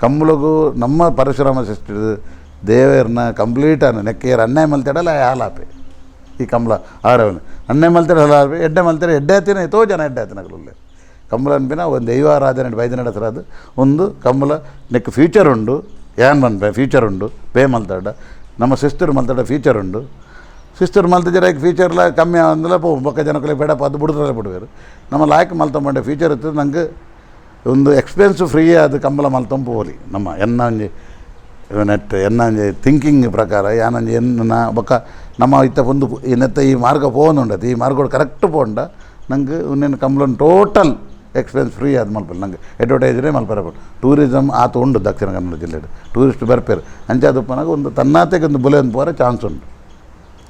ಕಂಬಳಗೂ ನಮ್ಮ ಪರಶುರಾಮ ಸೃಷ್ಟಿದು ದೇವರನ್ನ ಕಂಪ್ಲೀಟ್ ನೆಕ್ಕೆಯರು ಅನ್ಯಾಯ ಮಲ್ತಾಡಲ್ಲ ಹಾಲಾಪೆ ಈ ಕಂಬಳ ಆರವನು ಅನ್ಯಾಯ ಮಲ್ತಾಡ ಹಾಲಾಪೆ ಎಡ್ಡೆ ಮಲ್ತಾರೆ ಎಡ್ಡೆ ಹತ್ತಿನ ಎಷ್ಟೋ ಜನ ಎಡ್ಡೆ ಹತ್ತಿನಗಲೇ ಕಂಬಳ ಅನ್ಪಿನ ಒಂದು ದೈವಾರಾಧನೆ ಬೈದ ನಡೆಸರದು ಒಂದು ಕಂಬಳ ನೆಕ್ ಫ್ಯೂಚರ್ ಉಂಡು ಏನ್ ಬಂದ ಫ್ಯೂಚರ್ ಉಂಡು ಪೇ ಮಲ್ತಾಡ ನಮ್ಮ ಸಿಸ್ಟರ್ ಮಲ್ತಾಡ ಫ್ಯೂಚರ್ ಉಂಡು ಸಿಸ್ಟರ್ ಮಲ್ತಿದ್ರೆ ಫ್ಯೂಚರ್ಲ ಕಮ್ಮಿ ಆಂದಲ ಪೋ ಬೊಕ್ಕ ಜನಕ್ಕೆ ಬೇಡಪ್ಪ ಅದು ಬಿಡುತ್ತಾರೆ ಬಿಡುವರು ನಮ್ಮ ಲಾಯ್ಕ್ ಮಲ್ತಂಬಂಡೆ ಫ್ಯೂಚರ್ ಇತ್ತು ನಂಗೆ ಒಂದು ಎಕ್ಸ್ಪೆನ್ಸ್ ಫ್ರೀ ಅದು ಕಂಬಳ ಮಲ್ತಂಪು ಹೋಲಿ ನಮ್ಮ ಎನ್ನಂಜಿ ನೆಟ್ ಎನ್ನಂಜಿ ಥಿಂಕಿಂಗ್ ಪ್ರಕಾರ ಯಾನಂಜಿ ಎನ್ನ ಬೊಕ್ಕ ನಮ್ಮ ಇತ್ತ ಒಂದು ಇನ್ನೆತ್ತ ಈ ಮಾರ್ಗ ಪೋನುಂಡದು ಈ ಮಾರ್ಗ ಕರೆಕ್ಟ್ ಪೋಂಡ ನಂಗೆ ಇನ್ನೇನು ಕಂಬಳ ಟೋಟಲ್ ಎಕ್ಸ್ಪೆನ್ಸ್ ಫ್ರೀ ಅದು ಮಲ್ಪಲ್ಲ ನಂಗೆ ಅಡ್ವರ್ಟೈಸ್ರೇ ಮಲ್ಪರ ಟೂರಿಸಮ್ ಆತ ಉಂಡು ದಕ್ಷಿಣ ಕನ್ನಡ ಜಿಲ್ಲೆಡು ಟೂರಿಸ್ಟ್ ಬರ್ಪೇರು ಅಂಚಾದಪ್ಪನಾಗ ಒಂದು ತನ್ನಾತೆಗೆ ಒಂದು ಬುಲೆ ಒಂದು ಪೋರೆ ಚಾನ್ಸ್ ಉಂಟು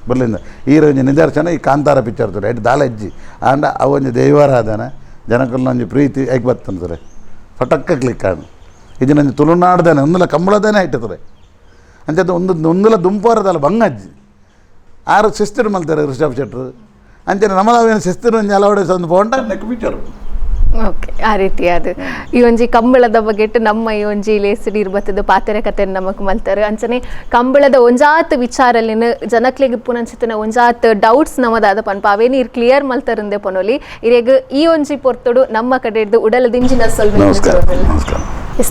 ಬಲ್ಲಿಂದ ಈ ಒಂಜಿ ನಿದರ್ಶನ ಈ ಕಾಂತಾರ ಪಿಕ್ಚರ್ ತೋರಿ ಐಟು ದಾಲಜ್ಜಿ ಆಂಡ ಅವೊಂಜಿ ದೈವಾರಾಧನೆ ಜನಕಲ್ನ ಒಂಜಿ ಪ್ರೀತಿ ಐಕ್ ಬರ್ತಂತಾರೆ ಫಟಕ್ಕ ಕ್ಲಿಕ್ ಆಡು ಇದು ನಂಜಿ ತುಳುನಾಡ್ದಾನೆ ಒಂದಲ ಕಂಬಳದಾನೆ ಐಟತದೆ ಅಂಚದ ಒಂದಲ ದುಂಪಾರದಲ್ಲ ಬಂಗಜ್ಜಿ ಆರು ಸಿಸ್ಟರ್ ಮಲ್ತಾರೆ ರಿಷಬ್ ಶೆಟ್ರು ಅಂಚನೆ ನಮ್ಮದೇನು ಸಿಸ್ಟರ್ ಒಂಜಿ ಅಲವಡಿಸ ಒಂದು ಪೋಂಡ ನೆಕ್ ಪಿಕ್ಚರು ಓಕೆ ಆ ರೀತಿ ಅದು ಈ ಒಂಜಿ ಕಂಬಳದ ಬಗೆಟ್ ನಮ್ಮ ಈ ಒಂಜಿ ಲೇಸಿಡಿ ಇರ್ಬತ್ತದ ಪಾತೆರೆ ಕತೆ ನಮಕ್ ಮಲ್ತಾರೆ ಅಂಚನೆ ಕಂಬಳದ ಒಂಜಾತ್ ವಿಚಾರಲಿನ ಜನಕ್ಲೆಗ್ ಪುನಂಚಿತನ ಒಂಜಾತ್ ಡೌಟ್ಸ್ ನಮದಾದ ಪನ್ಪ ಅವೇನಿ ಇರ್ ಕ್ಲಿಯರ್ ಮಲ್ತರಂದೆ ಪೊನೊಲಿ ಇರೆಗ್ ಈ ಒಂಜಿ ಪೊರ್ತೊಡು ನಮ್ಮ ಕಡೆ ಹಿಡ್ದು ಉಡಲ ದಿಂಜಿನ ಸ್ವಲ್ಪ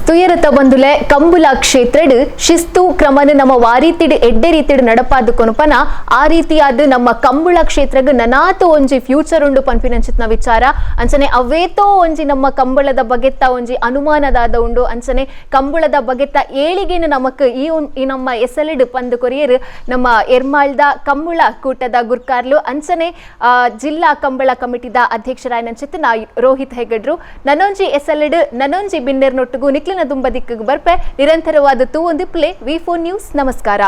ತುಯರತ ಬಂದುಲೆ ಕಂಬುಲ ಕ್ಷೇತ್ರಡ್ ಶಿಸ್ತು ಕ್ರಮನ ನಮ್ಮ ವಾರೀತಿಡ್ ಎಡ್ಡೆ ರೀತಿಡ್ ನಡಪಾದು ಕೊನಪನ ಆ ರೀತಿಯಾದ ನಮ್ಮ ಕಂಬುಳ ಕ್ಷೇತ್ರಗ್ ನನಾತು ಒಂಜಿ ಫ್ಯೂಚರ್ ಉಂಡು ಪನ್ಪಿನಂಚಿತ್ನ ವಿಚಾರ ಅಂಚನೆ ಅವೇತೋ ಒಂಜಿ ನಮ್ಮ ಕಂಬಳದ ಬಗೆತ್ತ ಒಂಜಿ ಅನುಮಾನದಾದ ಉಂಡು ಅಂಚನೆ ಕಂಬಳದ ಬಗೆತ್ತ ಏಳಿಗೆನು ನಮಕ್ ಈ ನಮ್ಮ ಎಸಲಿಡ್ ಪಂದು ಕೊರಿಯರ್ ನಮ್ಮ ಎರ್ಮಾಳ್ದ ಕಂಬುಳ ಕೂಟದ ಗುರ್ಕಾರ್ಲು ಅಂಚನೆ ಜಿಲ್ಲಾ ಕಂಬಳ ಕಮಿಟಿದ ಅಧ್ಯಕ್ಷರಾಯನಂಚಿತ್ ನಾ ರೋಹಿತ್ ಹೆಗಡ್ರು ನನೊಂಜಿ ಎಸಲಿಡ್ ನನೊಂಜಿ ಬಿನ್ನೆರ್ ನೊಟ್ಟುಗು ನಿಕ್ಲಿನ ದುಂಬದಿಕ್ಕ ಬರ್ಪೆ ನಿರಂತರವಾದ ತೂ ಒಂದಿಪ್ಲೆ ವಿ4 ನ್ಯೂಸ್ ನಮಸ್ಕಾರ.